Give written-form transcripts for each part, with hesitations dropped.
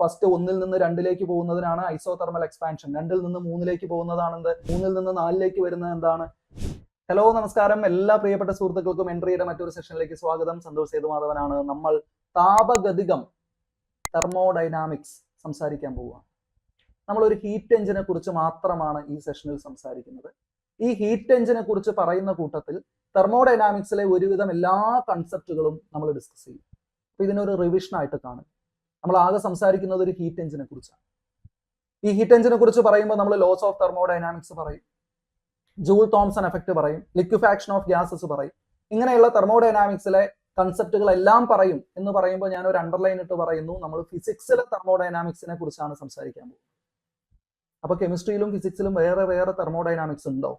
First 1-ൽ നിന്ന് 2-ലേക്ക് പോകുന്നതിനാണ് isothermal expansion. 2-ൽ നിന്ന് 3-ലേക്ക് പോകുന്നതാണ് എന്ത്? 3-ൽ നിന്ന് 4-ലേക്ക് വരുന്നത് എന്താണ്? ഹലോ, നമസ്കാരം. എല്ലാ പ്രിയപ്പെട്ട സുഹൃത്തുക്കൾക്കും എൻട്രിയുടെ മറ്റൊരു സെഷനിലേക്ക് സ്വാഗതം. സന്തോഷ് സേതുമാധവനാണ്. നമ്മൾ താപഗതികം തെർമോഡൈനാമിക്സ് സംസാരിക്കാൻ പോവുകയാണ്. നമ്മളൊരു ഹീറ്റ് എഞ്ചിനെ കുറിച്ച് മാത്രമാണ് ഈ സെഷനിൽ സംസാരിക്കുന്നത്. ഈ ഹീറ്റ് എഞ്ചിനെ കുറിച്ച് പറയുന്ന കൂട്ടത്തിൽ തെർമോഡൈനാമിക്സിലെ ഒരുവിധം എല്ലാ കൺസെപ്റ്റുകളും നമ്മൾ ഡിസ്കസ് ചെയ്യും. അപ്പൊ ഇതിനൊരു റിവിഷൻ ആയിട്ട് കാണും. നമ്മൾ ആകെ സംസാരിക്കുന്നത് ഒരു ഹീറ്റ് എഞ്ചിനെ കുറിച്ചാണ്. ഈ ഹീറ്റ് എഞ്ചിനെ കുറിച്ച് പറയുമ്പോൾ നമ്മൾ ലോസ് ഓഫ് തെർമോഡൈനാമിക്സ് പറയും, ജൂൾ തോംസൺ എഫക്ട് പറയും, ലിക്വിഫാക്ഷൻ ഓഫ് ഗ്യാസസ് പറയും. ഇങ്ങനെയുള്ള തെർമോഡൈനാമിക്സിലെ കൺസെപ്റ്റുകളെല്ലാം പറയും എന്ന് പറയുമ്പോൾ ഞാൻ ഒരു അണ്ടർലൈൻ ഇട്ട് പറയുന്നു, നമ്മൾ ഫിസിക്സിലെ തെർമോഡൈനാമിക്സിനെ കുറിച്ചാണ് സംസാരിക്കാൻ പോകുന്നത്. അപ്പൊ കെമിസ്ട്രിയിലും ഫിസിക്സിലും വേറെ വേറെ തെർമോഡൈനാമിക്സ് ഉണ്ടോ?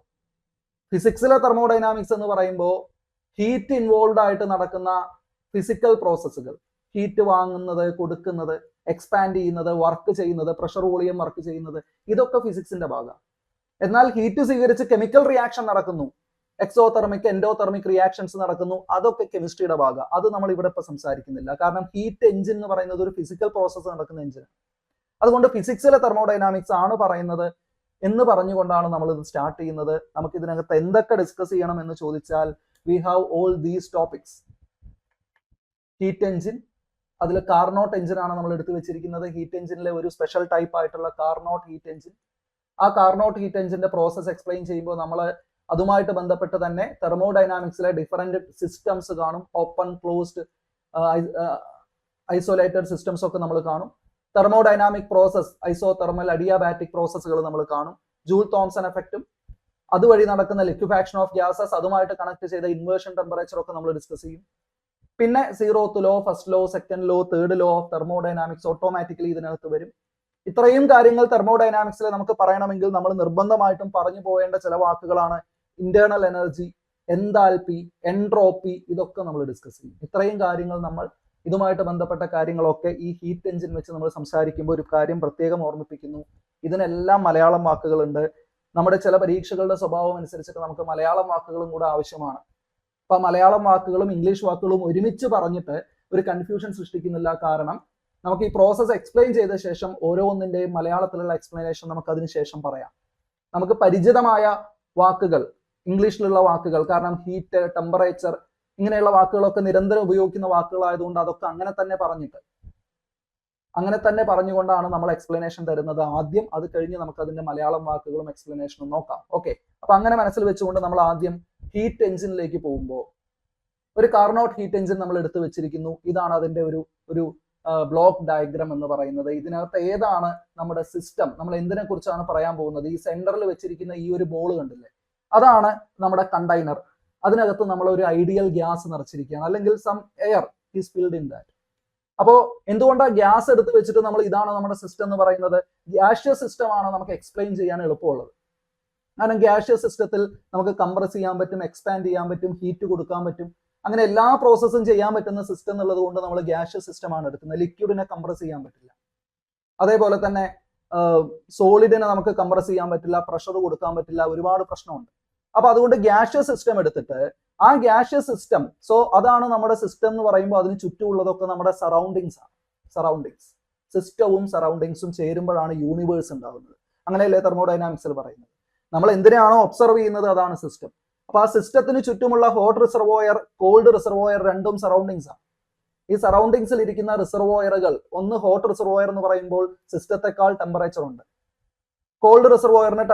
ഫിസിക്സിലെ തെർമോഡൈനാമിക്സ് എന്ന് പറയുമ്പോൾ ഹീറ്റ് ഇൻവോൾവ് ആയിട്ട് നടക്കുന്ന ഫിസിക്കൽ പ്രോസസ്സുകൾ, ഹീറ്റ് വാങ്ങുന്നത്, കൊടുക്കുന്നത്, എക്സ്പാൻഡ് ചെയ്യുന്നത്, വർക്ക് ചെയ്യുന്നത്, പ്രഷർ വോളിയം വർക്ക് ചെയ്യുന്നത്, ഇതൊക്കെ ഫിസിക്സിന്റെ ഭാഗമാണ്. എന്നാൽ ഹീറ്റ് സ്വീകരിച്ച് കെമിക്കൽ റിയാക്ഷൻ നടക്കുന്നു, എക്സോതെർമിക് എൻഡോതെർമിക് റിയാക്ഷൻസ് നടക്കുന്നു, അതൊക്കെ കെമിസ്ട്രിയുടെ ഭാഗമാണ്. അത് നമ്മൾ ഇവിടെ ഇപ്പൊ സംസാരിക്കുന്നില്ല. കാരണം ഹീറ്റ് എഞ്ചിൻ എന്ന് പറയുന്നത് ഒരു ഫിസിക്കൽ പ്രോസസ്സ് നടക്കുന്ന എഞ്ചിൻ. അതുകൊണ്ട് ഫിസിക്സിലെ തെർമോഡൈനാമിക്സ് ആണ് പറയുന്നത് എന്ന് പറഞ്ഞുകൊണ്ടാണ് നമ്മൾ ഇത് സ്റ്റാർട്ട് ചെയ്യുന്നത്. നമുക്ക് ഇതിനകത്ത് എന്തൊക്കെ ഡിസ്കസ് ചെയ്യണം എന്ന് ചോദിച്ചാൽ we have all these topics. Heat engine, അതിൽ കാർനോട്ട് എഞ്ചിൻ ആണ് നമ്മൾ എടുത്തു വെച്ചിരിക്കുന്നത്. ഹീറ്റ് എഞ്ചിനിലെ ഒരു സ്പെഷ്യൽ ടൈപ്പ് ആയിട്ടുള്ള കാർനോട്ട് ഹീറ്റ് എഞ്ചിൻ. ആ കാർനോട്ട് ഹീറ്റ് എഞ്ചിന്റെ പ്രോസസ് എക്സ്പ്ലെയിൻ ചെയ്യുമ്പോൾ നമ്മൾ അതുമായിട്ട് ബന്ധപ്പെട്ട് തന്നെ തെർമോഡൈനാമിക്സിലെ ഡിഫറെന്റ് സിസ്റ്റംസ് കാണും. ഓപ്പൺ, ക്ലോസ്ഡ്, ഐസൊലേറ്റഡ് സിസ്റ്റംസ് ഒക്കെ നമ്മൾ കാണും. തെർമോഡൈനാമിക് പ്രോസസ്, ഐസോതെർമൽ, അഡിയാബാറ്റിക് പ്രോസസ്സുകൾ നമ്മൾ കാണും. ജൂൾ തോംസൺ എഫക്റ്റും അതുവഴി നടക്കുന്ന ലിക്വിഫാക്ഷൻ ഓഫ് ഗ്യാസസ്, അതുമായിട്ട് കണക്ട് ചെയ്ത ഇൻവേർഷൻ ടെമ്പറേച്ചർ ഒക്കെ നമ്മൾ ഡിസ്കസ് ചെയ്യും. പിന്നെ 0th law, first law, second law, third law of thermodynamics automatically ഇതിനകത്ത് വരും. ഇത്രയും കാര്യങ്ങൾ തെർമോഡൈനാമിക്സിൽ നമുക്ക് പറയണമെങ്കിൽ നമ്മൾ നിർബന്ധമായിട്ടും പറഞ്ഞു പോകേണ്ട ചില വാക്കുകളാണ് ഇന്റേണൽ എനർജി, എൻതാൽപി, എൻട്രോപ്പി, ഇതൊക്കെ നമ്മൾ ഡിസ്കസ് ചെയ്യും. ഇത്രയും കാര്യങ്ങൾ നമ്മൾ ഇതുമായിട്ട് ബന്ധപ്പെട്ട കാര്യങ്ങളൊക്കെ ഈ ഹീറ്റ് എഞ്ചിൻ വെച്ച് നമ്മൾ സംസാരിക്കുമ്പോൾ ഒരു കാര്യം പ്രത്യേകം ഓർമ്മിപ്പിക്കുന്നു, ഇതിനെല്ലാം മലയാളം വാക്കുകളുണ്ട്. നമ്മുടെ ചില പരീക്ഷകളുടെ സ്വഭാവം അനുസരിച്ചിട്ട് നമുക്ക് മലയാളം വാക്കുകളും കൂടെ ആവശ്യമാണ്. അപ്പൊ മലയാളം വാക്കുകളും ഇംഗ്ലീഷ് വാക്കുകളും ഒരുമിച്ച് പറഞ്ഞിട്ട് ഒരു കൺഫ്യൂഷൻ സൃഷ്ടിക്കുന്നില്ല. കാരണം നമുക്ക് ഈ പ്രോസസ്സ് എക്സ്പ്ലെയിൻ ചെയ്ത ശേഷം ഓരോന്നിന്റെയും മലയാളത്തിലുള്ള എക്സ്പ്ലനേഷൻ നമുക്ക് അതിന് ശേഷം പറയാം. നമുക്ക് പരിചിതമായ വാക്കുകൾ, ഇംഗ്ലീഷിലുള്ള വാക്കുകൾ, കാരണം ഹീറ്റ്, ടെമ്പറേച്ചർ, ഇങ്ങനെയുള്ള വാക്കുകളൊക്കെ നിരന്തരം ഉപയോഗിക്കുന്ന വാക്കുകളായതുകൊണ്ട് അതൊക്കെ അങ്ങനെ തന്നെ പറഞ്ഞുകൊണ്ടാണ് നമ്മൾ എക്സ്പ്ലനേഷൻ തരുന്നത് ആദ്യം. അത് കഴിഞ്ഞ് നമുക്ക് അതിന്റെ മലയാളം വാക്കുകളും എക്സ്പ്ലനേഷനും നോക്കാം. ഓക്കെ, അപ്പൊ അങ്ങനെ മനസ്സിൽ വെച്ചുകൊണ്ട് നമ്മൾ ആദ്യം ഹീറ്റ് എഞ്ചിനിലേക്ക് പോകുമ്പോൾ ഒരു കാർനോട്ട് ഹീറ്റ് എഞ്ചിൻ നമ്മൾ എടുത്തു വെച്ചിരിക്കുന്നു. ഇതാണ് അതിന്റെ ഒരു ബ്ലോക്ക് ഡയഗ്രാം എന്ന് പറയുന്നത്. ഇതിനകത്ത് ഏതാണ് നമ്മുടെ സിസ്റ്റം, നമ്മൾ എന്തിനെ കുറിച്ചാണ് പറയാൻ പോകുന്നത്? ഈ സെന്ററിൽ വെച്ചിരിക്കുന്ന ഈ ഒരു ബോൾ കണ്ടില്ലേ, അതാണ് നമ്മുടെ കണ്ടെയ്നർ. അതിനകത്ത് നമ്മൾ ഒരു ഐഡിയൽ ഗ്യാസ് നിറച്ചിരിക്കുകയാണ്, അല്ലെങ്കിൽ some air is filled in that. അപ്പോൾ എന്തുകൊണ്ടാണ് ഗ്യാസ് എടുത്ത് വെച്ചിട്ട് നമ്മൾ ഇതാണ് നമ്മുടെ സിസ്റ്റം എന്ന് പറയുന്നത്? ഗ്യാഷ്യസ് സിസ്റ്റം ആണ് നമുക്ക് എക്സ്പ്ലെയിൻ ചെയ്യാൻ എളുപ്പമുള്ളത്. കാരണം ഗ്യാഷ്യസ് സിസ്റ്റത്തിൽ നമുക്ക് കംപ്രസ് ചെയ്യാൻ പറ്റും, എക്സ്പാൻഡ് ചെയ്യാൻ പറ്റും, ഹീറ്റ് കൊടുക്കാൻ പറ്റും, അങ്ങനെ എല്ലാ പ്രോസസ്സും ചെയ്യാൻ പറ്റുന്ന സിസ്റ്റം എന്നുള്ളത് കൊണ്ട് നമ്മൾ ഗ്യാഷ്യസ് സിസ്റ്റം ആണ് എടുക്കുന്നത്. ലിക്വിഡിനെ കംപ്രസ് ചെയ്യാൻ പറ്റില്ല. അതേപോലെ തന്നെ സോളിഡിനെ നമുക്ക് കംപ്രസ് ചെയ്യാൻ പറ്റില്ല, പ്രഷർ കൊടുക്കാൻ പറ്റില്ല, ഒരുപാട് പ്രശ്നമുണ്ട്. അപ്പൊ അതുകൊണ്ട് ഗ്യാഷ്യസ് സിസ്റ്റം എടുത്തിട്ട് ആ ഗ്യാഷ്യസ് സിസ്റ്റം, സോ അതാണ് നമ്മുടെ സിസ്റ്റം എന്ന് പറയുമ്പോൾ അതിന് ചുറ്റുമുള്ളതൊക്കെ നമ്മുടെ സറൗണ്ടിങ്സ് ആണ്. സറൗണ്ടിങ്സ്, സിസ്റ്റവും സറൗണ്ടിങ്സും ചേരുമ്പോഴാണ് യൂണിവേഴ്സ് ഉണ്ടാകുന്നത്. അങ്ങനെയല്ലേ തെർമോഡൈനാമിക്സിൽ പറയുന്നത്. നമ്മൾ എന്തിനാണോ ഒബ്സർവ് ചെയ്യുന്നത് അതാണ് സിസ്റ്റം. അപ്പൊ ആ സിസ്റ്റത്തിന് ചുറ്റുമുള്ള ഹോട്ട് റിസർവോയർ, കോൾഡ് റിസർവോയർ, രണ്ടും സറൗണ്ടിങ്സ് ആണ്. ഈ സറൗണ്ടിങ്സിൽ ഇരിക്കുന്ന റിസർവോയറുകൾ, ഒന്ന് ഹോട്ട് റിസർവോയർ എന്ന് പറയുമ്പോൾ സിസ്റ്റത്തെക്കാൾ ടെമ്പറേച്ചർ ഉണ്ട്, കോൾഡ് റിസർവോയറിന്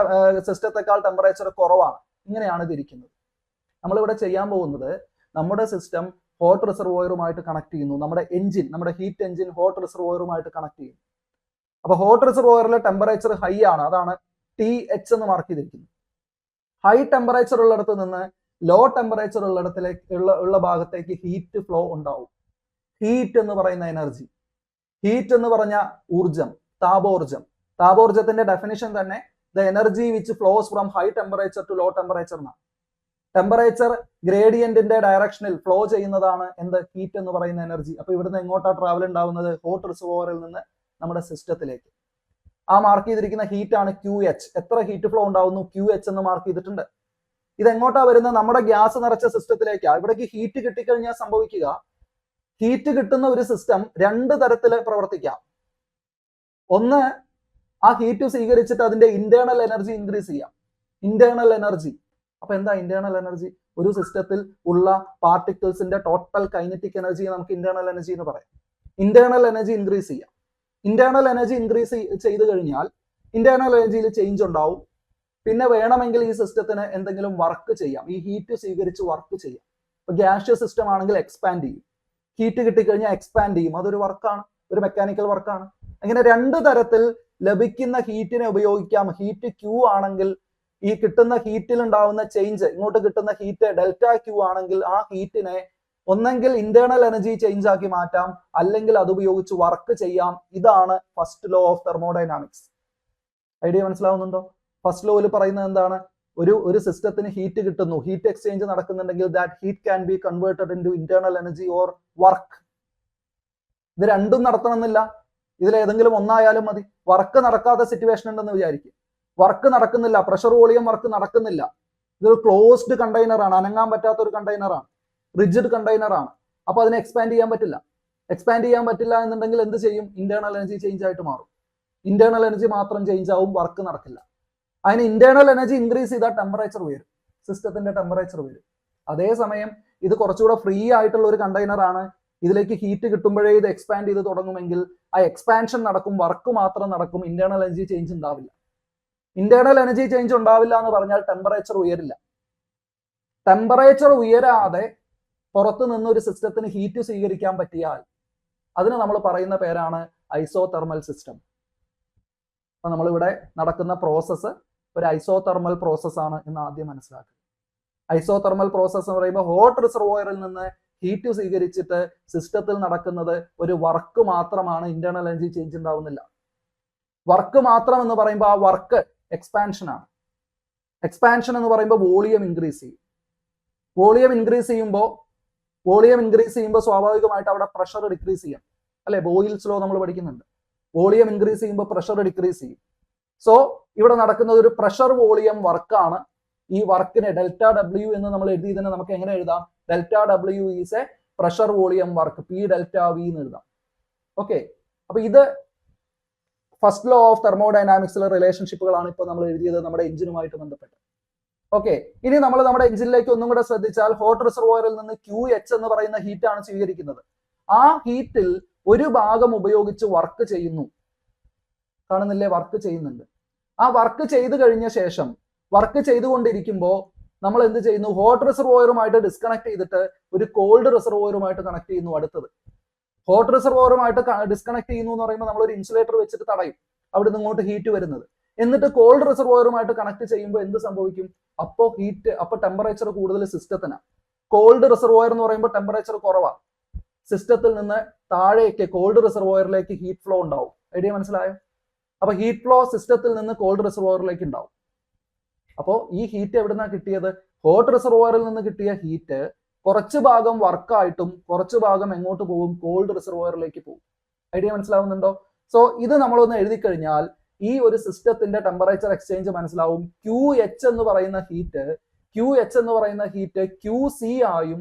സിസ്റ്റത്തെക്കാൾ ടെമ്പറേച്ചർ കുറവാണ്. ഇങ്ങനെയാണ് ഇതിരിക്കുന്നത്. നമ്മളിവിടെ ചെയ്യാൻ പോകുന്നത് നമ്മുടെ സിസ്റ്റം ഹോട്ട് റിസർവോയറുമായിട്ട് കണക്ട് ചെയ്യുന്നു. നമ്മുടെ എഞ്ചിൻ, നമ്മുടെ ഹീറ്റ് എഞ്ചിൻ ഹോട്ട് റിസർവോയറുമായിട്ട് കണക്ട് ചെയ്യുന്നു. അപ്പൊ ഹോട്ട് റിസർവോയറിലെ ടെമ്പറേച്ചർ ഹൈ ആണ്, അതാണ് TH എന്ന് മാർക്ക് ചെയ്തിരിക്കുന്നത്. ഹൈ ടെമ്പറേച്ചർ ഉള്ളിടത്ത് നിന്ന് ലോ ടെമ്പറേച്ചർ ഉള്ള ഭാഗത്തേക്ക് ഹീറ്റ് ഫ്ലോ ഉണ്ടാവും. ഹീറ്റ് എന്ന് പറയുന്ന എനർജി, ഹീറ്റ് എന്ന് പറഞ്ഞ ഊർജം, താപോർജം. താപോർജത്തിന്റെ ഡെഫിനിഷൻ തന്നെ the energy which flows from high temperature to low temperature എന്നാണ്. ടെമ്പറേച്ചർ ഗ്രേഡിയന്റിന്റെ ഡയറക്ഷനിൽ ഫ്ലോ ചെയ്യുന്നതാണ് എന്ത്? ഹീറ്റ് എന്ന് പറയുന്ന എനർജി. അപ്പൊ ഇവിടുന്ന് എങ്ങോട്ടാ ട്രാവൽ ഉണ്ടാവുന്നത്? ഹോട്ട് റിസർവോയറിൽ നിന്ന് നമ്മുടെ സിസ്റ്റത്തിലേക്ക്. ആ മാർക്ക് ചെയ്തിരിക്കുന്ന ഹീറ്റ് ആണ് QH. എത്ര ഹീറ്റ് ഫ്ലോ ഉണ്ടാവുന്നു? QH എന്ന് മാർക്ക് ചെയ്തിട്ടുണ്ട്. ഇത് എങ്ങോട്ടാ വരുന്നത്? നമ്മുടെ ഗ്യാസ് നിറച്ച സിസ്റ്റത്തിലേക്കാ. ഇവിടേക്ക് ഹീറ്റ് കിട്ടിക്കഴിഞ്ഞാൽ സംഭവിക്കുക, ഹീറ്റ് കിട്ടുന്ന ഒരു സിസ്റ്റം രണ്ട് തരത്തിൽ പ്രവർത്തിക്കാം. ഒന്ന്, ആ ഹീറ്റ് സ്വീകരിച്ചിട്ട് അതിന്റെ ഇന്റേണൽ എനർജി ഇൻക്രീസ് ചെയ്യാം. Internal energy. അപ്പൊ എന്താ ഇന്റേണൽ എനർജി? ഒരു സിസ്റ്റത്തിൽ ഉള്ള പാർട്ടിക്കിൾസിന്റെ ടോട്ടൽ കൈനറ്റിക് എനർജി നമുക്ക് ഇന്റേണൽ എനർജി എന്ന് പറയാം. ഇന്റേണൽ എനർജി ഇൻക്രീസ് ചെയ്യാം. ഇന്റേണൽ എനർജി ഇൻക്രീസ് ചെയ്ത് കഴിഞ്ഞാൽ ഇന്റേണൽ എനർജിയിൽ ചേഞ്ച് ഉണ്ടാവും. പിന്നെ വേണമെങ്കിൽ ഈ സിസ്റ്റത്തിന് എന്തെങ്കിലും വർക്ക് ചെയ്യാം, ഈ ഹീറ്റ് സ്വീകരിച്ച് വർക്ക് ചെയ്യാം. ഇപ്പൊ ഗ്യാഷ്യസ് സിസ്റ്റം ആണെങ്കിൽ എക്സ്പാൻഡ് ചെയ്യും, ഹീറ്റ് കിട്ടിക്കഴിഞ്ഞാൽ എക്സ്പാൻഡ് ചെയ്യും, അതൊരു വർക്കാണ്, ഒരു മെക്കാനിക്കൽ വർക്കാണ്. അങ്ങനെ രണ്ട് തരത്തിൽ ലഭിക്കുന്ന ഹീറ്റിനെ ഉപയോഗിക്കാം. ഹീറ്റ് ക്യൂ ആണെങ്കിൽ ഈ കിട്ടുന്ന ഹീറ്റിൽ ഉണ്ടാവുന്ന ചേഞ്ച്, ഇങ്ങോട്ട് കിട്ടുന്ന ഹീറ്റ് ഡെൽറ്റ ക്യൂ ആണെങ്കിൽ ആ ഹീറ്റിനെ ഒന്നെങ്കിൽ ഇന്റേണൽ എനർജി ചേഞ്ച് ആക്കി മാറ്റാം, അല്ലെങ്കിൽ അത് ഉപയോഗിച്ച് വർക്ക് ചെയ്യാം. ഇതാണ് first law of thermodynamics. Idea മനസ്സിലാവുന്നുണ്ടോ? ഫസ്റ്റ് ലോയിൽ പറയുന്നത് എന്താണ്? ഒരു സിസ്റ്റത്തിന് ഹീറ്റ് കിട്ടുന്നു, ഹീറ്റ് എക്സ്ചേഞ്ച് നടക്കുന്നുണ്ടെങ്കിൽ that heat can be converted into internal energy or work. ഇത് രണ്ടും നടത്തണമെന്നില്ല, ഇതിലേതെങ്കിലും ഒന്നായാലും മതി. വർക്ക് നടക്കാത്ത സിറ്റുവേഷൻ ഉണ്ടെന്ന് വിചാരിക്കും, വർക്ക് നടക്കുന്നില്ല, പ്രഷർ വോളിയം വർക്ക് നടക്കുന്നില്ല, ഇതൊരു ക്ലോസ്ഡ് കണ്ടെയ്നർ ആണ്, അനങ്ങാൻ പറ്റാത്ത ഒരു കണ്ടെയ്നർ ആണ്, റിജിഡ് കണ്ടെയ്നർ ആണ്. അപ്പൊ അതിനെ എക്സ്പാൻഡ് ചെയ്യാൻ പറ്റില്ല. എക്സ്പാൻഡ് ചെയ്യാൻ പറ്റില്ല എന്നുണ്ടെങ്കിൽ എന്ത് ചെയ്യും? ഇന്റേണൽ എനർജി ചേഞ്ച് ആയിട്ട് മാറും. ഇന്റേണൽ എനർജി മാത്രം ചേഞ്ച് ആവും, വർക്ക് നടക്കില്ല. അതിന് ഇന്റേണൽ എനർജി ഇൻക്രീസ് ചെയ്താൽ ടെമ്പറേച്ചർ ഉയരും, സിസ്റ്റത്തിന്റെ ടെമ്പറേച്ചർ ഉയരും. അതേസമയം ഇത് കുറച്ചുകൂടെ ഫ്രീ ആയിട്ടുള്ള ഒരു കണ്ടെയ്നർ ആണ്, ഇതിലേക്ക് ഹീറ്റ് കിട്ടുമ്പോഴേ ഇത് എക്സ്പാൻഡ് ചെയ്ത് തുടങ്ങുമെങ്കിൽ ആ എക്സ്പാൻഷൻ നടക്കും, വർക്ക് മാത്രം നടക്കും, ഇന്റേണൽ എനർജി ചേഞ്ച് ഉണ്ടാവില്ല. ഇന്റേണൽ എനർജി ചേഞ്ച് ഉണ്ടാവില്ല എന്ന് പറഞ്ഞാൽ ടെമ്പറേച്ചർ ഉയരില്ല. ടെമ്പറേച്ചർ ഉയരാതെ പുറത്തു നിന്ന് ഒരു സിസ്റ്റത്തിന് ഹീറ്റ് സ്വീകരിക്കാൻ പറ്റിയാൽ അതിന് നമ്മൾ പറയുന്ന പേരാണ് ഐസോതെർമൽ സിസ്റ്റം. അപ്പൊ നമ്മളിവിടെ നടക്കുന്ന പ്രോസസ്സ് ഒരു ഐസോതെർമൽ പ്രോസസ് ആണ് എന്ന് ആദ്യം മനസ്സിലാക്കുക. ഐസോതെർമൽ പ്രോസസ് എന്ന് പറയുമ്പോൾ ഹോട്ട് റിസർവോയറിൽ നിന്ന് ഹീറ്റ് സ്വീകരിച്ചിട്ട് സിസ്റ്റത്തിൽ നടക്കുന്നത് ഒരു വർക്ക് മാത്രമാണ്, ഇന്റേണൽ എനർജി ചേഞ്ച് ഉണ്ടാവുന്നില്ല. വർക്ക് മാത്രം എന്ന് പറയുമ്പോൾ ആ വർക്ക് എക്സ്പാൻഷൻ ആണ്. എക്സ്പാൻഷൻ എന്ന് പറയുമ്പോൾ വോളിയം ഇൻക്രീസ് ചെയ്യും. വോളിയം ഇൻക്രീസ് ചെയ്യുമ്പോൾ സ്വാഭാവികമായിട്ട് അവിടെ പ്രഷർ ഡിക്രീസ് ചെയ്യാം, അല്ലെ? ബോയിൽസ് ലോ നമ്മൾ പഠിക്കുന്നുണ്ട്. വോളിയം ഇൻക്രീസ് ചെയ്യുമ്പോൾ പ്രഷർ ഡിക്രീസ് ചെയ്യും. സോ ഇവിടെ നടക്കുന്നത് ഒരു പ്രഷർ വോളിയം വർക്കാണ്. ഈ വർക്കിനെ ഡെൽറ്റ ഡബ്ല്യു എന്ന് നമ്മൾ എഴുതി തന്നെ നമുക്ക് എങ്ങനെ എഴുതാം? Delta W is a pressure volume work, P delta V എന്ന് എഴുതാം. ഓക്കെ, അപ്പൊ ഇത് ഫസ്റ്റ് ലോ ഓഫ് തെർമോഡൈനാമിക്സിലെ റിലേഷൻഷിപ്പുകളാണ് ഇപ്പോൾ നമ്മൾ എഴുതിയത് നമ്മുടെ എഞ്ചിനുമായിട്ട് ബന്ധപ്പെട്ട്. ഓക്കെ, ഇനി നമ്മൾ നമ്മുടെ എഞ്ചിനിലേക്ക് ഒന്നും കൂടെ ശ്രദ്ധിച്ചാൽ ഹോട്ട് റിസർവോയറിൽ നിന്ന് QH എന്ന് പറയുന്ന ഹീറ്റ് ആണ് സ്വീകരിക്കുന്നത്. ആ ഹീറ്റിൽ ഒരു ഭാഗം ഉപയോഗിച്ച് വർക്ക് ചെയ്യുന്നു, കാണുന്നില്ലേ? വർക്ക് ചെയ്യുന്നുണ്ട്. ആ വർക്ക് ചെയ്തു കഴിഞ്ഞ ശേഷം വർക്ക് ചെയ്തുകൊണ്ടിരിക്കുമ്പോൾ നമ്മൾ എന്ത് ചെയ്യുന്നു? ഹോട്ട് റിസർവോയറുമായിട്ട് ഡിസ്കണക്ട് ചെയ്തിട്ട് ഒരു കോൾഡ് റിസർവോയറുമായിട്ട് കണക്ട് ചെയ്യുന്നു. അടുത്തത് ഹോട്ട് റിസർവോയറുമായിട്ട് ഡിസ്കണക്ട് ചെയ്യുന്നു എന്ന് പറയുമ്പോൾ നമ്മൾ ഒരു ഇൻസുലേറ്റർ വെച്ചിട്ട് തടയും അവിടെ നിന്ന് ഇങ്ങോട്ട് ഹീറ്റ് വരുന്നത്. എന്നിട്ട് കോൾഡ് റിസർവോയറുമായിട്ട് കണക്ട് ചെയ്യുമ്പോൾ എന്ത് സംഭവിക്കും? അപ്പോൾ ടെമ്പറേച്ചർ കൂടുതൽ സിസ്റ്റത്തിനാണ്. കോൾഡ് റിസർവോയർ എന്ന് പറയുമ്പോൾ ടെമ്പറേച്ചർ കുറവാണ്. സിസ്റ്റത്തിൽ നിന്ന് താഴേക്ക് കോൾഡ് റിസർവോയറിലേക്ക് ഹീറ്റ് ഫ്ലോ ഉണ്ടാവും. ഐഡിയ മനസ്സിലായോ? അപ്പൊ ഹീറ്റ് ഫ്ലോ സിസ്റ്റത്തിൽ നിന്ന് കോൾഡ് റിസർവോയറിലേക്ക് ഉണ്ടാവും. അപ്പോൾ ഈ ഹീറ്റ് എവിടുന്നാണ് കിട്ടിയത്? ഹോട്ട് റിസർവോയറിൽ നിന്ന് കിട്ടിയ ഹീറ്റ് കുറച്ച് ഭാഗം വർക്കായിട്ടും കുറച്ച് ഭാഗം എങ്ങോട്ട് പോകും? കോൾഡ് റിസർവോയറിലേക്ക് പോകും. ഐഡിയ മനസ്സിലാവുന്നുണ്ടോ? സോ ഇത് നമ്മളൊന്ന് എഴുതി കഴിഞ്ഞാൽ ഈ ഒരു സിസ്റ്റത്തിന്റെ ടെമ്പറേച്ചർ എക്സ്ചേഞ്ച് മനസ്സിലാവും. QH എന്ന് പറയുന്ന ഹീറ്റ് QC ആയും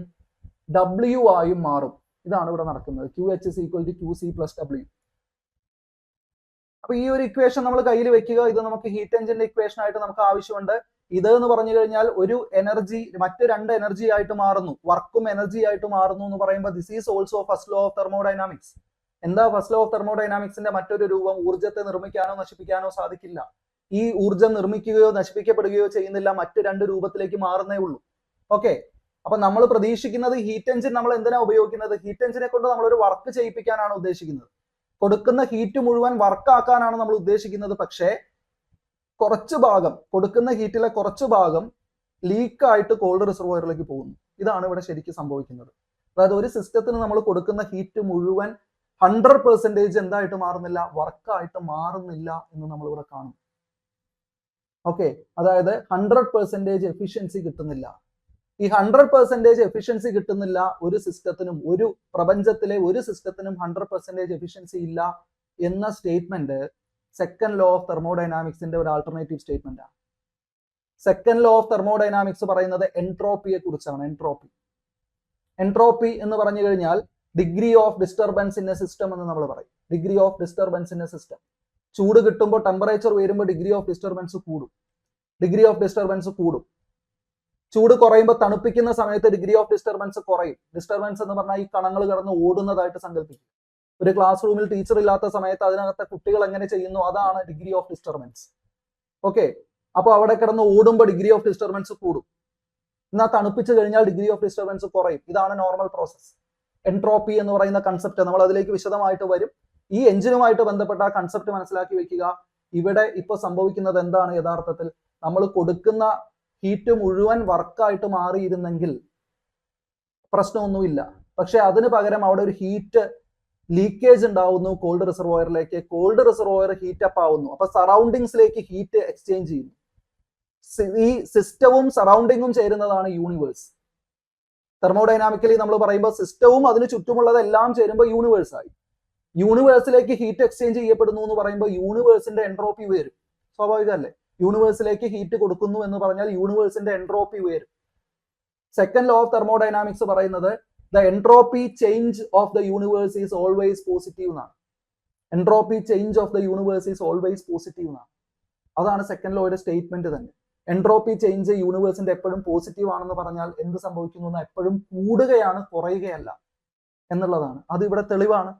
W ആയും മാറും. ഇതാണ് ഇവിടെ നടക്കുന്നത്. QH is equal to QC plus W. അപ്പൊ ഈ ഒരു ഇക്വേഷൻ നമ്മൾ കയ്യിൽ വെക്കുക. ഇത് നമുക്ക് ഹീറ്റ് എഞ്ചിന്റെ ഇക്വേഷൻ ആയിട്ട് നമുക്ക് ആവശ്യമുണ്ട്. ഇത് എന്ന് പറഞ്ഞു കഴിഞ്ഞാൽ ഒരു എനർജി മറ്റ് രണ്ട് എനർജി ആയിട്ട് മാറുന്നു, വർക്കും എനർജി ആയിട്ട് മാറുന്നു എന്ന് പറയുമ്പോൾ this is also first law of thermodynamics. എന്താ ഫസ്റ്റ് ലോ ഓഫ് തെർമോഡൈനാമിക്സിന്റെ മറ്റൊരു രൂപം? ഊർജ്ജത്തെ നിർമ്മിക്കാനോ നശിപ്പിക്കാനോ സാധിക്കില്ല. ഈ ഊർജ്ജം നിർമ്മിക്കുകയോ നശിപ്പിക്കപ്പെടുകയോ ചെയ്യുന്നില്ല, മറ്റ് രണ്ട് രൂപത്തിലേക്ക് മാറുന്നേ ഉള്ളൂ. ഓക്കെ, അപ്പൊ നമ്മൾ പ്രതീക്ഷിക്കുന്നത് ഹീറ്റ് എഞ്ചിൻ നമ്മൾ എന്തിനാ ഉപയോഗിക്കുന്നത്? ഹീറ്റ് എഞ്ചിനെ കൊണ്ട് നമ്മൾ ഒരു വർക്ക് ചെയ്യിപ്പിക്കാനാണ് ഉദ്ദേശിക്കുന്നത്. കൊടുക്കുന്ന ഹീറ്റ് മുഴുവൻ വർക്ക് ആക്കാനാണ് നമ്മൾ ഉദ്ദേശിക്കുന്നത്. പക്ഷേ കുറച്ച് ഭാഗം, കൊടുക്കുന്ന ഹീറ്റിലെ കുറച്ച് ഭാഗം ലീക്കായിട്ട് കോൾഡ് റിസർവോയറിലേക്ക് പോകുന്നു. ഇതാണ് ഇവിടെ ശരിക്കും സംഭവിക്കുന്നത്. അതായത് ഒരു സിസ്റ്റത്തിന് നമ്മൾ കൊടുക്കുന്ന ഹീറ്റ് മുഴുവൻ 100% എന്തായിട്ട് മാറുന്നില്ല? വർക്കായിട്ട് മാറുന്നില്ല എന്ന് നമ്മൾ ഇവിടെ കാണും. ഓക്കെ, അതായത് 100% എഫിഷ്യൻസി കിട്ടുന്നില്ല. ഈ 100% എഫിഷ്യൻസി കിട്ടുന്നില്ല ഒരു സിസ്റ്റത്തിനും, ഒരു പ്രപഞ്ചത്തിലെ ഒരു സിസ്റ്റത്തിനും 100% എഫിഷ്യൻസി ഇല്ല എന്ന സ്റ്റേറ്റ്മെന്റ് സെക്കൻഡ് ലോ ഓഫ് തെർമോഡൈനാമിക്സിന്റെ ഒരു ആൾട്ടർനേറ്റീവ് സ്റ്റേറ്റ്മെന്റ് ആണ്. സെക്കൻഡ് ലോ ഓഫ് തെർമോഡൈനാമിക്സ് പറയുന്നത് എൻട്രോപ്പിയെ കുറിച്ചാണ്. എൻട്രോപ്പി എന്ന് പറഞ്ഞു കഴിഞ്ഞാൽ degree of disturbance in A system എന്ന് നമ്മൾ പറയും. Degree of disturbance in A system. ചൂട് കിട്ടുമ്പോൾ ടെമ്പറേച്ചർ ഉയരുമ്പോൾ ഡിഗ്രി ഓഫ് ഡിസ്റ്റർബൻസ് കൂടും. ചൂട് കുറയുമ്പോൾ തണുപ്പിക്കുന്ന സമയത്ത് ഡിഗ്രി ഓഫ് ഡിസ്റ്റർബൻസ് കുറയും. ഡിസ്റ്റർബൻസ് എന്ന് പറഞ്ഞാൽ ഈ കണങ്ങൾ കടന്ന് ഓടുന്നതായിട്ട് സങ്കല്പിക്കും. ഒരു ക്ലാസ് റൂമിൽ ടീച്ചർ ഇല്ലാത്ത സമയത്ത് അതിനകത്തെ കുട്ടികൾ എങ്ങനെ ചെയ്യുന്നു, അതാണ് ഡിഗ്രി ഓഫ് ഡിസ്റ്റർബൻസ്. ഓക്കെ, അപ്പോൾ അവിടെ കിടന്ന് ഓടുമ്പോൾ ഡിഗ്രി ഓഫ് ഡിസ്റ്റർബൻസ് കൂടും. എന്നാൽ തണുപ്പിച്ച് കഴിഞ്ഞാൽ ഡിഗ്രി ഓഫ് ഡിസ്റ്റർബൻസ് കുറയും. ഇതാണ് നോർമൽ പ്രോസസ്. എൻട്രോപ്പി എന്ന് പറയുന്ന കൺസെപ്റ്റ് നമ്മൾ അതിലേക്ക് വിശദമായിട്ട് വരും. ഈ എഞ്ചിനുമായിട്ട് ബന്ധപ്പെട്ട ആ കൺസെപ്റ്റ് മനസ്സിലാക്കി വെക്കുക. ഇവിടെ ഇപ്പൊ സംഭവിക്കുന്നത് എന്താണ്, യഥാർത്ഥത്തിൽ നമ്മൾ കൊടുക്കുന്ന ഹീറ്റ് മുഴുവൻ വർക്കായിട്ട് മാറിയിരുന്നെങ്കിൽ പ്രശ്നമൊന്നുമില്ല. പക്ഷെ അതിന് പകരം അവിടെ ഒരു ഹീറ്റ് ലീക്കേജ് ഉണ്ടാവുന്നു കോൾഡ് റിസർവോയറിലേക്ക്. കോൾഡ് റിസർവോയർ ഹീറ്റ് അപ്പ് ആവുന്നു. അപ്പൊ സറൗണ്ടിങ്സിലേക്ക് ഹീറ്റ് എക്സ്ചേഞ്ച് ചെയ്യുന്നു. ഈ സിസ്റ്റവും സറൗണ്ടിങ്ങും ചേരുന്നതാണ് യൂണിവേഴ്സ്. തെർമോഡൈനാമിക്കലി നമ്മൾ പറയുമ്പോൾ സിസ്റ്റവും അതിന് ചുറ്റുമുള്ളതെല്ലാം ചേരുമ്പോൾ യൂണിവേഴ്സ് ആയി. യൂണിവേഴ്സിലേക്ക് ഹീറ്റ് എക്സ്ചേഞ്ച് ചെയ്യപ്പെടുന്നു എന്ന് പറയുമ്പോൾ യൂണിവേഴ്സിന്റെ എൻട്രോപ്പി ഉയരും. സ്വാഭാവികമല്ലേ? യൂണിവേഴ്സിലേക്ക് ഹീറ്റ് കൊടുക്കുന്നു എന്ന് പറഞ്ഞാൽ യൂണിവേഴ്സിന്റെ എൻട്രോപ്പി ഉയരും. സെക്കൻഡ് ലോ ഓഫ് തെർമോഡൈനാമിക്സ് പറയുന്നത് the entropy change of the universe is always positive എന്നാണ്. Entropy change of the universe is always positive എന്നാണ്. അതാണ് സെക്കൻഡ് ലോയുടെ സ്റ്റേറ്റ്മെന്റ് തന്നെ. എൻട്രോപ്പി ചേഞ്ച് യൂണിവേഴ്സിന്റെ എപ്പോഴും പോസിറ്റീവ് ആണെന്ന് പറഞ്ഞാൽ എന്ത് സംഭവിക്കുന്നു, എപ്പോഴും കൂടുകയാണ്, കുറയുകയല്ല എന്നുള്ളതാണ്. അത് ഇവിടെ തെളിവാണ്.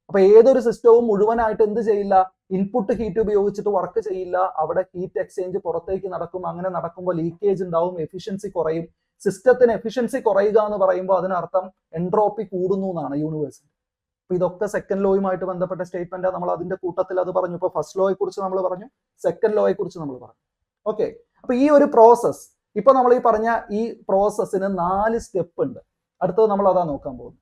അപ്പൊ ഏതൊരു സിസ്റ്റവും മുഴുവനായിട്ട് എന്ത് ചെയ്യില്ല, ഇൻപുട്ട് ഹീറ്റ് ഉപയോഗിച്ചിട്ട് വർക്ക് ചെയ്യില്ല. അവിടെ ഹീറ്റ് എക്സ്ചേഞ്ച് പുറത്തേക്ക് നടക്കും. അങ്ങനെ നടക്കുമ്പോൾ ലീക്കേജ് ഉണ്ടാവും, എഫിഷ്യൻസി കുറയും. സിസ്റ്റത്തിന് എഫിഷ്യൻസി കുറയുക എന്ന് പറയുമ്പോൾ അതിനർത്ഥം എൻട്രോപ്പി കൂടുന്നു എന്നാണ് യൂണിവേഴ്സിൽ. അപ്പൊ ഇതൊക്കെ സെക്കൻഡ് ലോയുമായിട്ട് ബന്ധപ്പെട്ട സ്റ്റേറ്റ്മെന്റ്. നമ്മൾ അതിന്റെ കൂട്ടത്തിൽ അത് പറഞ്ഞു. ഇപ്പൊ ഫസ്റ്റ് ലോയെ കുറിച്ച് നമ്മൾ പറഞ്ഞു, സെക്കൻഡ് ലോയെ കുറിച്ച് നമ്മൾ പറഞ്ഞു. ഓക്കെ, അപ്പൊ ഈ ഒരു പ്രോസസ്, ഇപ്പൊ നമ്മൾ ഈ പറഞ്ഞ ഈ പ്രോസസ്സിന് 4 സ്റ്റെപ്പ് ഉണ്ട്. അടുത്തത് നമ്മൾ അതാ നോക്കാൻ പോകുന്നത്.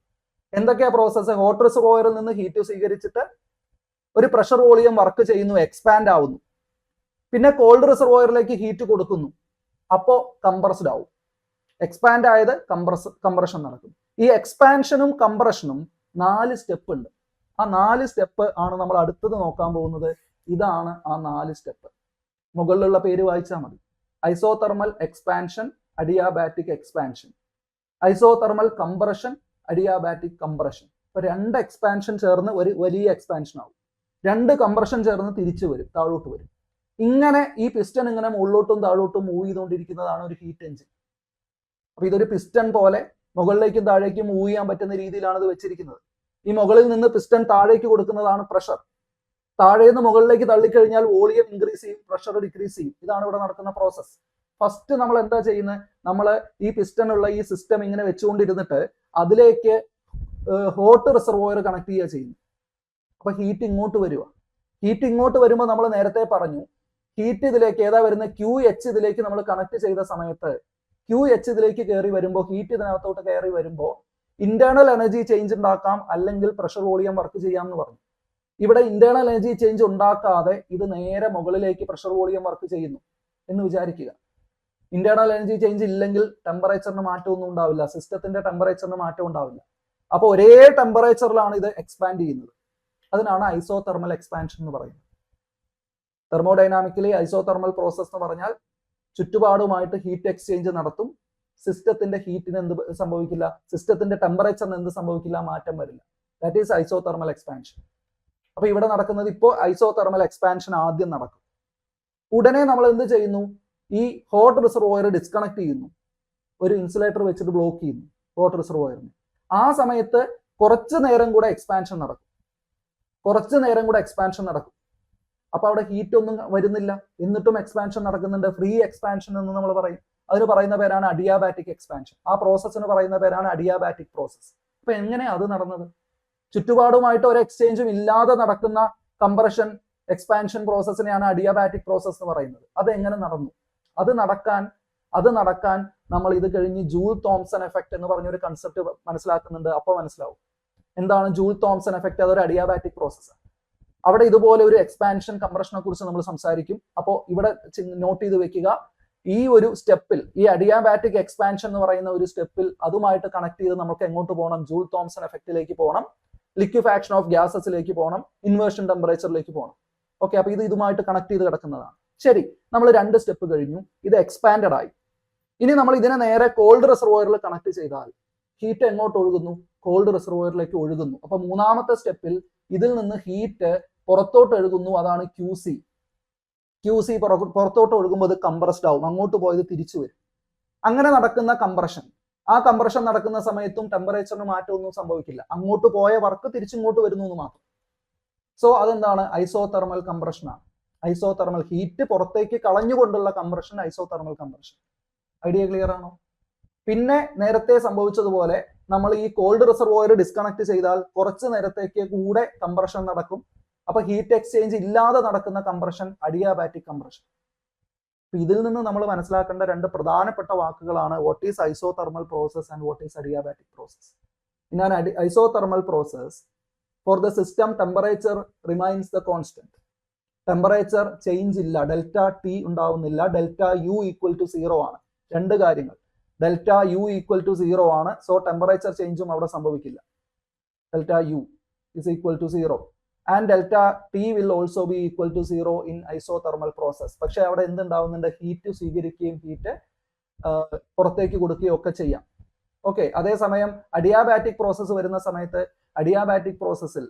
എന്തൊക്കെയാ പ്രോസസ്സ്? ഹോട്ട് റിസർവോയറിൽ നിന്ന് ഹീറ്റ് സ്വീകരിച്ചിട്ട് ഒരു പ്രഷർ വോളിയം വർക്ക് ചെയ്യുന്നു, എക്സ്പാൻഡ് ആവുന്നു. പിന്നെ കോൾഡ് റിസർവോയറിലേക്ക് ഹീറ്റ് കൊടുക്കുന്നു, അപ്പോ കംപ്രസ്ഡ് ആവും. എക്സ്പാൻഡ് ആയത് കംപ്രഷൻ നടക്കും. ഈ എക്സ്പാൻഷനും കംപ്രഷനും 4 സ്റ്റെപ്പ് ഉണ്ട്. ആ 4 സ്റ്റെപ്പ് ആണ് നമ്മൾ അടുത്തത് നോക്കാൻ പോകുന്നത്. ഇതാണ് ആ 4 സ്റ്റെപ്പ്. മുകളിലുള്ള പേര് വായിച്ചാൽ മതി. Isothermal expansion, adiabatic expansion. Isothermal compression, adiabatic compression. ഇപ്പൊ 2 എക്സ്പാൻഷൻ ചേർന്ന് ഒരു വലിയ എക്സ്പാൻഷൻ ആവും. 2 കംപ്രഷൻ ചേർന്ന് തിരിച്ചു വരും, താഴോട്ട് വരും. ഇങ്ങനെ ഈ പിസ്റ്റൺ ഇങ്ങനെ മുകളിലോട്ടും താഴോട്ടും മൂവ് ചെയ്തുകൊണ്ടിരിക്കുന്നതാണ് ഒരു ഹീറ്റ് എഞ്ചിൻ. അപ്പൊ ഇതൊരു പിസ്റ്റൺ പോലെ മുകളിലേക്കും താഴേക്കും മൂവ് ചെയ്യാൻ പറ്റുന്ന രീതിയിലാണ് ഇത് വെച്ചിരിക്കുന്നത്. ഈ മുകളിൽ നിന്ന് പിസ്റ്റൺ താഴേക്ക് കൊടുക്കുന്നതാണ് പ്രഷർ. താഴേന്ന് മുകളിലേക്ക് തള്ളിക്കഴിഞ്ഞാൽ വോളിയം ഇൻക്രീസ് ചെയ്യും, പ്രഷർ ഡിക്രീസ് ചെയ്യും. ഇതാണ് ഇവിടെ നടക്കുന്ന പ്രോസസ്. ഫസ്റ്റ് നമ്മൾ എന്താ ചെയ്യുന്നത്, നമ്മൾ ഈ പിസ്റ്റൺ ഉള്ള ഈ സിസ്റ്റം ഇങ്ങനെ വെച്ചുകൊണ്ടിരുന്നിട്ട് അതിലേക്ക് ഹോട്ട് റിസർവോയർ കണക്ട് ചെയ്യുക ചെയ്യുന്നു. അപ്പൊ ഹീറ്റ് ഇങ്ങോട്ട് വരിക. ഹീറ്റ് ഇങ്ങോട്ട് വരുമ്പോൾ നമ്മൾ നേരത്തെ പറഞ്ഞു, ഹീറ്റ് ഇതിലേക്ക് ഏതാ വരുന്നത്, QH ഇതിലേക്ക് നമ്മൾ കണക്ട് ചെയ്ത സമയത്ത് QH ഇതിലേക്ക് കയറി വരുമ്പോൾ, ഹീറ്റ് ഇതിനകത്തോട്ട് കയറി വരുമ്പോൾ ഇന്റേണൽ എനർജി ചേഞ്ച് ഉണ്ടാക്കാം, അല്ലെങ്കിൽ പ്രഷർ വോളിയം വർക്ക് ചെയ്യാം എന്ന് പറഞ്ഞു. ഇവിടെ ഇന്റേണൽ എനർജി ചേഞ്ച് ഉണ്ടാക്കാതെ ഇത് നേരെ മുകളിലേക്ക് പ്രഷർ വോളിയം വർക്ക് ചെയ്യുന്നു എന്ന് വിചാരിക്കുക. ഇന്റേണൽ എനർജി ചേഞ്ച് ഇല്ലെങ്കിൽ ടെമ്പറേച്ചറിന് മാറ്റമൊന്നും ഉണ്ടാവില്ല, സിസ്റ്റത്തിന്റെ ടെമ്പറേച്ചറിന് മാറ്റം ഉണ്ടാവില്ല. അപ്പൊ ഒരേ ടെമ്പറേച്ചറിലാണ് ഇത് എക്സ്പാൻഡ് ചെയ്യുന്നത്. അതിനാണ് ഐസോതെർമൽ എക്സ്പാൻഷൻ എന്ന് പറയുന്നത്. തെർമോഡൈനാമിക്കലി ഐസോതെർമൽ പ്രോസസ് എന്ന് പറഞ്ഞാൽ ചുറ്റുപാടുമായിട്ട് ഹീറ്റ് എക്സ്ചേഞ്ച് നടത്തും. സിസ്റ്റത്തിന്റെ ഹീറ്റിന് എന്ത് സംഭവിക്കില്ല, സിസ്റ്റത്തിന്റെ ടെമ്പറേച്ചറിന് എന്ത് സംഭവിക്കില്ല, മാറ്റം വരില്ല. That is isothermal expansion. അപ്പൊ ഇവിടെ നടക്കുന്നത് ഇപ്പോൾ ഐസോതെർമൽ എക്സ്പാൻഷൻ ആദ്യം നടക്കും. ഉടനെ നമ്മൾ എന്ത് ചെയ്യുന്നു, ഈ ഹോട്ട് റിസർവോയർ ഡിസ്കണക്ട് ചെയ്യുന്നു, ഒരു ഇൻസുലേറ്റർ വെച്ചിട്ട് ബ്ലോക്ക് ചെയ്യുന്നു ഹോട്ട് റിസർവോയറിന്. ആ സമയത്ത് കുറച്ച് നേരം കൂടെ എക്സ്പാൻഷൻ നടക്കും. അപ്പൊ അവിടെ ഹീറ്റ് ഒന്നും വരുന്നില്ല, എന്നിട്ടും എക്സ്പാൻഷൻ നടക്കുന്നുണ്ട്. ഫ്രീ എക്സ്പാൻഷൻ എന്ന് നമ്മൾ പറയും. അതിന് പറയുന്ന പേരാണ് അഡിയാബാറ്റിക് എക്സ്പാൻഷൻ. ആ പ്രോസസ്സിന് പറയുന്ന പേരാണ് അഡിയാബാറ്റിക് പ്രോസസ്. അപ്പൊ എങ്ങനെയാ അത് നടന്നത്? ചുറ്റുപാടുമായിട്ട് ഒരു എക്സ്ചേഞ്ചും ഇല്ലാതെ നടക്കുന്ന കംപ്രഷൻ എക്സ്പാൻഷൻ പ്രോസസ്സിനെയാണ് അഡിയാബാറ്റിക് പ്രോസസ് എന്ന് പറയുന്നത്. അത് എങ്ങനെ നടന്നു? അത് നടക്കാൻ നമ്മൾ ഇത് കഴിഞ്ഞ് ജൂൾ തോംസൺ എഫക്ട് എന്ന് പറഞ്ഞൊരു കൺസെപ്റ്റ് മനസ്സിലാക്കുന്നുണ്ട്. അപ്പൊ മനസ്സിലാവും എന്താണ് ജൂൾ തോംസൺ എഫക്ട്. അതൊരു അഡിയാബാറ്റിക് പ്രോസസ്സാണ്. അവിടെ ഇതുപോലെ ഒരു എക്സ്പാൻഷൻ കംപ്രഷനെ കുറിച്ച് നമ്മൾ സംസാരിക്കും. അപ്പോൾ ഇവിടെ നോട്ട് ചെയ്ത് വെക്കുക, ഈ ഒരു സ്റ്റെപ്പിൽ, ഈ അഡിയാബാറ്റിക് എക്സ്പാൻഷൻ എന്ന് പറയുന്ന ഒരു സ്റ്റെപ്പിൽ അതുമായിട്ട് കണക്ട് ചെയ്ത് നമുക്ക് എങ്ങോട്ട് പോകണം, ജൂൾ തോംസൺ എഫക്റ്റിലേക്ക് പോകണം, ലിക്വിഫാക്ഷൻ ഓഫ് ഗ്യാസസിലേക്ക് പോകണം, ഇൻവേർഷൻ ടെമ്പറേച്ചറിലേക്ക് പോകണം. ഓക്കെ, അപ്പൊ ഇതുമായിട്ട് കണക്ട് ചെയ്ത് കിടക്കുന്നതാണ്. ശരി, നമ്മൾ 2 സ്റ്റെപ്പ് കഴിഞ്ഞു, ഇത് എക്സ്പാൻഡഡ് ആയി. ഇനി നമ്മൾ ഇതിനെ നേരെ കോൾഡ് റിസർവോയറിൽ കണക്ട് ചെയ്താൽ ഹീറ്റ് എങ്ങോട്ട് ഒഴുകുന്നു, കോൾഡ് റിസർവോയറിലേക്ക് ഒഴുകുന്നു. അപ്പൊ 3ാമത്തെ സ്റ്റെപ്പിൽ ഇതിൽ നിന്ന് ഹീറ്റ് പുറത്തോട്ട് ഒഴുകുന്നു, അതാണ് QC. QC പുറത്തോട്ട് ഒഴുകുമ്പോൾ അത് കംപ്രസ്ഡ് ആവും, അങ്ങോട്ട് പോയത് തിരിച്ചു വരും. അങ്ങനെ നടക്കുന്ന കംപ്രഷൻ, ആ കംപ്രഷൻ നടക്കുന്ന സമയത്തും ടെമ്പറേച്ചറിന് മാറ്റമൊന്നും സംഭവിക്കില്ല, അങ്ങോട്ട് പോയ വർക്ക് തിരിച്ചിങ്ങോട്ട് വരുന്നു എന്ന് മാത്രം. സോ അതെന്താണ്? ഐസോതെർമൽ കംപ്രഷനാണ്. ഐസോതെർമൽ ഹീറ്റ് പുറത്തേക്ക് കളഞ്ഞുകൊണ്ടുള്ള compression isothermal compression. Idea clear ആണോ? പിന്നെ നേരത്തെ സംഭവിച്ചതുപോലെ നമ്മൾ ഈ കോൾഡ് റിസർവോയർ ഡിസ്കണക്ട് ചെയ്താൽ കുറച്ച് നേരത്തേക്ക് കൂടെ കംപ്രഷൻ നടക്കും. അപ്പൊ ഹീറ്റ് എക്സ്ചേഞ്ച് ഇല്ലാതെ നടക്കുന്ന കംപ്രഷൻ അഡിയാബാറ്റിക് കംപ്രഷൻ. ഇതിൽ നിന്ന് നമ്മൾ മനസ്സിലാക്കേണ്ട രണ്ട് പ്രധാനപ്പെട്ട വാക്കുകളാണ് what is isothermal process and what is adiabatic process. In an isothermal process for the system temperature remains the constant. Temperature change ഇല്ല, ഡെൽറ്റ ടി ഉണ്ടാവുന്നില്ല, ഡെൽറ്റ യു ഈക്വൽ ടു 0 ആണ്. രണ്ട് കാര്യങ്ങൾ, ഡെൽറ്റ യു ഈക്വൽ ടു 0 ആണ്, so temperature ചേഞ്ചും അവിടെ സംഭവിക്കില്ല. Delta U is equal to 0 and delta T will also be equal to 0 in isothermal process. പക്ഷെ അവിടെ എന്തുണ്ടാവുന്നുണ്ട്? ഹീറ്റ് സ്വീകരിക്കുകയും ഹീറ്റ് പുറത്തേക്ക് കൊടുക്കുകയും ഒക്കെ ചെയ്യാം. ഓക്കെ. അതേസമയം അഡിയാബാറ്റിക് പ്രോസസ്സ് വരുന്ന സമയത്ത് അഡിയാബാറ്റിക് പ്രോസസ്സിൽ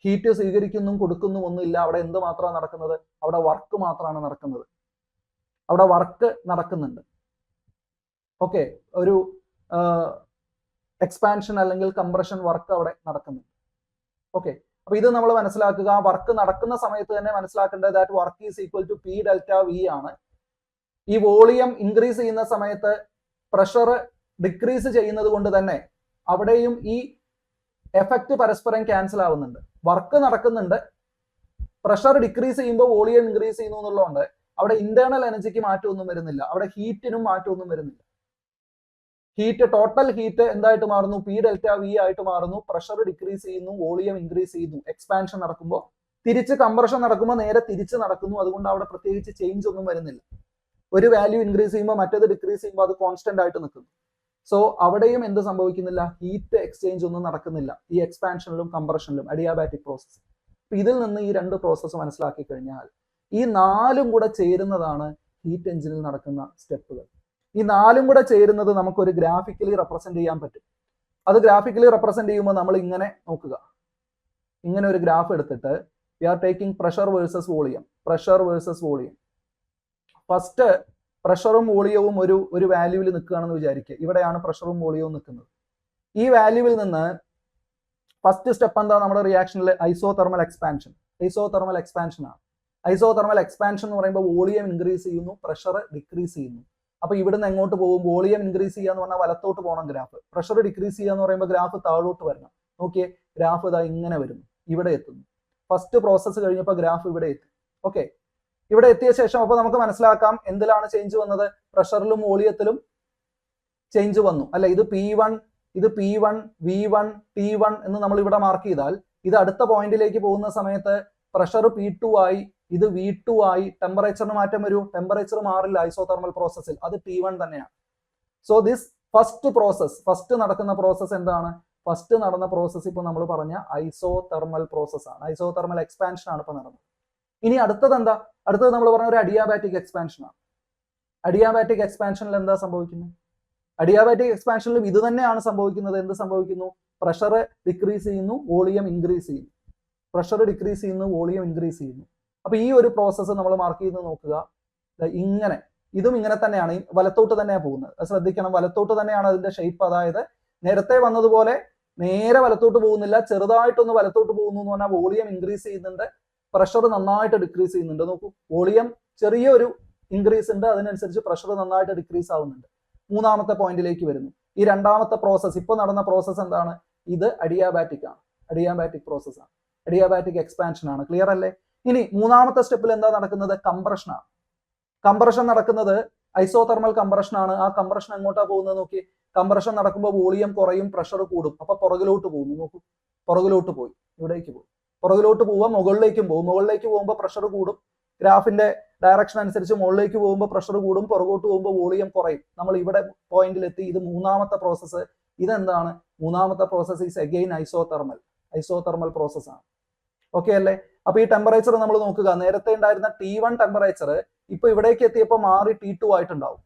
ഹീറ്റ് സ്വീകരിക്കുന്നും കൊടുക്കുന്നും ഒന്നുമില്ല. അവിടെ എന്ത് മാത്രമാണ് നടക്കുന്നത്? അവിടെ വർക്ക് മാത്രമാണ് നടക്കുന്നത്. അവിടെ വർക്ക് നടക്കുന്നുണ്ട്. ഓക്കെ. ഒരു എക്സ്പാൻഷൻ അല്ലെങ്കിൽ കംപ്രഷൻ വർക്ക് അവിടെ നടക്കുന്നുണ്ട്. ഓക്കെ. അപ്പൊ ഇത് നമ്മൾ മനസ്സിലാക്കുക. വർക്ക് നടക്കുന്ന സമയത്ത് തന്നെ മനസ്സിലാക്കേണ്ടത് that work is equal to P delta V ആണ്. ഈ വോളിയം ഇൻക്രീസ് ചെയ്യുന്ന സമയത്ത് പ്രഷർ ഡിക്രീസ് ചെയ്യുന്നത് കൊണ്ട് തന്നെ അവിടെയും ഈ എഫക്റ്റ് പരസ്പരം ക്യാൻസൽ ആവുന്നുണ്ട്. വർക്ക് നടക്കുന്നുണ്ട്, പ്രഷർ ഡിക്രീസ് ചെയ്യുമ്പോൾ വോളിയം ഇൻക്രീസ് ചെയ്യുന്നു എന്നുള്ളതുകൊണ്ട് അവിടെ ഇന്റേണൽ എനർജിക്ക് മാറ്റമൊന്നും വരുന്നില്ല, അവിടെ ഹീറ്റിനും മാറ്റമൊന്നും വരുന്നില്ല. ഹീറ്റ്, ടോട്ടൽ ഹീറ്റ് എന്തായിട്ട് മാറുന്നു? പി ഡെൽറ്റ വി ആയിട്ട് മാറുന്നു. പ്രഷർ ഡിക്രീസ് ചെയ്യുന്നു, വോളിയം ഇൻക്രീസ് ചെയ്യുന്നു. എക്സ്പാൻഷൻ നടക്കുമ്പോൾ തിരിച്ച് കംപ്രഷൻ നടക്കുമ്പോൾ നേരെ തിരിച്ച് നടക്കുന്നു. അതുകൊണ്ട് അവിടെ പ്രത്യേകിച്ച് ചേഞ്ച് ഒന്നും വരുന്നില്ല. ഒരു വാല്യൂ ഇൻക്രീസ് ചെയ്യുമ്പോൾ മറ്റേത് ഡിക്രീസ് ചെയ്യുമ്പോൾ അത് കോൺസ്റ്റന്റ് ആയിട്ട് നിൽക്കുന്നു. സോ അവിടെയും എന്ത് സംഭവിക്കുന്നില്ല? ഹീറ്റ് എക്സ്ചേഞ്ച് ഒന്നും നടക്കുന്നില്ല ഈ എക്സ്പാൻഷനിലും കംപ്രഷനിലും, അഡിയാബാറ്റിക് പ്രോസസ്. ഇതിൽ നിന്ന് ഈ രണ്ട് പ്രോസസ്സ് മനസ്സിലാക്കി കഴിഞ്ഞാൽ ഈ നാലും കൂടെ ചേരുന്നതാണ് ഹീറ്റ് എഞ്ചിനിൽ നടക്കുന്ന സ്റ്റെപ്പുകൾ. ഈ നാലും കൂടെ ചേരുന്നത് നമുക്കൊരു ഗ്രാഫിക്കലി റെപ്രസെന്റ് ചെയ്യാൻ പറ്റും. അത് ഗ്രാഫിക്കലി റെപ്രസെന്റ് ചെയ്യുമ്പോൾ നമ്മൾ ഇങ്ങനെ നോക്കുക. ഇങ്ങനെ ഒരു ഗ്രാഫ് എടുത്തിട്ട് we are taking pressure versus volume, pressure versus volume. First പ്രഷറും വോളിയവും ഒരു വാല്യൂവിൽ നിൽക്കുകയാണെന്ന് വിചാരിക്കുക. ഇവിടെയാണ് പ്രഷറും വോളിയവും നിൽക്കുന്നത്. ഈ വാല്യൂവിൽ നിന്ന് ഫസ്റ്റ് സ്റ്റെപ്പ് എന്താ? നമ്മുടെ റിയാക്ഷനിൽ ഐസോതെർമൽ എക്സ്പാൻഷൻ. ഐസോതെർമൽ എക്സ്പാൻഷൻ ആണ്. ഐസോതെർമൽ എക്സ്പാൻഷൻ എന്ന് പറയുമ്പോൾ വോളിയം ഇൻക്രീസ് ചെയ്യുന്നു, പ്രഷർ ഡിക്രീസ് ചെയ്യുന്നു. അപ്പൊ ഇവിടുന്ന് എങ്ങോട്ട് പോകും? വോളിയം ഇൻക്രീസ് ചെയ്യുക എന്ന് പറഞ്ഞാൽ വലത്തോട്ട് പോകണം ഗ്രാഫ്. പ്രഷർ ഡിക്രീസ് ചെയ്യുക എന്ന് പറയുമ്പോൾ ഗ്രാഫ് താഴോട്ട് വരണം. നോക്കിയേ, ഗ്രാഫ് ഇതാ ഇങ്ങനെ വരുന്നു, ഇവിടെ എത്തുന്നു. ഫസ്റ്റ് പ്രോസസ്സ് കഴിഞ്ഞപ്പോൾ ഗ്രാഫ് ഇവിടെ എത്തി. ഓക്കെ. ഇവിടെ എത്തിയ ശേഷം അപ്പൊ നമുക്ക് മനസ്സിലാക്കാം എന്തിലാണ് ചേഞ്ച് വന്നത്? പ്രഷറിലും വോളിയത്തിലും ചേഞ്ച് വന്നു അല്ലെ? ഇത് P1, ഇത് P1, V1, T1 എന്ന് നമ്മൾ ഇവിടെ മാർക്ക് ചെയ്താൽ ഇത് അടുത്ത പോയിന്റിലേക്ക് പോകുന്ന സമയത്ത് പ്രഷർ P2 ആയി, ഇത് V2 ആയി. ടെമ്പറേച്ചറിന് മാറ്റം വരൂ? ടെമ്പറേച്ചർ മാറില്ല ഐസോതെർമൽ പ്രോസസ്സിൽ, അത് T1 തന്നെയാണ്. So this first process, first നടക്കുന്ന പ്രോസസ് എന്താണ്? ഫസ്റ്റ് നടന്ന പ്രോസസ് ഇപ്പൊ നമ്മൾ പറഞ്ഞ ഐസോതെർമൽ പ്രോസസ് ആണ്. ഐസോതെർമൽ എക്സ്പാൻഷൻ ആണ് ഇപ്പൊ നടന്നത്. ഇനി അടുത്തത് എന്താ? അടുത്തത് നമ്മൾ പറഞ്ഞ ഒരു അഡിയാബാറ്റിക് എക്സ്പാൻഷൻ ആണ്. അഡിയാബാറ്റിക് എക്സ്പാൻഷനിൽ എന്താ സംഭവിക്കുന്നത്? അഡിയാബാറ്റിക് എക്സ്പാൻഷനിലും ഇത് തന്നെയാണ് സംഭവിക്കുന്നത്. എന്ത് സംഭവിക്കുന്നു? പ്രഷർ ഡിക്രീസ് ചെയ്യുന്നു, വോളിയം ഇൻക്രീസ് ചെയ്യുന്നു. പ്രഷർ ഡിക്രീസ് ചെയ്യുന്നു, വോളിയം ഇൻക്രീസ് ചെയ്യുന്നു. അപ്പൊ ഈ ഒരു പ്രോസസ്സ് നമ്മൾ മാർക്ക് ചെയ്ത് നോക്കുക. ഇങ്ങനെ, ഇതും ഇങ്ങനെ തന്നെയാണ്, വലത്തോട്ട് തന്നെയാണ് പോകുന്നത്. ശ്രദ്ധിക്കണം, വലത്തോട്ട് തന്നെയാണ് അതിന്റെ ഷേപ്പ്. അതായത് നേരത്തെ വന്നതുപോലെ നേരെ വലത്തോട്ട് പോകുന്നില്ല, ചെറുതായിട്ടൊന്ന് വലത്തോട്ട് പോകുന്നു എന്ന് പറഞ്ഞാൽ വോളിയം ഇൻക്രീസ് ചെയ്യുന്നുണ്ട്, പ്രഷർ നന്നായിട്ട് ഡിക്രീസ് ചെയ്യുന്നുണ്ട്. നോക്കൂ, വോളിയം ചെറിയൊരു ഇൻക്രീസ് ഉണ്ട്, അതിനനുസരിച്ച് പ്രഷർ നന്നായിട്ട് ഡിക്രീസ് ആവുന്നുണ്ട്. മൂന്നാമത്തെ പോയിന്റിലേക്ക് വരുന്നു. ഈ രണ്ടാമത്തെ പ്രോസസ്, ഇപ്പൊ നടന്ന പ്രോസസ് എന്താണ്? ഇത് അഡിയാബാറ്റിക് ആണ്, അഡിയാബാറ്റിക് പ്രോസസ് ആണ്, അഡിയാബാറ്റിക് എക്സ്പാൻഷൻ ആണ്. ക്ലിയർ അല്ലേ? ഇനി മൂന്നാമത്തെ സ്റ്റെപ്പിൽ എന്താ നടക്കുന്നത്? കംപ്രഷൻ ആണ്. കംപ്രഷൻ നടക്കുന്നത് ഐസോതെർമൽ കംപ്രഷൻ ആണ്. ആ കംപ്രഷൻ എങ്ങോട്ടാ പോകുന്നത്? നോക്കി, കംപ്രഷൻ നടക്കുമ്പോൾ വോളിയം കുറയും, പ്രഷർ കൂടും. അപ്പൊ പുറകിലോട്ട് പോകുന്നു. നോക്കൂ, പുറകിലോട്ട് പോയി, ഇവിടേക്ക് പോയി. പുറകിലോട്ട് പോവുക, മുകളിലേക്കും പോകും. മുകളിലേക്ക് പോകുമ്പോൾ പ്രഷർ കൂടും. ഗ്രാഫിന്റെ ഡയറക്ഷൻ അനുസരിച്ച് മുകളിലേക്ക് പോകുമ്പോൾ പ്രഷർ കൂടും, പുറകോട്ട് പോകുമ്പോൾ വോളിയം കുറയും. നമ്മൾ ഇവിടെ പോയിന്റിലെത്തി. ഇത് മൂന്നാമത്തെ പ്രോസസ്സ്. ഇതെന്താണ്? മൂന്നാമത്തെ process is again isothermal, isothermal process ആണ്. ഓക്കെ അല്ലേ? അപ്പൊ ഈ ടെമ്പറേച്ചർ നമ്മൾ നോക്കുക. നേരത്തെ ഉണ്ടായിരുന്ന T1 ടെമ്പറേച്ചർ ഇപ്പൊ ഇവിടേക്ക് എത്തിയപ്പോൾ മാറി T2 ആയിട്ടുണ്ടാവും.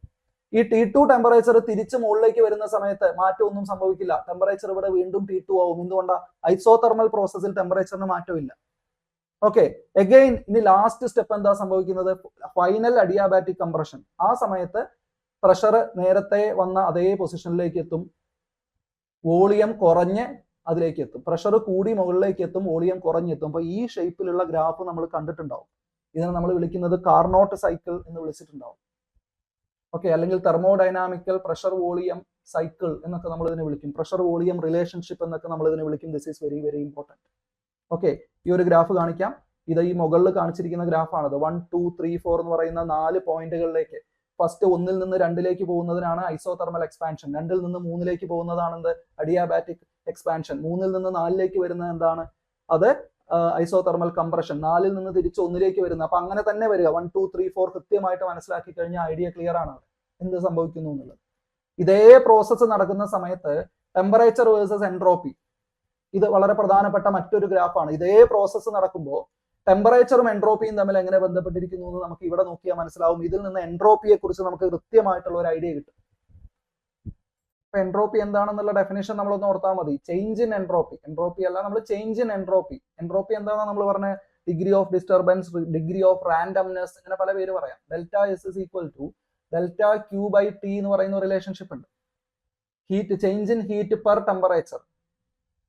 ഈ T2 ടെമ്പറേച്ചർ തിരിച്ച് മുകളിലേക്ക് വരുന്ന സമയത്ത് മാറ്റമൊന്നും സംഭവിക്കില്ല. ടെമ്പറേച്ചർ ഇവിടെ വീണ്ടും T2 ആവും. എന്തുകൊണ്ടാ? ഐസോതെർമൽ പ്രോസസ്സിൽ ടെമ്പറേച്ചറിന് മാറ്റമില്ല. ഓക്കെ, എഗെയിൻ ഇനി ലാസ്റ്റ് സ്റ്റെപ്പ് എന്താ സംഭവിക്കുന്നത്? Final adiabatic compression. ആ സമയത്ത് പ്രഷർ നേരത്തെ വന്ന അതേ പൊസിഷനിലേക്ക് എത്തും, വോളിയം കുറഞ്ഞ് അതിലേക്ക് എത്തും. പ്രഷർ കൂടി മുകളിലേക്ക് എത്തും, വോളിയം കുറഞ്ഞെത്തും. അപ്പൊ ഈ ഷേപ്പിലുള്ള ഗ്രാഫ് നമ്മൾ കണ്ടിട്ടുണ്ടാവും. ഇതിനെ നമ്മൾ വിളിക്കുന്നത് കാർനോട്ട് സൈക്കിൾ എന്ന് വിളിച്ചിട്ടുണ്ടാവും. ഓക്കെ, അല്ലെങ്കിൽ തെർമോഡൈനാമിക്കൽ പ്രഷർ വോളിയം സൈക്കിൾ എന്നൊക്കെ നമ്മൾ ഇതിനെ വിളിക്കും. പ്രഷർ വോളിയം റിലേഷൻഷിപ്പ് എന്നൊക്കെ നമ്മൾ ഇതിനെ വിളിക്കും. This is very very important. Okay, ഈ ഒരു ഗ്രാഫ് കാണിക്കാം. ഇത് ഈ മുകളിൽ കാണിച്ചിരിക്കുന്ന ഗ്രാഫാണത്. 1, 2, 3, 4 എന്ന് പറയുന്ന 4 പോയിന്റുകളിലേക്ക്. ഫസ്റ്റ് 1 നിന്ന് 2 പോകുന്നതിനാണ് ഐസോതെർമൽ എക്സ്പാൻഷൻ. 2 നിന്ന് 3 പോകുന്നതാണ് എന്ത്? Adiabatic expansion. 3 നിന്ന് 4 വരുന്നത് എന്താണ്? അത് ഐസോതെർമൽ കംപ്രഷൻ. 4 നിന്ന് തിരിച്ച് 1 വരുന്നത്. അപ്പൊ അങ്ങനെ തന്നെ വരിക. 1, 2, 3, 4 കൃത്യമായിട്ട് മനസ്സിലാക്കി കഴിഞ്ഞാൽ ഐഡിയ ക്ലിയർ ആണ് എന്ത് സംഭവിക്കുന്നു എന്നുള്ളത്. ഇതേ പ്രോസസ്സ് നടക്കുന്ന സമയത്ത് ടെമ്പറേച്ചർ വേഴ്സസ് എൻട്രോപ്പി, ഇത് വളരെ പ്രധാനപ്പെട്ട മറ്റൊരു ഗ്രാഫാണ്. ഇതേ പ്രോസസ്സ് നടക്കുമ്പോൾ ടെമ്പറേച്ചറും എൻട്രോപ്പിയും തമ്മിൽ എങ്ങനെ ബന്ധപ്പെട്ടിരിക്കുന്നു എന്ന് നമുക്ക് ഇവിടെ നോക്കിയാൽ മനസ്സിലാവും. ഇതിൽ നിന്ന് എൻട്രോപ്പിയെ കുറിച്ച് നമുക്ക് കൃത്യമായിട്ടുള്ള ഒരു ഐഡിയ കിട്ടും. അപ്പൊ എൻട്രോപ്പി എന്താണെന്നുള്ള ഡെഫിനേഷൻ നമ്മളൊന്ന് ഓർത്താൽ മതി. Change in entropy. എൻട്രോപ്പി അല്ല, നമ്മൾ ചേഞ്ച് ഇൻ എൻട്രോപ്പി. എൻട്രോപ്പി എന്താണെന്ന് നമ്മൾ പറഞ്ഞ degree of disturbance, degree of randomness, ഇങ്ങനെ പല പേര് പറയാം. Delta S is equal to delta Q by T എന്ന് പറയുന്ന റിലേഷൻഷിപ്പ് ഉണ്ട്. Heat, change in heat per temperature,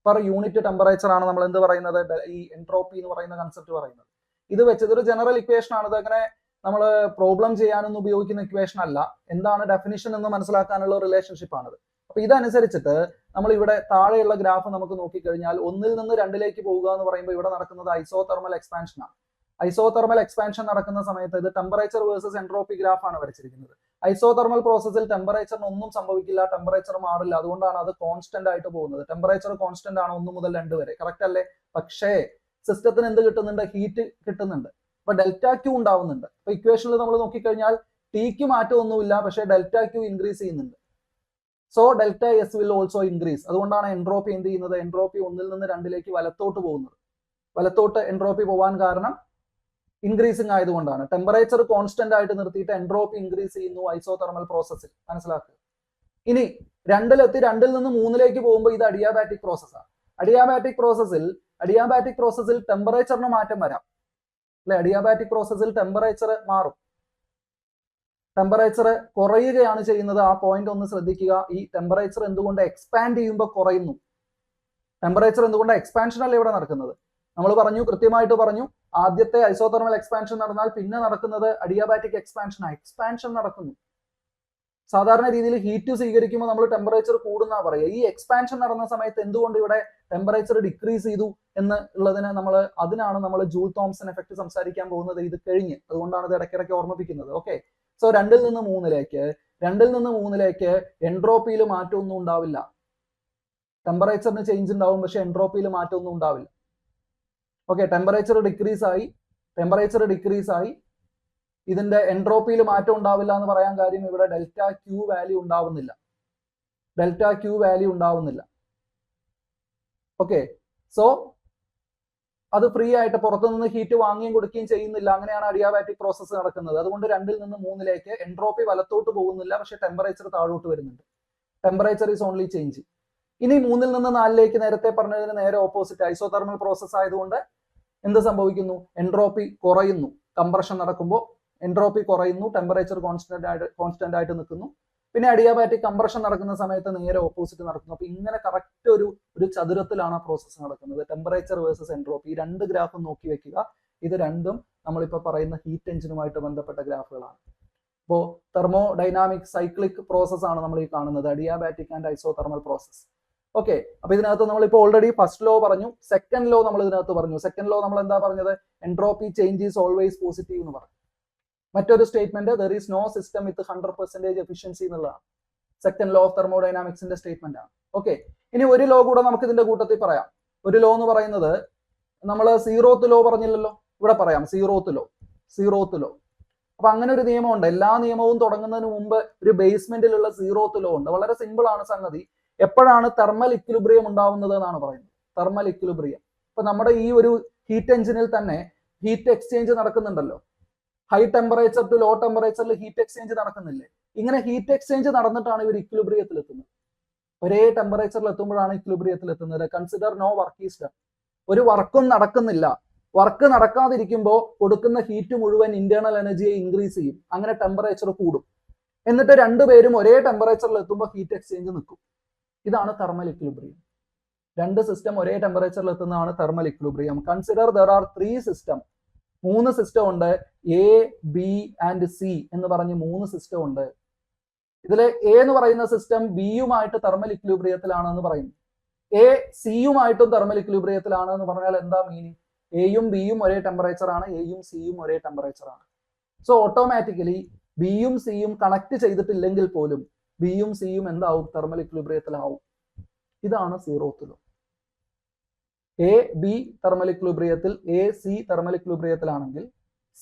per unit temperature ആണ് നമ്മൾ എന്ത് പറയുന്നത്? ഈ എൻട്രോപ്പി എന്ന് പറയുന്ന കൺസെപ്റ്റ് പറയുന്നത്. ഇത് വെച്ചത് ഒരു ജനറൽ ഇക്വേഷൻ ആണ്. ഇത് അങ്ങനെ നമ്മൾ പ്രോബ്ലം ചെയ്യാനൊന്നും ഉപയോഗിക്കുന്ന ഇക്വേഷൻ അല്ല. എന്താണ് ഡെഫിനിഷൻ എന്ന് മനസ്സിലാക്കാനുള്ള റിലേഷൻഷിപ്പ് ആണിത്. അപ്പൊ ഇതനുസരിച്ചിട്ട് നമ്മൾ ഇവിടെ താഴെയുള്ള ഗ്രാഫ് നമുക്ക് നോക്കിക്കഴിഞ്ഞാൽ 1 നിന്ന് 2 പോകുക എന്ന് പറയുമ്പോൾ ഇവിടെ നടക്കുന്നത് ഐസോതെർമൽ എക്സ്പാൻഷൻ ആണ്. ഐസോതെർമൽ എക്സ്പാൻഷൻ നടക്കുന്ന സമയത്ത് ഇത് ടെമ്പറേച്ചർ വേഴ്സസ് എൻട്രോപ്പി ഗ്രാഫ് ആണ് വരച്ചിരിക്കുന്നത്. ഐസോതെർമൽ പ്രോസസ്സിൽ ടെമ്പറേച്ചറിന് ഒന്നും സംഭവിക്കില്ല, ടെമ്പറേച്ചർ മാറില്ല. അതുകൊണ്ടാണ് അത് കോൺസ്റ്റന്റ് ആയിട്ട് പോകുന്നത്. ടെമ്പറേച്ചർ കോൺസ്റ്റന്റ് ആണ് 1 മുതൽ 2 വരെ, കറക്റ്റ് അല്ലേ? പക്ഷേ സിസ്റ്റത്തിന് എന്ത് കിട്ടുന്നുണ്ട്? ഹീറ്റ് കിട്ടുന്നുണ്ട്. അപ്പൊ ഡെൽറ്റ ക്യൂ ഉണ്ടാവുന്നുണ്ട്. അപ്പൊ ഇക്വേഷനിൽ നമ്മൾ നോക്കിക്കഴിഞ്ഞാൽ ടിക്ക് മാറ്റമൊന്നുമില്ല, പക്ഷേ ഡെൽറ്റ ക്യൂ ഇൻക്രീസ് ചെയ്യുന്നുണ്ട്. So delta S will also increase. അതുകൊണ്ടാണ് എൻട്രോപ്പി എന്ത് ചെയ്യുന്നത്? എൻട്രോപ്പി 1 നിന്ന് 2 വലത്തോട്ട് പോകുന്നത്. വലത്തോട്ട് എൻട്രോപ്പി പോകാൻ കാരണം ഇൻക്രീസിങ് ആയതുകൊണ്ടാണ്. ടെമ്പറേച്ചർ കോൺസ്റ്റന്റ് ആയിട്ട് നിർത്തിയിട്ട് എൻട്രോപ്പി ഇൻക്രീസ് ചെയ്യുന്നു ഐസോതെർമൽ പ്രോസസ്സിൽ. മനസ്സിലാക്കുക. ഇനി 2 നിന്ന് 3 പോകുമ്പോൾ ഇത് അഡിയാബാറ്റിക് പ്രോസസ്സാണ്. അഡിയാബാറ്റിക് പ്രോസസ്സിൽ ടെമ്പറേച്ചറിന് മാറ്റം വരാം അല്ലെ? അഡിയാബാറ്റിക് പ്രോസസ്സിൽ ടെമ്പറേച്ചർ മാറും. ടെമ്പറേച്ചർ കുറയുകയാണ് ചെയ്യുന്നത്. ആ പോയിന്റ് ഒന്ന് ശ്രദ്ധിക്കുക. ഈ ടെമ്പറേച്ചർ എന്തുകൊണ്ട് എക്സ്പാൻഡ് ചെയ്യുമ്പോൾ കുറയുന്നു? ടെമ്പറേച്ചർ എന്തുകൊണ്ട് എക്സ്പാൻഷൻ അല്ല ഇവിടെ നടക്കുന്നത്? നമ്മൾ പറഞ്ഞു, കൃത്യമായിട്ട് പറഞ്ഞു, ആദ്യത്തെ ഐസോതെർമൽ എക്സ്പാൻഷൻ നടന്നാൽ പിന്നെ നടക്കുന്നത് അഡിയാബാറ്റിക് എക്സ്പാൻഷൻ നടക്കുന്നു. സാധാരണ രീതിയിൽ ഹീറ്റ് സ്വീകരിക്കുമ്പോൾ നമ്മൾ ടെമ്പറേച്ചർ കൂടുന്ന പറയുക. ഈ എക്സ്പാൻഷൻ നടന്ന സമയത്ത് എന്തുകൊണ്ട് ഇവിടെ ടെമ്പറേച്ചർ ഡിക്രീസ് ചെയ്തു എന്നുള്ളതിന് അതിനാണ് നമ്മൾ ജൂൾ തോംസൺ എഫക്ട് സംസാരിക്കാൻ പോകുന്നത് ഇത് കഴിഞ്ഞ്. അതുകൊണ്ടാണ് ഇത് ഇടയ്ക്കിടയ്ക്ക് ഓർമ്മിപ്പിക്കുന്നത്. ഓക്കെ, സോ 2 നിന്ന് 3 എൻട്രോപ്പിയിൽ മാറ്റമൊന്നും ഉണ്ടാവില്ല. ടെമ്പറേച്ചറിന് ചേഞ്ച് ഉണ്ടാവും, പക്ഷെ എൻട്രോപ്പിയിൽ മാറ്റമൊന്നും ഉണ്ടാവില്ല. ഓക്കെ, ടെമ്പറേച്ചർ ഡിക്രീസ് ആയി ഇതിന്റെ എൻട്രോപ്പിയിൽ മാറ്റം ഉണ്ടാവില്ല എന്ന് പറയാൻ കാര്യം ഇവിടെ ഡെൽറ്റ ക്യൂ വാല്യൂ ഉണ്ടാവുന്നില്ല. ഓക്കെ, സോ അത് ഫ്രീ ആയിട്ട് പുറത്തുനിന്ന് ഹീറ്റ് വാങ്ങുകയും കൊടുക്കുകയും ചെയ്യുന്നില്ല. അങ്ങനെയാണ് അഡിയാബാറ്റിക് പ്രോസസ്സ് നടക്കുന്നത്. അതുകൊണ്ട് 2 നിന്ന് 3 എൻട്രോപ്പി വലത്തോട്ട് പോകുന്നില്ല, പക്ഷെ ടെമ്പറേച്ചർ താഴോട്ട് വരുന്നുണ്ട്. Temperature is only change. ഇനി 3 നിന്ന് 4 നേരത്തെ പറഞ്ഞതിന് നേരെ ഓപ്പോസിറ്റ് ഐസോതെർമൽ പ്രോസസ് ആയതുകൊണ്ട് എന്ത് സംഭവിക്കുന്നു? എൻട്രോപ്പി കുറയുന്നു. കംപ്രഷൻ നടക്കുമ്പോൾ എൻട്രോപ്പി കുറയുന്നു, ടെമ്പറേച്ചർ കോൺസ്റ്റന്റ് ആയിട്ട് നിൽക്കുന്നു. പിന്നെ അഡിയാബാറ്റിക് കംപ്രഷൻ നടക്കുന്ന സമയത്ത് നേരെ ഓപ്പോസിറ്റ് നടക്കുന്നു. അപ്പൊ ഇങ്ങനെ കറക്റ്റ് ഒരു ചതുരത്തിലാണ് ആ പ്രോസസ്സ് നടക്കുന്നത്. ടെമ്പറേച്ചർ വേഴ്സസ് എൻട്രോപ്പി, ഈ 2 ഗ്രാഫും നോക്കി വെക്കുക. ഇത് രണ്ടും നമ്മളിപ്പോൾ പറയുന്ന ഹീറ്റ് എഞ്ചിനുമായിട്ട് ബന്ധപ്പെട്ട ഗ്രാഫുകളാണ്. അപ്പോൾ തെർമോഡൈനാമിക് സൈക്ലിക് പ്രോസസ് ആണ് നമ്മൾ ഈ കാണുന്നത്, adiabatic and isothermal process. Okay, അപ്പൊ ഇതിനകത്ത് നമ്മളിപ്പോൾ ഓൾറെഡി ഫസ്റ്റ് ലോ പറഞ്ഞു, സെക്കൻഡ് ലോ നമ്മൾ ഇതിനകത്ത് പറഞ്ഞു. സെക്കൻഡ് ലോ നമ്മൾ എന്താ പറഞ്ഞത്? Entropy change is always positive എന്ന് പറഞ്ഞു. മറ്റൊരു statement, there is no system with 100% efficiency എന്നുള്ളതാണ്. സെക്കൻഡ് ലോ ഓഫ് തെർമോഡൈനാമിക്സിന്റെ സ്റ്റേറ്റ്മെന്റ് ആണ്. ഓക്കെ, ഇനി ഒരു ലോ കൂടെ നമുക്ക് ഇതിന്റെ കൂട്ടത്തിൽ പറയാം. ഒരു ലോ എന്ന് പറയുന്നത് നമ്മൾ 0th ലോ പറഞ്ഞില്ലല്ലോ, ഇവിടെ പറയാം 0th ലോ. അപ്പൊ അങ്ങനെ ഒരു നിയമമുണ്ട്. എല്ലാ നിയമവും തുടങ്ങുന്നതിന് മുമ്പ് ഒരു ബേസ്മെന്റിലുള്ള 0th ലോ ഉണ്ട്. വളരെ സിമ്പിൾ ആണ് സംഗതി. എപ്പോഴാണ് തെർമൽ ഇക്വിലിബ്രിയം ഉണ്ടാവുന്നത് എന്നാണ് പറയുന്നത്. Thermal equilibrium. ഇപ്പൊ നമ്മുടെ ഈ ഒരു ഹീറ്റ് എഞ്ചിനിൽ തന്നെ ഹീറ്റ് എക്സ്ചേഞ്ച് നടക്കുന്നുണ്ടല്ലോ. ഹൈ ടെമ്പറേച്ചർ ടു ലോ ടെമ്പറേച്ചറിൽ ഹീറ്റ് എക്സ്ചേഞ്ച് നടക്കുന്നില്ലേ? ഇങ്ങനെ ഹീറ്റ് എക്സ്ചേഞ്ച് നടന്നിട്ടാണ് ഇവർ ഇക്വിലിബ്രിയത്തിൽ എത്തുന്നത്. ഒരേ ടെമ്പറേച്ചറിൽ എത്തുമ്പോഴാണ് ഇക്വിലിബ്രിയത്തിൽ എത്തുന്നത്. Consider no work is done. ഒരു വർക്കും നടക്കുന്നില്ല, വർക്ക് നടക്കാതിരിക്കുമ്പോൾ കൊടുക്കുന്ന ഹീറ്റ് മുഴുവൻ ഇന്റേണൽ എനർജിയെ ഇൻക്രീസ് ചെയ്യും. അങ്ങനെ ടെമ്പറേച്ചർ കൂടും. എന്നിട്ട് രണ്ടുപേരും ഒരേ ടെമ്പറേച്ചറിൽ എത്തുമ്പോൾ ഹീറ്റ് എക്സ്ചേഞ്ച് നിൽക്കും. ഇതാണ് തെർമൽ ഇക്വിലിബ്രിയം. രണ്ട് സിസ്റ്റം ഒരേ ടെമ്പറേച്ചറിൽ എത്തുന്നതാണ് thermal equilibrium. Consider there are 3 system. 3 system ഉണ്ട്. എ, ബി ആൻഡ് സി എന്ന് പറഞ്ഞ് 3 സിസ്റ്റം ഉണ്ട്. ഇതില് എ എന്ന് പറയുന്ന സിസ്റ്റം ബിയുമായിട്ട് തെർമൽ ഇക്വിലിബ്രിയത്തിലാണ് എന്ന് പറയുന്നു. എ സിയുമായിട്ടും തെർമൽ ഇക്വിലിബ്രിയത്തിലാണ് എന്ന് പറഞ്ഞാൽ എന്താ മീനിങ്? എയും ബിയും ഒരേ ടെമ്പറേച്ചർ ആണ്, എയും സിയും ഒരേ ടെമ്പറേച്ചർ ആണ്. സോ ഓട്ടോമാറ്റിക്കലി ബിയും സിയും കണക്ട് ചെയ്തിട്ടില്ലെങ്കിൽ പോലും ബിയും സിയും എന്താവും? തെർമൽ ഇക്വിലിബ്രിയത്തിലാവും. ഇതാണ് zeroth law. A B thermal ഇക്വിലിബ്രിയത്തിൽ, എ സി തെർമൽ ഇക്വിലിബ്രിയത്തിലാണെങ്കിൽ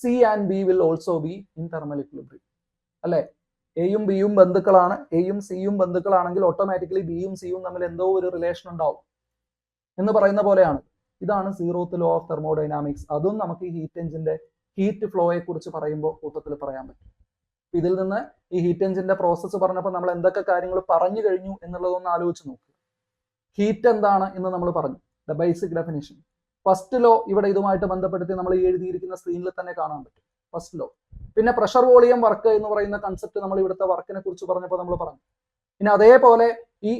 C and B will also be in thermal equilibrium. അല്ലെ? എയും ബിയും ബന്ധുക്കളാണ്, എയും സിയും ബന്ധുക്കളാണെങ്കിൽ ഓട്ടോമാറ്റിക്കലി ബിയും സിയും തമ്മിൽ എന്തോ ഒരു റിലേഷൻ ഉണ്ടാവും എന്ന് പറയുന്ന പോലെയാണ്. ഇതാണ് സീറോത്ത് ലോ ഓഫ് തെർമോഡൈനാമിക്സ്. അതും നമുക്ക് ഈ ഹീറ്റ് എഞ്ചിന്റെ ഹീറ്റ് ഫ്ലോയെ കുറിച്ച് പറയുമ്പോൾ കൂട്ടത്തിൽ പറയാൻ പറ്റും. ഇതിൽ നിന്ന് ഈ ഹീറ്റ് എഞ്ചിന്റെ പ്രോസസ്സ് പറഞ്ഞപ്പോൾ നമ്മൾ എന്തൊക്കെ കാര്യങ്ങൾ പറഞ്ഞു കഴിഞ്ഞു എന്നുള്ളതൊന്ന് ആലോചിച്ച് നോക്കുക. ഹീറ്റ് എന്താണ് എന്ന് നമ്മൾ പറഞ്ഞു, the basic definition. First law ഇവിടെ ഇതുമായിട്ട് ബന്ധപ്പെടുത്തി നമ്മൾ എഴുതിയിരിക്കുന്ന സ്ക്രീനിൽ തന്നെ കാണാൻ പറ്റും. First law. പിന്നെ പ്രഷർ വോളിയം വർക്ക് എന്ന് പറയുന്ന കൺസെപ്റ്റ് നമ്മൾ ഇവിടുത്തെ വർക്കിനെ കുറിച്ച് പറഞ്ഞപ്പോൾ നമ്മൾ പറഞ്ഞു. പിന്നെ അതേപോലെ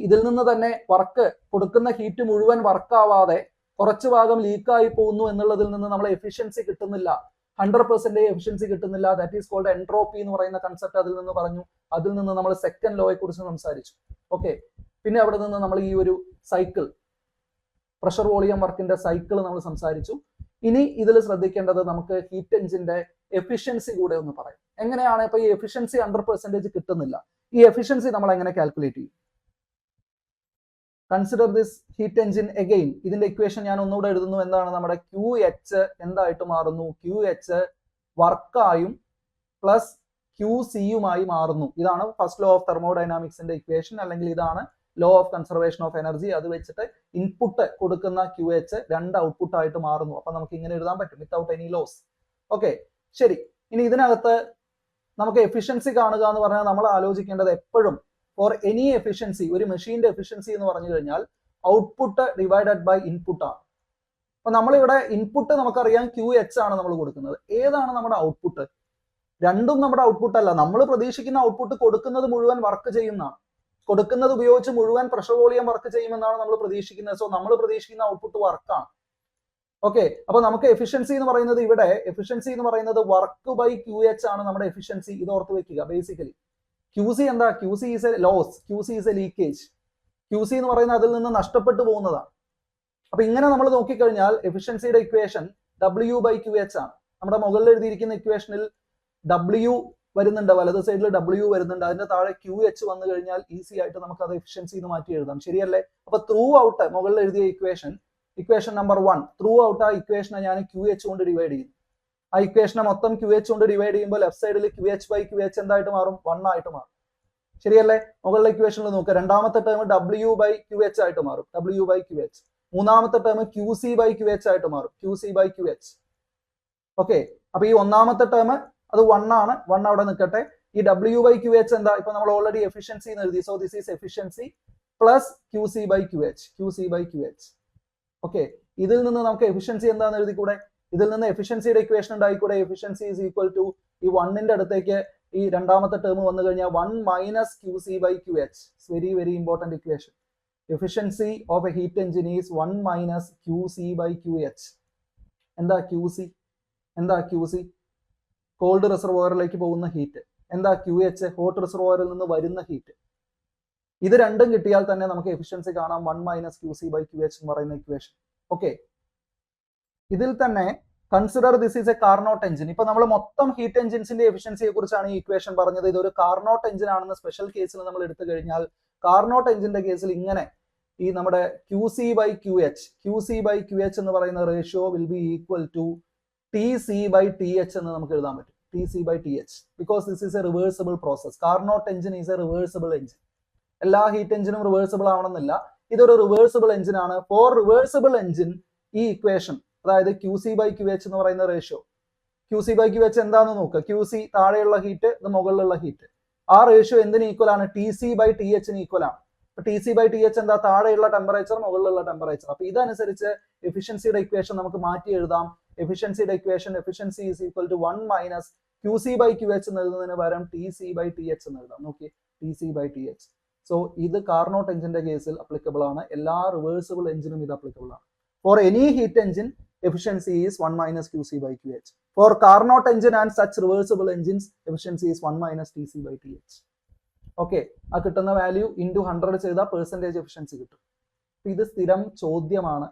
ഇതിൽ നിന്ന് തന്നെ വർക്ക് കൊടുക്കുന്ന ഹീറ്റ് മുഴുവൻ വർക്ക് ആവാതെ കുറച്ച് ഭാഗം ലീക്കായി പോകുന്നു എന്നുള്ളതിൽ നിന്ന് നമ്മൾ എഫിഷ്യൻസി കിട്ടുന്നില്ല, 100% എഫിഷ്യൻസി കിട്ടുന്നില്ല. ദാറ്റ് ഈസ് കോൾഡ് എൻട്രോപ്പി എന്ന് പറയുന്ന കൺസെപ്റ്റ് അതിൽ നിന്ന് പറഞ്ഞു. അതിൽ നിന്ന് നമ്മൾ സെക്കൻഡ് ലോയെ കുറിച്ച് സംസാരിച്ചു. ഓക്കെ. പിന്നെ അവിടെ നിന്ന് നമ്മൾ ഈ ഒരു സൈക്കിൾ, പ്രഷർ വോളിയം വർക്കിന്റെ സൈക്കിൾ നമ്മൾ സംസാരിച്ചു. ഇനി ഇതിൽ ശ്രദ്ധിക്കേണ്ടത് നമുക്ക് ഹീറ്റ് എഞ്ചിന്റെ എഫിഷ്യൻസി കൂടെ ഒന്ന് പറയാം. എങ്ങനെയാണ് ഇപ്പൊ ഈ എഫിഷ്യൻസി 100% കിട്ടുന്നില്ല, ഈ എഫിഷ്യൻസി നമ്മൾ എങ്ങനെ കാൽക്കുലേറ്റ് ചെയ്യും? Consider this heat engine again. ഇതിന്റെ ഇക്വേഷൻ ഞാൻ ഒന്നുകൂടെ എഴുതുന്നു. എന്താണ്? നമ്മുടെ QH എന്തായിട്ട് മാറുന്നു? QH വർക്കായും പ്ലസ് QCയുമായി മാറുന്നു. ഇതാണ് ഫസ്റ്റ് ലോ ഓഫ് തെർമോഡൈനാമിക്സിന്റെ ഇക്വേഷൻ, അല്ലെങ്കിൽ ഇതാണ് law of conservation of energy. അത് വെച്ചിട്ട് ഇൻപുട്ട് കൊടുക്കുന്ന QH രണ്ട് ഔട്ട്പുട്ട് ആയിട്ട് മാറുന്നു. അപ്പൊ നമുക്ക് ഇങ്ങനെ എഴുതാൻ പറ്റും, വിത്തൗട്ട് എനി ലോസ്. ഓക്കെ, ശരി. ഇനി ഇതിനകത്ത് നമുക്ക് എഫിഷ്യൻസി കാണുക എന്ന് പറഞ്ഞാൽ നമ്മൾ ആലോചിക്കേണ്ടത് എപ്പോഴും ഫോർ എനി എഫിഷ്യൻസി, ഒരു മെഷീന്റെ എഫിഷ്യൻസി എന്ന് പറഞ്ഞു കഴിഞ്ഞാൽ ഔട്ട്പുട്ട് ഡിവൈഡഡ് ബൈ ഇൻപുട്ട് ആണ്. അപ്പൊ നമ്മളിവിടെ ഇൻപുട്ട് നമുക്കറിയാം QH ആണ് നമ്മൾ കൊടുക്കുന്നത്. ഏതാണ് നമ്മുടെ ഔട്ട്പുട്ട്? രണ്ടും നമ്മുടെ ഔട്ട്പുട്ട് അല്ല. നമ്മൾ പ്രതീക്ഷിക്കുന്ന ഔട്ട്പുട്ട് കൊടുക്കുന്നത് മുഴുവൻ വർക്ക് ചെയ്യുന്നതാണ്. കൊടുക്കുന്നത് ഉപയോഗിച്ച് മുഴുവൻ പ്രഷർ വോളിയം വർക്ക് ചെയ്യുമെന്നാണ് നമ്മൾ പ്രതീക്ഷിക്കുന്നത്. സോ നമ്മൾ പ്രതീക്ഷിക്കുന്ന ഔട്ട്പുട്ട് വർക്കാണ്. ഓക്കെ. അപ്പൊ നമുക്ക് എഫിഷ്യൻസി എന്ന് പറയുന്നത്, ഇവിടെ എഫിഷ്യൻസി എന്ന് പറയുന്നത് വർക്ക് ബൈ QH ആണ് നമ്മുടെ എഫിഷ്യൻസി. ഇത് ഓർത്ത് വെക്കുക. ബേസിക്കലി QC എന്താ? QC is a loss, QC is a leakage. QC എന്ന് പറയുന്നത് അതിൽ നിന്ന് നഷ്ടപ്പെട്ടു പോകുന്നതാണ്. അപ്പൊ ഇങ്ങനെ നമ്മൾ നോക്കിക്കഴിഞ്ഞാൽ എഫിഷ്യൻസിയുടെ ഇക്വേഷൻ W/QH ആണ്. നമ്മുടെ മുകളിൽ എഴുതിയിരിക്കുന്ന ഇക്വേഷനിൽ W വരുന്നുണ്ട്, വലത് സൈഡിൽ W വരുന്നുണ്ട്, അതിന്റെ താഴെ QH വന്നു കഴിഞ്ഞാൽ ഈസി ആയിട്ട് നമുക്ക് അത് എഫിഷ്യൻസി എന്ന് മാറ്റി എഴുതാം. ശരിയല്ലേ? അപ്പൊ ത്രൂ ഔട്ട് മുകളിൽ എഴുതിയ ഇക്വേഷൻ നമ്പർ 1, ത്രൂ ഔട്ട് ആ ഇക്വേഷനെ ഞാൻ QH കൊണ്ട് ഡിവൈഡ് ചെയ്യും. ആ ഇക്വേഷനെ മൊത്തം QH കൊണ്ട് ഡിവൈഡ് ചെയ്യുമ്പോൾ ലെഫ്റ്റ് സൈഡിൽ QH/QH എന്തായിട്ട് മാറും? 1 ആയിട്ട് മാറും. ശരിയല്ലേ? മുകളിലെ ഇക്വേഷനിൽ നോക്കുക. രണ്ടാമത്തെ ടേം W/QH ആയിട്ട് മാറും, W/QH. മൂന്നാമത്തെ ടേം QC/QH ആയിട്ട് മാറും, QC/QH. ഓക്കെ. അപ്പൊ ഈ ഒന്നാമത്തെ ടേം അത് 1 ആണ്, 1 അവിടെ നിൽക്കട്ടെ. ഈ W/QH എന്താ? ഇപ്പൊ നമ്മൾ ഓൾറെഡി എഫിഷ്യൻസി എന്ന് എഴുതി. So this is efficiency plus QC/QH. Okay. ഇതിൽ നിന്ന് നമുക്ക് എഫിഷ്യൻസി എന്താന്ന് എഴുതി കൂടെ? ഇതിൽ നിന്ന് എഫിഷ്യൻസിയുടെ ഇക്വേഷൻ ഉണ്ടായിക്കൂടെ? എഫിഷ്യൻസി ഈസ് ഈക്വൽ ടു ഈ 1ന്റെ അടുത്തേക്ക് ഈ രണ്ടാമത്തെ ടേം വന്നു കഴിഞ്ഞാൽ 1 minus QC/QH. Very very important equation. Efficiency of a heat engine is 1 minus QC/QH. എന്താ QC? എന്താ QC? കോൾഡ് റിസർവോയറിലേക്ക് പോകുന്ന ഹീറ്റ്. എന്താ QH? ഹോട്ട് റിസർവോയറിൽ നിന്ന് വരുന്ന ഹീറ്റ്. ഇത് രണ്ടും കിട്ടിയാൽ തന്നെ നമുക്ക് എഫിഷ്യൻസി കാണാം, 1 മൈനസ് QC/QH എന്ന് പറയുന്ന ഇക്വേഷൻ. ഓക്കെ. ഇതിൽ തന്നെ consider this is A Carnot engine. ഇപ്പൊ നമ്മൾ മൊത്തം ഹീറ്റ് എഞ്ചിൻസിന്റെ എഫിഷ്യൻസിയെ കുറിച്ചാണ് ഈ ഇക്വേഷൻ പറഞ്ഞത്. ഇതൊരു കാർനോട്ട് എഞ്ചിൻ ആണെന്ന് സ്പെഷ്യൽ കേസിൽ നമ്മൾ എടുത്തു കഴിഞ്ഞാൽ, കാർനോട്ട് എഞ്ചിന്റെ കേസിൽ ഇങ്ങനെ ഈ നമ്മുടെ QC/QH എന്ന് പറയുന്ന ratio will be equal to TC/TH എന്ന് നമുക്ക് എഴുതാൻ പറ്റും. TC/TH because this is a reversible process. Carnot engine is a reversible engine. എല്ലാ ഹീറ്റ് എഞ്ചിനും റിവേഴ്സിബിൾ ആവണമെന്നില്ല. ഇതൊരു റിവേഴ്സിബിൾ എഞ്ചിൻ ആണ്. ഫോർ റിവേഴ്സിബിൾ എഞ്ചിൻ ഈ ഇക്വേഷൻ, അതായത് QC/QH എന്ന് പറയുന്ന റേഷ്യോ, QC/QH എന്താണെന്ന് നോക്കുക. QC താഴെയുള്ള ഹീറ്റ്, ഇത് മുകളിലുള്ള ഹീറ്റ്. ആ റേഷ്യോ എന്തിന് ഈക്വൽ ആണ്? TC/TH ഈക്വൽ ആണ്. TC/TH എന്താ? താഴെയുള്ള ടെമ്പറേച്ചർ, മുകളിലുള്ള ടെമ്പറേച്ചർ. അപ്പൊ ഇതനുസരിച്ച് എഫിഷ്യൻസിയുടെ ഇക്വേഷൻ നമുക്ക് മാറ്റി എഴുതാം. എഫിഷ്യൻസിയുടെ equation efficiency is equal to 1 minus QC/QH എന്ന് എഴുതുന്നതിന് പകരം TC/TH എന്ന് എഴുതാം. നോക്കി, TC/TH. സോ ഇത് കാർനോട്ട് എഞ്ചിന്റെ കേസിൽ അപ്ലിക്കബിൾ ആണ്. എല്ലാ റിവേഴ്സിബിൾ എഞ്ചിനും ഇത് അപ്ലിക്കബിൾ ആണ്. For any heat engine efficiency is 1 minus QC/QH. For Carnot engine and such reversible engines, efficiency is 1 minus TC/TH. Okay, ആ കിട്ടുന്ന വാല്യൂ ഇൻറ്റു 100 ചെയ്താൽ പെർസെൻറ്റേജ് എഫിഷ്യൻസി കിട്ടും. ഇത് സ്ഥിരം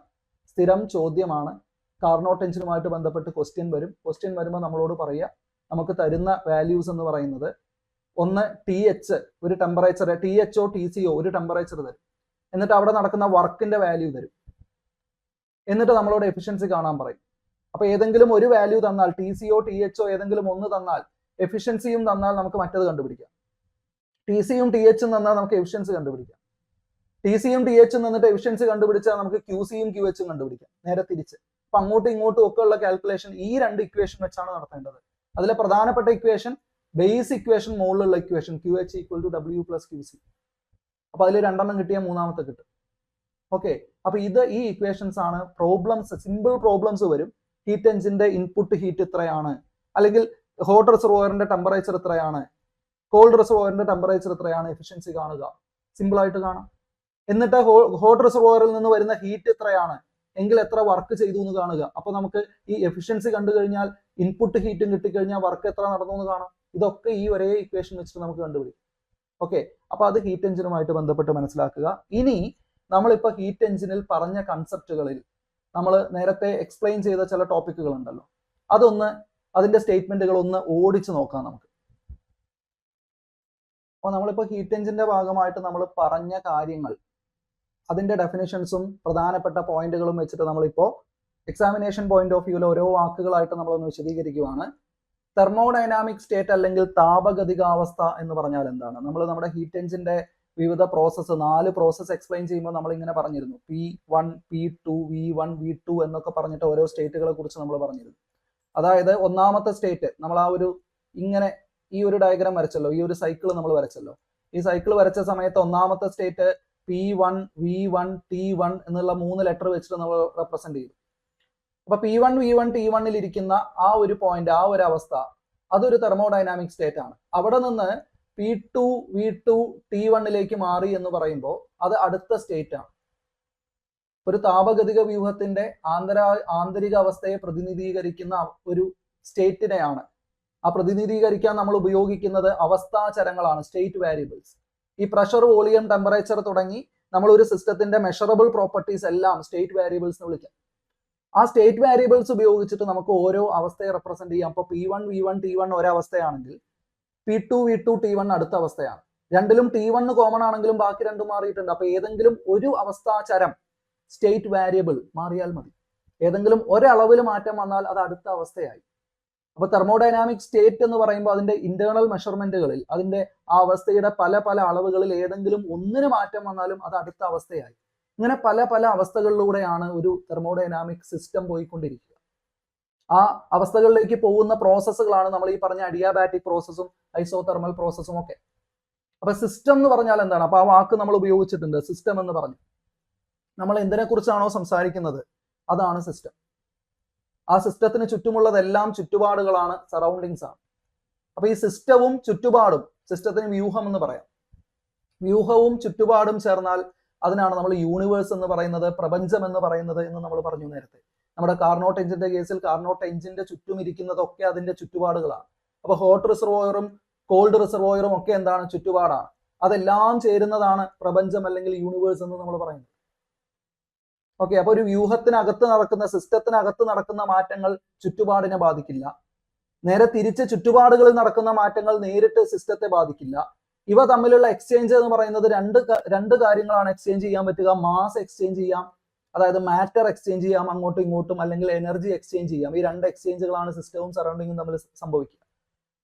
ചോദ്യമാണ്. കാർനോട്ട് എഞ്ചിനുമായിട്ട് ബന്ധപ്പെട്ട് ക്വസ്റ്റ്യൻ വരുമ്പോൾ നമ്മളോട് പറയുക, നമുക്ക് തരുന്ന വാല്യൂസ് എന്ന് പറയുന്നത് ഒന്ന് TH ഒരു ടെമ്പറേച്ചർ, THO TCO ഒരു ടെമ്പറേച്ചർ തരും. എന്നിട്ട് അവിടെ നടക്കുന്ന വർക്കിന്റെ വാല്യൂ തരും. എന്നിട്ട് നമ്മളോട് എഫിഷ്യൻസി കാണാൻ പറയും. അപ്പൊ ഏതെങ്കിലും ഒരു വാല്യൂ തന്നാൽ, TCO THO ഏതെങ്കിലും ഒന്ന് തന്നാൽ, എഫിഷ്യൻസിയും തന്നാൽ നമുക്ക് മറ്റത് കണ്ടുപിടിക്കാം. TCയും THും തന്നാൽ നമുക്ക് എഫിഷ്യൻസി കണ്ടുപിടിക്കാം. TCയും THും തന്നിട്ട് എഫിഷ്യൻസി കണ്ടുപിടിച്ചാൽ നമുക്ക് QCയും QHും കണ്ടുപിടിക്കാം. നേരെ തിരിച്ച്. അപ്പൊ അങ്ങോട്ടും ഇങ്ങോട്ടും ഒക്കെ ഉള്ള കാൽക്കുലേഷൻ ഈ രണ്ട് ഇക്വേഷൻ വെച്ചാണ് നടത്തേണ്ടത്. അതിലെ പ്രധാനപ്പെട്ട ഇക്വേഷൻ, ബേസ് ഇക്വേഷൻ, മുകളിലുള്ള ഇക്വേഷൻ QH = W + QC. അപ്പൊ അതിൽ രണ്ടെണ്ണം കിട്ടിയാൽ മൂന്നാമത്തെ കിട്ടും. ഓക്കെ, അപ്പൊ ഈ ഇക്വേഷൻസ് ആണ്. പ്രോബ്ലംസ്, സിമ്പിൾ പ്രോബ്ലംസ് വരും. ഹീറ്റ് എഞ്ചിന്റെ ഇൻപുട്ട് ഹീറ്റ് ഇത്രയാണ്, അല്ലെങ്കിൽ ഹോട്ട് റിസർവോയറിന്റെ ടെമ്പറേച്ചർ ഇത്രയാണ്, കോൾഡ് റിസർവോയറിന്റെ ടെമ്പറേച്ചർ ഇത്രയാണ്, എഫിഷ്യൻസി കാണുക. സിമ്പിൾ ആയിട്ട് കാണാം. എന്നിട്ട് ഹോട്ട് റിസർവോയറിൽ നിന്ന് വരുന്ന ഹീറ്റ് എത്രയാണ് എങ്കിൽ എത്ര വർക്ക് ചെയ്തു എന്ന് കാണുക. അപ്പൊ നമുക്ക് ഈ എഫിഷ്യൻസി കണ്ടു കഴിഞ്ഞാൽ ഇൻപുട്ട് ഹീറ്റും കിട്ടിക്കഴിഞ്ഞാൽ വർക്ക് എത്ര നടന്നു എന്ന് കാണാം. ഇതൊക്കെ ഈ ഒരേ ഇക്വേഷൻ വെച്ചിട്ട് നമുക്ക് കണ്ടുപിടിക്കും. ഓക്കെ, അപ്പൊ അത് ഹീറ്റ് എഞ്ചിനുമായിട്ട് ബന്ധപ്പെട്ട് മനസ്സിലാക്കുക. ഇനി നമ്മളിപ്പോ ഹീറ്റ് എഞ്ചിനിൽ പറഞ്ഞ കൺസെപ്റ്റുകളിൽ നമ്മൾ നേരത്തെ എക്സ്പ്ലെയിൻ ചെയ്ത ചില ടോപ്പിക്കുകൾ ഉണ്ടല്ലോ, അതിന്റെ സ്റ്റേറ്റ്മെന്റുകൾ ഒന്ന് ഓടിച്ചു നോക്കാം നമുക്ക്. അപ്പോൾ നമ്മളിപ്പോൾ ഹീറ്റ് എഞ്ചിന്റെ ഭാഗമായിട്ട് നമ്മൾ പറഞ്ഞ കാര്യങ്ങൾ, അതിന്റെ ഡെഫിനിഷൻസും പ്രധാനപ്പെട്ട പോയിന്റുകളും വെച്ചിട്ട് നമ്മളിപ്പോൾ എക്സാമിനേഷൻ പോയിന്റ് ഓഫ് വ്യൂവിൽ ഓരോ വാക്കുകളായിട്ട് നമ്മളൊന്ന് വിശദീകരിക്കുകയാണ്. തെർമോഡൈനാമിക് സ്റ്റേറ്റ് അല്ലെങ്കിൽ താപഗതികാവസ്ഥ എന്ന് പറഞ്ഞാൽ എന്താണ്? നമ്മൾ നമ്മുടെ ഹീറ്റ് എഞ്ചിന്റെ വിവിധ പ്രോസസ്സ്, 4 പ്രോസസ്സ് എക്സ്പ്ലെയിൻ ചെയ്യുമ്പോൾ നമ്മൾ ഇങ്ങനെ പറഞ്ഞിരുന്നു. P1 P2 V1 V2 എന്നൊക്കെ പറഞ്ഞിട്ട് ഓരോ സ്റ്റേറ്റുകളെ കുറിച്ച് നമ്മൾ പറഞ്ഞിരുന്നു. അതായത് ഒന്നാമത്തെ സ്റ്റേറ്റ് നമ്മൾ ഇങ്ങനെ ഈ ഒരു ഡയഗ്രാം വരച്ചല്ലോ, ഈ ഒരു സൈക്കിൾ നമ്മൾ വരച്ചല്ലോ. ഈ സൈക്കിൾ വരച്ച സമയത്ത് ഒന്നാമത്തെ സ്റ്റേറ്റ് P1 V1 T1 എന്നുള്ള 3 ലെറ്റർ വെച്ചിട്ട് നമ്മൾ റെപ്രസെന്റ് ചെയ്തു. അപ്പൊ P1 V1 T1 ഇരിക്കുന്ന ആ ഒരു പോയിന്റ്, ആ ഒരു അവസ്ഥ, അതൊരു തെർമോഡൈനാമിക് സ്റ്റേറ്റ് ആണ്. അവിടെ നിന്ന് P2 V2 T1 മാറി എന്ന് പറയുമ്പോൾ അത് അടുത്ത സ്റ്റേറ്റ് ആണ്. ഒരു താപഗതിക വ്യൂഹത്തിന്റെ ആന്തരിക അവസ്ഥയെ പ്രതിനിധീകരിക്കുന്ന ഒരു സ്റ്റേറ്റിനെയാണ്. ആ പ്രതിനിധീകരിക്കാൻ നമ്മൾ ഉപയോഗിക്കുന്നത് അവസ്ഥാചരങ്ങളാണ്, സ്റ്റേറ്റ് വേരിയബിൾസ്. ഈ പ്രഷർ, വോളിയം, ടെമ്പറേച്ചർ തുടങ്ങി നമ്മൾ ഒരു സിസ്റ്റത്തിന്റെ മെഷറബിൾ പ്രോപ്പർട്ടീസ് എല്ലാം സ്റ്റേറ്റ് വേരിയബിൾസ് എന്ന് വിളിക്കാം. ആ സ്റ്റേറ്റ് വേരിയബിൾസ് ഉപയോഗിച്ചിട്ട് നമുക്ക് ഓരോ അവസ്ഥയെ റെപ്രസെന്റ് ചെയ്യാം. അപ്പോൾ P1 V1 T1 ഒരവസ്ഥയാണെങ്കിൽ P2 V2 T1 അടുത്ത അവസ്ഥയാണ്. രണ്ടിലും T1 കോമൺ ആണെങ്കിലും ബാക്കി രണ്ടും മാറിയിട്ടുണ്ട്. അപ്പൊ ഏതെങ്കിലും ഒരു അവസ്ഥാചരം, സ്റ്റേറ്റ് വേരിയബിൾ മാറിയാൽ മതി. ഏതെങ്കിലും ഒരളവിൽ മാറ്റം വന്നാൽ അത് അടുത്ത അവസ്ഥയായി. അപ്പൊ തെർമോഡൈനാമിക് സ്റ്റേറ്റ് എന്ന് പറയുമ്പോൾ അതിന്റെ ഇന്റേണൽ മെഷർമെന്റുകളിൽ, അതിന്റെ ആ അവസ്ഥയുടെ പല പല അളവുകളിൽ ഏതെങ്കിലും ഒന്നിന് മാറ്റം വന്നാലും അത് അടുത്ത അവസ്ഥയായി. ഇങ്ങനെ പല പല അവസ്ഥകളിലൂടെയാണ് ഒരു തെർമോഡൈനാമിക് സിസ്റ്റം പോയിക്കൊണ്ടിരിക്കുക. ആ അവസ്ഥകളിലേക്ക് പോകുന്ന പ്രോസസ്സുകളാണ് നമ്മൾ ഈ പറഞ്ഞ അഡിയാബാറ്റിക് പ്രോസസ്സും ഐസോതെർമൽ പ്രോസസ്സും ഒക്കെ. അപ്പൊ സിസ്റ്റം എന്ന് പറഞ്ഞാൽ എന്താണ്? അപ്പൊ ആ വാക്ക് നമ്മൾ ഉപയോഗിച്ചിട്ടുണ്ട്, സിസ്റ്റം എന്ന് പറഞ്ഞു. നമ്മൾ എന്തിനെ കുറിച്ചാണോ സംസാരിക്കുന്നത് അതാണ് സിസ്റ്റം. ആ സിസ്റ്റത്തിന് ചുറ്റുമുള്ളതെല്ലാം ചുറ്റുപാടുകളാണ്, സറൗണ്ടിങ്സ് ആണ്. അപ്പൊ ഈ സിസ്റ്റവും ചുറ്റുപാടും, സിസ്റ്റത്തിന് വ്യൂഹം എന്ന് പറയാം. വ്യൂഹവും ചുറ്റുപാടും ചേർന്നാൽ അതിനാണ് നമ്മൾ യൂണിവേഴ്സ് എന്ന് പറയുന്നത്, പ്രപഞ്ചം എന്ന് പറയുന്നത് എന്ന് നമ്മൾ പറഞ്ഞു നേരത്തെ. നമ്മുടെ കാർനോട്ട് എഞ്ചിന്റെ കേസിൽ കാർനോട്ട് എഞ്ചിന്റെ ചുറ്റും ഇരിക്കുന്നതൊക്കെ അതിന്റെ ചുറ്റുപാടുകളാണ്. അപ്പൊ ഹോട്ട് റിസർവോയറും കോൾഡ് റിസർവോയറും ഒക്കെ എന്താണ്? ചുറ്റുപാടാണ്. അതെല്ലാം ചേരുന്നതാണ് പ്രപഞ്ചം അല്ലെങ്കിൽ യൂണിവേഴ്സ് എന്ന് നമ്മൾ പറയുന്നത്. ഓക്കെ, അപ്പൊ ഒരു വ്യൂഹത്തിനകത്ത് നടക്കുന്ന, സിസ്റ്റത്തിനകത്ത് നടക്കുന്ന മാറ്റങ്ങൾ ചുറ്റുപാടിനെ ബാധിക്കില്ല. നേരെ തിരിച്ച് ചുറ്റുപാടുകളിൽ നടക്കുന്ന മാറ്റങ്ങൾ നേരിട്ട് സിസ്റ്റത്തെ ബാധിക്കില്ല. ഇവ തമ്മിലുള്ള എക്സ്ചേഞ്ച് എന്ന് പറയുന്നത് രണ്ട് കാര്യങ്ങളാണ് എക്സ്ചേഞ്ച് ചെയ്യാൻ പറ്റുക. മാസ് എക്സ്ചേഞ്ച് ചെയ്യാം, അതായത് മാറ്റർ എക്സ്ചേഞ്ച് ചെയ്യാം അങ്ങോട്ടും ഇങ്ങോട്ടും, അല്ലെങ്കിൽ എനർജി എക്സ്ചേഞ്ച് ചെയ്യാം. ഈ രണ്ട് എക്സ്ചേഞ്ചുകളാണ് സിസ്റ്റവും സറൗണ്ടിങ്ങും തമ്മിൽ സംഭവിക്കുക.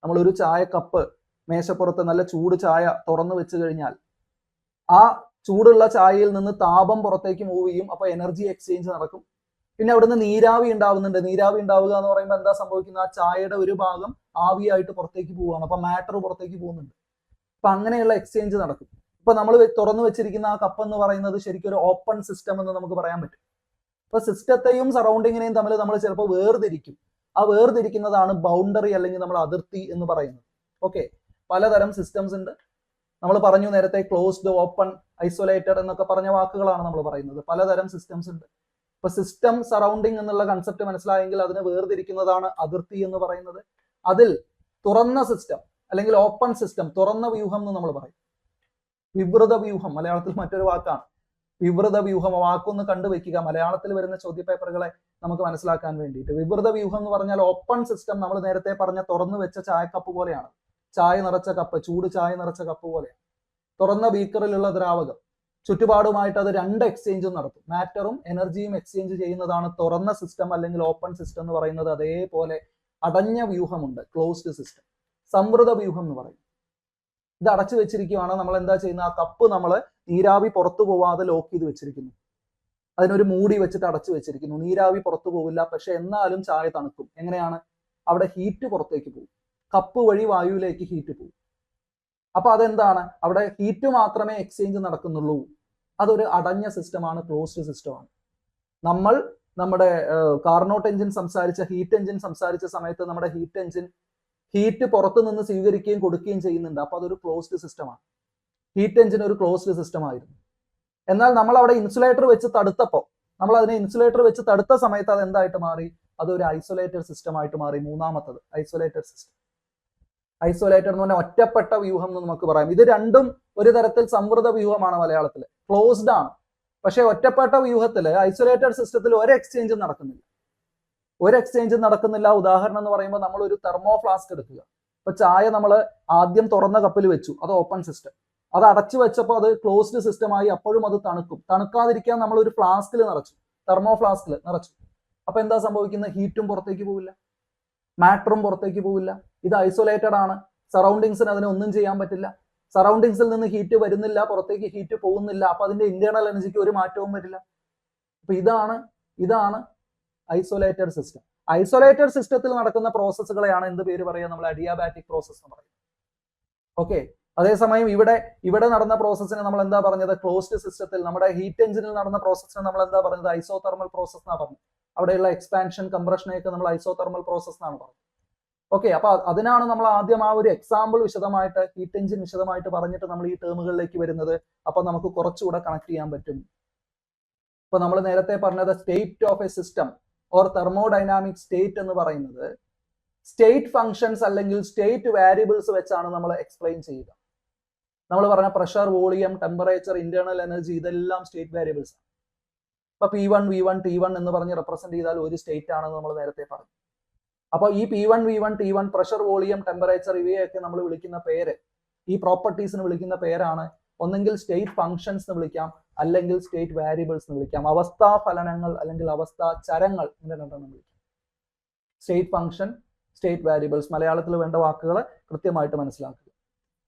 നമ്മളൊരു ചായ കപ്പ് മേശപ്പുറത്ത് നല്ല ചൂട് ചായ തുറന്നു വെച്ച് കഴിഞ്ഞാൽ ആ ചൂടുള്ള ചായയിൽ നിന്ന് താപം പുറത്തേക്ക് മൂവ് ചെയ്യും. അപ്പൊ എനർജി എക്സ്ചേഞ്ച് നടക്കും. പിന്നെ അവിടുന്ന് നീരാവി ഉണ്ടാവുന്നുണ്ട്. നീരാവി ഉണ്ടാവുക എന്ന് പറയുമ്പോൾ എന്താ സംഭവിക്കുന്നത്? ആ ചായയുടെ ഒരു ഭാഗം ആവിയായിട്ട് പുറത്തേക്ക് പോവുകയാണ്. അപ്പൊ മാറ്റർ പുറത്തേക്ക് പോകുന്നുണ്ട്. അപ്പൊ അങ്ങനെയുള്ള എക്സ്ചേഞ്ച് നടക്കും. ഇപ്പൊ നമ്മൾ തുറന്നു വെച്ചിരിക്കുന്ന ആ കപ്പ് എന്ന് പറയുന്നത് ശരിക്കും ഒരു ഓപ്പൺ സിസ്റ്റം എന്ന് നമുക്ക് പറയാൻ പറ്റും. അപ്പൊ സിസ്റ്റത്തെയും സറൗണ്ടിങ്ങിനെയും തമ്മിൽ നമ്മൾ ചിലപ്പോൾ വേർതിരിക്കും. ആ വേർതിരിക്കുന്നതാണ് ബൗണ്ടറി അല്ലെങ്കിൽ നമ്മൾ അതിർത്തി എന്ന് പറയുന്നത്. ഓക്കെ, പലതരം സിസ്റ്റംസ് ഉണ്ട്. നമ്മൾ പറഞ്ഞു നേരത്തെ ക്ലോസ്ഡ്, ഓപ്പൺ, ഐസൊലേറ്റഡ് എന്നൊക്കെ പറഞ്ഞ വാക്കുകളാണ് നമ്മൾ പറയുന്നത്. പലതരം സിസ്റ്റംസ് ഉണ്ട്. ഇപ്പൊ സിസ്റ്റം സറൗണ്ടിങ് എന്നുള്ള കൺസെപ്റ്റ് മനസ്സിലായെങ്കിൽ അതിനെ വേർതിരിക്കുന്നതാണ് അതിർത്തി എന്ന് പറയുന്നത്. അതിൽ തുറന്ന സിസ്റ്റം അല്ലെങ്കിൽ ഓപ്പൺ സിസ്റ്റം, തുറന്ന വ്യൂഹം എന്ന് നമ്മൾ പറയും. വിവൃത വ്യൂഹം മലയാളത്തിൽ മറ്റൊരു വാക്കാണ്. വിവൃത വ്യൂഹം വാക്കൊന്ന് കണ്ടുവെക്കുക, മലയാളത്തിൽ വരുന്ന ചോദ്യപേപ്പറുകളെ നമുക്ക് മനസ്സിലാക്കാൻ വേണ്ടിയിട്ട്. വിവൃത വ്യൂഹം എന്ന് പറഞ്ഞാൽ ഓപ്പൺ സിസ്റ്റം, നമ്മൾ നേരത്തെ പറഞ്ഞ തുറന്നു വെച്ച ചായക്കപ്പ് പോലെയാണ്. ചായ നിറച്ച കപ്പ്, ചൂട് ചായ നിറച്ച കപ്പ് പോലെയാണ്. തുറന്ന ബീക്കറിലുള്ള ദ്രാവകം, ചുറ്റുപാടുമായിട്ട് അത് രണ്ട് എക്സ്ചേഞ്ചും നടത്തും. മാറ്ററും എനർജിയും എക്സ്ചേഞ്ച് ചെയ്യുന്നതാണ് തുറന്ന സിസ്റ്റം അല്ലെങ്കിൽ ഓപ്പൺ സിസ്റ്റം എന്ന് പറയുന്നത്. അതേപോലെ അടഞ്ഞ വ്യൂഹമുണ്ട്, ക്ലോസ്ഡ് സിസ്റ്റം. സംവൃത വ്യൂഹം എന്ന് പറയും. ഇത് അടച്ചു വെച്ചിരിക്കുകയാണ്. നമ്മൾ എന്താ ചെയ്യുന്നത്? ആ കപ്പ് നമ്മൾ നീരാവി പുറത്തു പോവാതെ ലോക്ക് ചെയ്ത് വെച്ചിരിക്കുന്നു. അതിനൊരു മൂടി വെച്ചിട്ട് അടച്ചു വെച്ചിരിക്കുന്നു. നീരാവി പുറത്തു പോവില്ല, പക്ഷെ എന്നാലും ചായ തണുക്കും. എങ്ങനെയാണ്? അവിടെ ഹീറ്റ് പുറത്തേക്ക് പോകും. കപ്പ് വഴി വായുവിലേക്ക് ഹീറ്റ് പോകും. അപ്പൊ അതെന്താണ്? അവിടെ ഹീറ്റ് മാത്രമേ എക്സ്ചേഞ്ച് നടക്കുന്നുള്ളൂ. അതൊരു അടഞ്ഞ സിസ്റ്റമാണ്, ക്ലോസ്ഡ് സിസ്റ്റമാണ്. നമ്മൾ നമ്മുടെ കാർനോട്ട് എഞ്ചിൻ സംസാരിച്ച ഹീറ്റ് എഞ്ചിൻ സംസാരിച്ച സമയത്ത് നമ്മുടെ ഹീറ്റ് എഞ്ചിൻ ഹീറ്റ് പുറത്തു നിന്ന് സ്വീകരിക്കുകയും കൊടുക്കുകയും ചെയ്യുന്നുണ്ട്. അപ്പൊ അതൊരു ക്ലോസ്ഡ് സിസ്റ്റമാണ്. ഹീറ്റ് എഞ്ചിൻ ഒരു ക്ലോസ്ഡ് സിസ്റ്റം ആയിരുന്നു. എന്നാൽ നമ്മൾ അവിടെ ഇൻസുലേറ്റർ വെച്ച് തടുത്തപ്പോൾ, നമ്മൾ അതിനെ ഇൻസുലേറ്റർ വെച്ച് തടുത്ത സമയത്ത് അത് എന്തായിട്ട് മാറി? അതൊരു ഐസൊലേറ്റഡ് സിസ്റ്റം ആയിട്ട് മാറി. മൂന്നാമത്തത് ഐസൊലേറ്റഡ് സിസ്റ്റം. ഐസൊലേറ്റഡ് എന്ന് പറഞ്ഞാൽ ഒറ്റപ്പെട്ട വ്യൂഹം എന്ന് നമുക്ക് പറയാം. ഇത് രണ്ടും ഒരു തരത്തിൽ സംവൃത വ്യൂഹമാണ് മലയാളത്തിൽ. ക്ലോസ്ഡ് ആണ്, പക്ഷെ ഒറ്റപ്പെട്ട വ്യൂഹത്തിൽ ഐസൊലേറ്റഡ് സിസ്റ്റത്തിൽ ഒരു എക്സ്ചേഞ്ചും നടക്കുന്നില്ല. ഒരു എക്സ്ചേഞ്ചും നടക്കുന്നില്ല. ഉദാഹരണം എന്ന് പറയുമ്പോൾ നമ്മൾ ഒരു തെർമോ ഫ്ലാസ്ക് എടുക്കുക. ഇപ്പൊ ചായ നമ്മൾ ആദ്യം തുറന്ന കപ്പിൽ വെച്ചു, അത് ഓപ്പൺ സിസ്റ്റം. അത് അടച്ചു വെച്ചപ്പോൾ അത് ക്ലോസ്ഡ് സിസ്റ്റമായി. അപ്പോഴും അത് തണുക്കും. തണുക്കാതിരിക്കാൻ നമ്മൾ ഒരു ഫ്ലാസ്കിൽ നിറച്ചു, തെർമോ ഫ്ലാസ്കിൽ നിറച്ചു. അപ്പൊ എന്താ സംഭവിക്കുന്നത്? ഹീറ്റും പുറത്തേക്ക് പോവില്ല, മാറ്ററും പുറത്തേക്ക് പോവില്ല. ഇത് ഐസൊലേറ്റഡ് ആണ്. സറൗണ്ടിങ്സിന് അതിനെ ഒന്നും ചെയ്യാൻ പറ്റില്ല. സറൗണ്ടിങ്സിൽ നിന്ന് ഹീറ്റ് വരുന്നില്ല, പുറത്തേക്ക് ഹീറ്റ് പോകുന്നില്ല. അപ്പൊ അതിന്റെ ഇന്റേണൽ എനർജിക്ക് ഒരു മാറ്റവും വരില്ല. അപ്പൊ ഇതാണ് ഐസൊലേറ്റഡ് സിസ്റ്റം. ഐസൊലേറ്റഡ് സിസ്റ്റത്തിൽ നടക്കുന്ന പ്രോസസ്സുകളെയാണ് എന്ത് പേര് പറയുക? നമ്മൾ അഡിയാബാറ്റിക് പ്രോസസ് എന്ന് പറയും. ഓക്കെ, അതേസമയം ഇവിടെ നടന്ന പ്രോസസ്സിനെ നമ്മൾ എന്താ പറഞ്ഞത്? ക്ലോസ്ഡ് സിസ്റ്റത്തിൽ നമ്മുടെ ഹീറ്റ് എഞ്ചിനിൽ നടന്ന പ്രോസസ്സിനെ നമ്മൾ എന്താ പറഞ്ഞത്? ഐസോതെർമൽ പ്രോസസ് എന്നാണ് പറഞ്ഞത്. അവിടെയുള്ള എക്സ്പാൻഷൻ, കംപ്രഷനെയൊക്കെ നമ്മൾ ഐസോതെർമൽ പ്രോസസ് എന്നാണ് പറഞ്ഞത്. ഓക്കെ, അപ്പൊ അതിനാണ് നമ്മൾ ആദ്യം ആ ഒരു എക്സാമ്പിൾ വിശദമായിട്ട്, ഹീറ്റ് എഞ്ചിൻ വിശദമായിട്ട് പറഞ്ഞിട്ട് നമ്മൾ ഈ ടേമുകളിലേക്ക് വരുന്നത്. അപ്പൊ നമുക്ക് കുറച്ചുകൂടെ കണക്ട് ചെയ്യാൻ പറ്റും. ഇപ്പൊ നമ്മൾ നേരത്തെ പറഞ്ഞത് state of A system or thermodynamic state എന്ന് പറയുന്നത് സ്റ്റേറ്റ് ഫങ്ഷൻസ് അല്ലെങ്കിൽ സ്റ്റേറ്റ് വാരിയബിൾസ് വെച്ചാണ് നമ്മൾ എക്സ്പ്ലെയിൻ ചെയ്യുക. നമ്മൾ പറഞ്ഞ pressure, volume, temperature, internal energy, ഇതെല്ലാം സ്റ്റേറ്റ് വാരിയബിൾസ് ആണ്. ഇപ്പൊ P1, V1, T1 എന്ന് പറഞ്ഞ് റെപ്രസെന്റ് ചെയ്താൽ ഒരു സ്റ്റേറ്റ് ആണെന്ന് നമ്മൾ നേരത്തെ പറഞ്ഞു. അപ്പോൾ ഈ P1, V1, T1, pressure, volume, temperature, ഇവയൊക്കെ നമ്മൾ വിളിക്കുന്ന പേര്, ഈ പ്രോപ്പർട്ടീസിന് വിളിക്കുന്ന പേരാണ് ഒന്നെങ്കിൽ സ്റ്റേറ്റ് ഫങ്ഷൻസ് എന്ന് വിളിക്കാം, അല്ലെങ്കിൽ സ്റ്റേറ്റ് വാരിയബിൾസ് എന്ന് വിളിക്കാം. അവസ്ഥാ ഫലനങ്ങൾ അല്ലെങ്കിൽ അവസ്ഥാ ചരങ്ങൾ ഇങ്ങനെ രണ്ടെണ്ണം വിളിക്കാം. State function, state variables. മലയാളത്തിൽ വേണ്ട വാക്കുകൾ കൃത്യമായിട്ട് മനസ്സിലാക്കുക.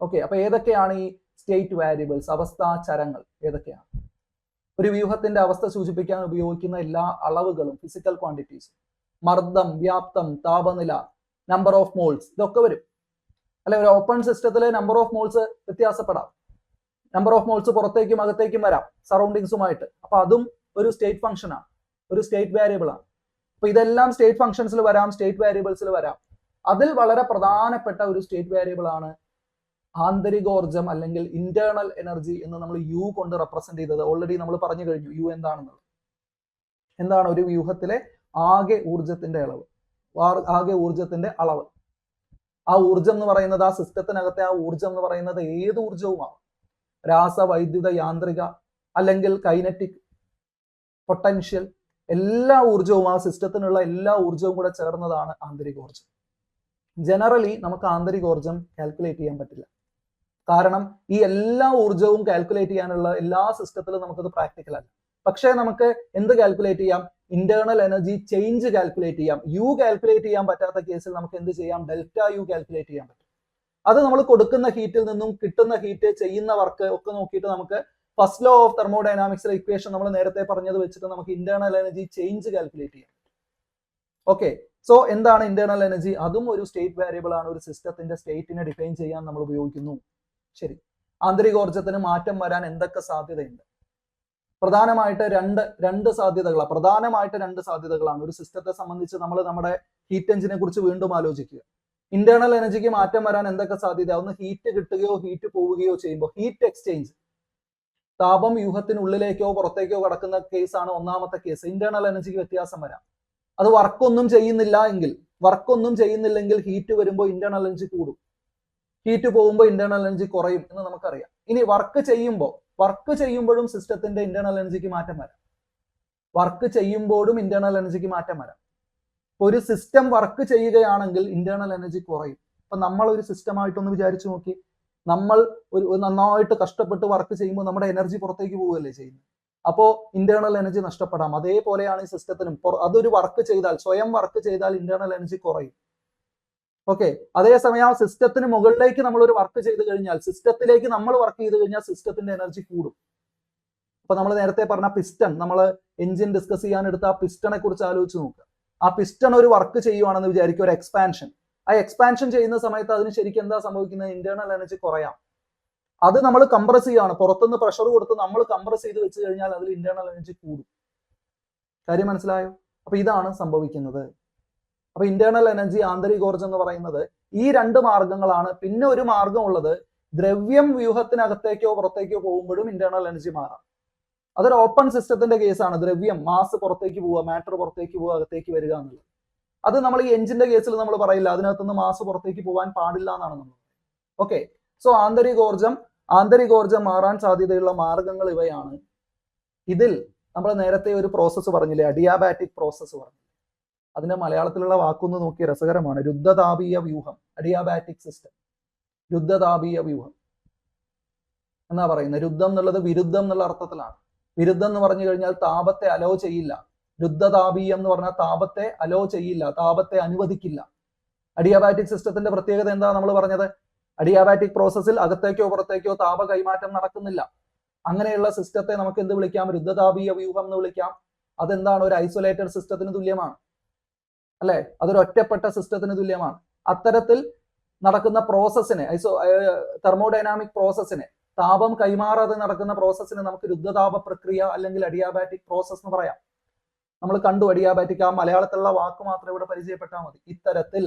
ഓക്കെ, അപ്പൊ ഏതൊക്കെയാണ് ഈ സ്റ്റേറ്റ് വാരിയബിൾസ്, അവസ്ഥാ ചരങ്ങൾ ഏതൊക്കെയാണ്? ഒരു വ്യൂഹത്തിന്റെ അവസ്ഥ സൂചിപ്പിക്കാൻ ഉപയോഗിക്കുന്ന എല്ലാ അളവുകളും, ഫിസിക്കൽ ക്വാണ്ടിറ്റീസ്, മർദ്ദം, വ്യാപ്തം, താപനില, നമ്പർ ഓഫ് മോൾസ്, ഇതൊക്കെ വരും. അല്ലെ, ഒരു ഓപ്പൺ സിസ്റ്റത്തിലെ നമ്പർ ഓഫ് മോൾസ് വ്യത്യാസപ്പെടാം. നമ്പർ ഓഫ് മോൾസ് പുറത്തേക്കും അകത്തേക്കും വരാം സറൗണ്ടിങ്സുമായിട്ട്. അപ്പൊ അതും ഒരു സ്റ്റേറ്റ് ഫംഗ്ഷൻ ആണ്, ഒരു സ്റ്റേറ്റ് വാരിയബിൾ ആണ്. അപ്പൊ ഇതെല്ലാം സ്റ്റേറ്റ് ഫംഗ്ഷൻസിൽ വരാം, സ്റ്റേറ്റ് വാരിയബിൾസിൽ വരാം. അതിൽ വളരെ പ്രധാനപ്പെട്ട ഒരു സ്റ്റേറ്റ് വാരിയബിൾ ആണ് ആന്തരികോർജം അല്ലെങ്കിൽ ഇന്റേണൽ എനർജി എന്ന് നമ്മൾ യു കൊണ്ട് റെപ്രസെന്റ് ചെയ്തത്. ഓൾറെഡി നമ്മൾ പറഞ്ഞു കഴിഞ്ഞു യു എന്താണെന്നുള്ളത്. എന്താണ്? ഒരു വ്യൂഹത്തിലെ ആകെ ഊർജത്തിന്റെ അളവ്, ആകെ ഊർജത്തിന്റെ അളവ്. ആ ഊർജം എന്ന് പറയുന്നത്, ആ സിസ്റ്റത്തിനകത്തെ ആ ഊർജം എന്ന് പറയുന്നത് ഏത് ഊർജവുമാണ്. രാസ, വൈദ്യുത, യാന്ത്രിക അല്ലെങ്കിൽ കൈനറ്റിക്, പൊട്ടൻഷ്യൽ, എല്ലാ ഊർജവും, ആ സിസ്റ്റത്തിനുള്ള എല്ലാ ഊർജവും കൂടെ ചേർന്നതാണ് ആന്തരികോർജം. ജനറലി നമുക്ക് ആന്തരികോർജം കാൽക്കുലേറ്റ് ചെയ്യാൻ പറ്റില്ല. കാരണം ഈ എല്ലാ ഊർജവും കാൽക്കുലേറ്റ് ചെയ്യാനുള്ള എല്ലാ സിസ്റ്റത്തിലും നമുക്കത് പ്രാക്ടിക്കൽ അല്ല. പക്ഷേ നമുക്ക് എന്ത് കാൽക്കുലേറ്റ് ചെയ്യാം? ഇന്റേണൽ എനർജി ചേഞ്ച് കാൽക്കുലേറ്റ് ചെയ്യാം. യു കാൽക്കുലേറ്റ് ചെയ്യാൻ പറ്റാത്ത കേസിൽ നമുക്ക് എന്ത് ചെയ്യാം? ഡെൽറ്റ യു കാൽക്കുലേറ്റ് ചെയ്യാൻ പറ്റും. അത് നമ്മൾ കൊടുക്കുന്ന ഹീറ്റിൽ നിന്നും കിട്ടുന്ന ഹീറ്റ്, ചെയ്യുന്ന വർക്ക് ഒക്കെ നോക്കിയിട്ട് നമുക്ക് ഫസ്റ്റ് ലോ ഓഫ് തെർമോഡൈനാമിക്സിലെ ഇക്വേഷൻ നമ്മൾ നേരത്തെ പറഞ്ഞത് വെച്ചിട്ട് നമുക്ക് ഇന്റേണൽ എനർജി ചേഞ്ച് കാൽക്കുലേറ്റ് ചെയ്യാം. ഓക്കെ, സോ എന്താണ് ഇന്റേണൽ എനർജി? അതും ഒരു സ്റ്റേറ്റ് വാരിയബിൾ ആണ്. ഒരു സിസ്റ്റത്തിന്റെ സ്റ്റേറ്റിനെ ഡിഫൈൻ ചെയ്യാൻ നമ്മൾ ഉപയോഗിക്കുന്നു. ശരി, ആന്തരികോർജത്തിന് മാറ്റം വരാൻ എന്തൊക്കെ സാധ്യതയുണ്ട്? പ്രധാനമായിട്ട് രണ്ട് സാധ്യതകളാണ് ഒരു സിസ്റ്റത്തെ സംബന്ധിച്ച് നമ്മൾ നമ്മുടെ ഹീറ്റ് എഞ്ചിനെ കുറിച്ച് വീണ്ടും ആലോചിക്കുക. ഇന്റേണൽ എനർജിക്ക് മാറ്റം വരാൻ എന്തൊക്കെ സാധ്യത? ഒന്ന് ഹീറ്റ് കിട്ടുകയോ ഹീറ്റ് പോവുകയോ ചെയ്യുമ്പോൾ ഹീറ്റ് എക്സ്ചേഞ്ച്, താപം വ്യൂഹത്തിനുള്ളിലേക്കോ പുറത്തേക്കോ കടക്കുന്ന കേസാണ് ഒന്നാമത്തെ കേസ്. ഇന്റേണൽ എനർജിക്ക് വ്യത്യാസം വരാം. അത് വർക്കൊന്നും ചെയ്യുന്നില്ലെങ്കിൽ ഹീറ്റ് വരുമ്പോൾ ഇന്റേണൽ എനർജി കൂടും, ഹീറ്റ് പോകുമ്പോൾ ഇന്റേണൽ എനർജി കുറയും എന്ന് നമുക്കറിയാം. ഇനി വർക്ക് ചെയ്യുമ്പോഴും സിസ്റ്റത്തിന്റെ ഇന്റേണൽ എനർജിക്ക് മാറ്റം വരാം. ഒരു സിസ്റ്റം വർക്ക് ചെയ്യുകയാണെങ്കിൽ ഇന്റേണൽ എനർജി കുറയും. അപ്പൊ നമ്മൾ ഒരു സിസ്റ്റമായിട്ടൊന്ന് വിചാരിച്ചു നോക്കി, നമ്മൾ ഒരു നന്നായിട്ട് കഷ്ടപ്പെട്ട് വർക്ക് ചെയ്യുമ്പോൾ നമ്മുടെ എനർജി പുറത്തേക്ക് പോവുകയല്ലേ ചെയ്യുന്നത്. അപ്പോ ഇന്റേണൽ എനർജി നഷ്ടപ്പെടാം. അതേപോലെയാണ് ഈ സിസ്റ്റത്തിനും. അതൊരു സ്വയം വർക്ക് ചെയ്താൽ ഇന്റേണൽ എനർജി കുറയും. ഓക്കെ, അതേസമയം ആ സിസ്റ്റത്തിന് മുകളിലേക്ക് നമ്മൾ ഒരു വർക്ക് ചെയ്ത് കഴിഞ്ഞാൽ, സിസ്റ്റത്തിലേക്ക് നമ്മൾ വർക്ക് ചെയ്ത് കഴിഞ്ഞാൽ സിസ്റ്റത്തിന്റെ എനർജി കൂടും. അപ്പൊ നമ്മൾ നേരത്തെ പറഞ്ഞ പിസ്റ്റൺ, നമ്മൾ എഞ്ചിൻ ഡിസ്കസ് ചെയ്യാൻ എടുത്ത ആ പിസ്റ്റണെ കുറിച്ച് ആലോചിച്ച് നോക്കുക. ആ പിസ്റ്റൺ ഒരു വർക്ക് ചെയ്യുവാണെന്ന് വിചാരിക്കുക, ഒരു എക്സ്പാൻഷൻ. ആ എക്സ്പാൻഷൻ ചെയ്യുന്ന സമയത്ത് അതിന് ശരിക്കും എന്താ സംഭവിക്കുന്നത്? ഇന്റേണൽ എനർജി കുറയാം. അത് നമ്മൾ കംപ്രസ് ചെയ്യുകയാണ്, പുറത്തുനിന്ന് പ്രഷർ കൊടുത്ത് നമ്മൾ കംപ്രസ് ചെയ്ത് വെച്ച് കഴിഞ്ഞാൽ അതിൽ ഇന്റേണൽ എനർജി കൂടും. കാര്യം മനസ്സിലായോ? അപ്പൊ ഇതാണ് സംഭവിക്കുന്നത്. അപ്പൊ ഇന്റേണൽ എനർജി, ആന്തരികോർജ്ജം എന്ന് പറയുന്നത് ഈ രണ്ട് മാർഗങ്ങളാണ്. പിന്നെ ഒരു മാർഗം ഉള്ളത്, ദ്രവ്യം വ്യൂഹത്തിനകത്തേക്കോ പുറത്തേക്കോ പോകുമ്പോഴും ഇന്റേണൽ എനർജി മാറാം. അതൊരു ഓപ്പൺ സിസ്റ്റത്തിന്റെ കേസാണ്. ദ്രവ്യം, മാസ് പുറത്തേക്ക് പോവുക, മാറ്റർ പുറത്തേക്ക് പോവുക, അകത്തേക്ക് വരിക എന്നുള്ളത്. അത് നമ്മൾ ഈ എഞ്ചിന്റെ കേസിൽ നമ്മൾ പറയില്ല, അതിനകത്തുനിന്ന് മാസ് പുറത്തേക്ക് പോകാൻ പാടില്ല എന്നാണ് നമ്മൾ. ഓക്കെ, സോ ആന്തരികോർജ്ജം മാറാൻ സാധ്യതയുള്ള മാർഗങ്ങൾ ഇവയാണ്. ഇതിൽ നമ്മൾ നേരത്തെ ഒരു പ്രോസസ്സ് പറഞ്ഞില്ലേ, അഡിയാബാറ്റിക് പ്രോസസ്സ് പറഞ്ഞു. അതിന്റെ മലയാളത്തിലുള്ള വാക്കൊന്ന് നോക്കിയ രസകരമാണ്. രുദ്ധതാപീയ വ്യൂഹം, അഡിയാബാറ്റിക് സിസ്റ്റം. രുദ്ധതാപീയ വ്യൂഹം എന്നാ പറയുന്നത്. രുദ്ധം എന്നുള്ളത് വിരുദ്ധം എന്നുള്ള അർത്ഥത്തിലാണ്. വിരുദ്ധം എന്ന് പറഞ്ഞു കഴിഞ്ഞാൽ താപത്തെ അലോ ചെയ്യില്ല. രുദ്ധതാപീയം എന്ന് പറഞ്ഞാൽ താപത്തെ അലോ ചെയ്യില്ല, താപത്തെ അനുവദിക്കില്ല. അഡിയാബാറ്റിക് സിസ്റ്റത്തിന്റെ പ്രത്യേകത എന്താ നമ്മൾ പറഞ്ഞത്? അഡിയാബാറ്റിക് പ്രോസസ്സിൽ അകത്തേക്കോ പുറത്തേക്കോ താപ കൈമാറ്റം നടക്കുന്നില്ല. അങ്ങനെയുള്ള സിസ്റ്റത്തെ നമുക്ക് എന്ത് വിളിക്കാം? രുദ്ധതാപീയ വ്യൂഹം എന്ന് വിളിക്കാം. അതെന്താണ്? ഒരു ഐസൊലേറ്റഡ് സിസ്റ്റത്തിന് തുല്യമാണ്, അല്ലെ? അതൊരു ഒറ്റപ്പെട്ട സിസ്റ്റത്തിന് തുല്യമാണ്. അത്തരത്തിൽ നടക്കുന്ന പ്രോസസ്സിനെ, തെർമോഡൈനാമിക് പ്രോസസ്സിനെ, താപം കൈമാറാതെ നടക്കുന്ന പ്രോസസ്സിനെ നമുക്ക് രുദ്ധതാപ പ്രക്രിയ അല്ലെങ്കിൽ അഡിയാബാറ്റിക് പ്രോസസ് എന്ന് പറയാം. നമ്മൾ കണ്ടു അഡിയാബാറ്റിക്, ആ മലയാളത്തിലുള്ള വാക്ക് മാത്രം ഇവിടെ പരിചയപ്പെട്ടാൽ മതി. ഇത്തരത്തിൽ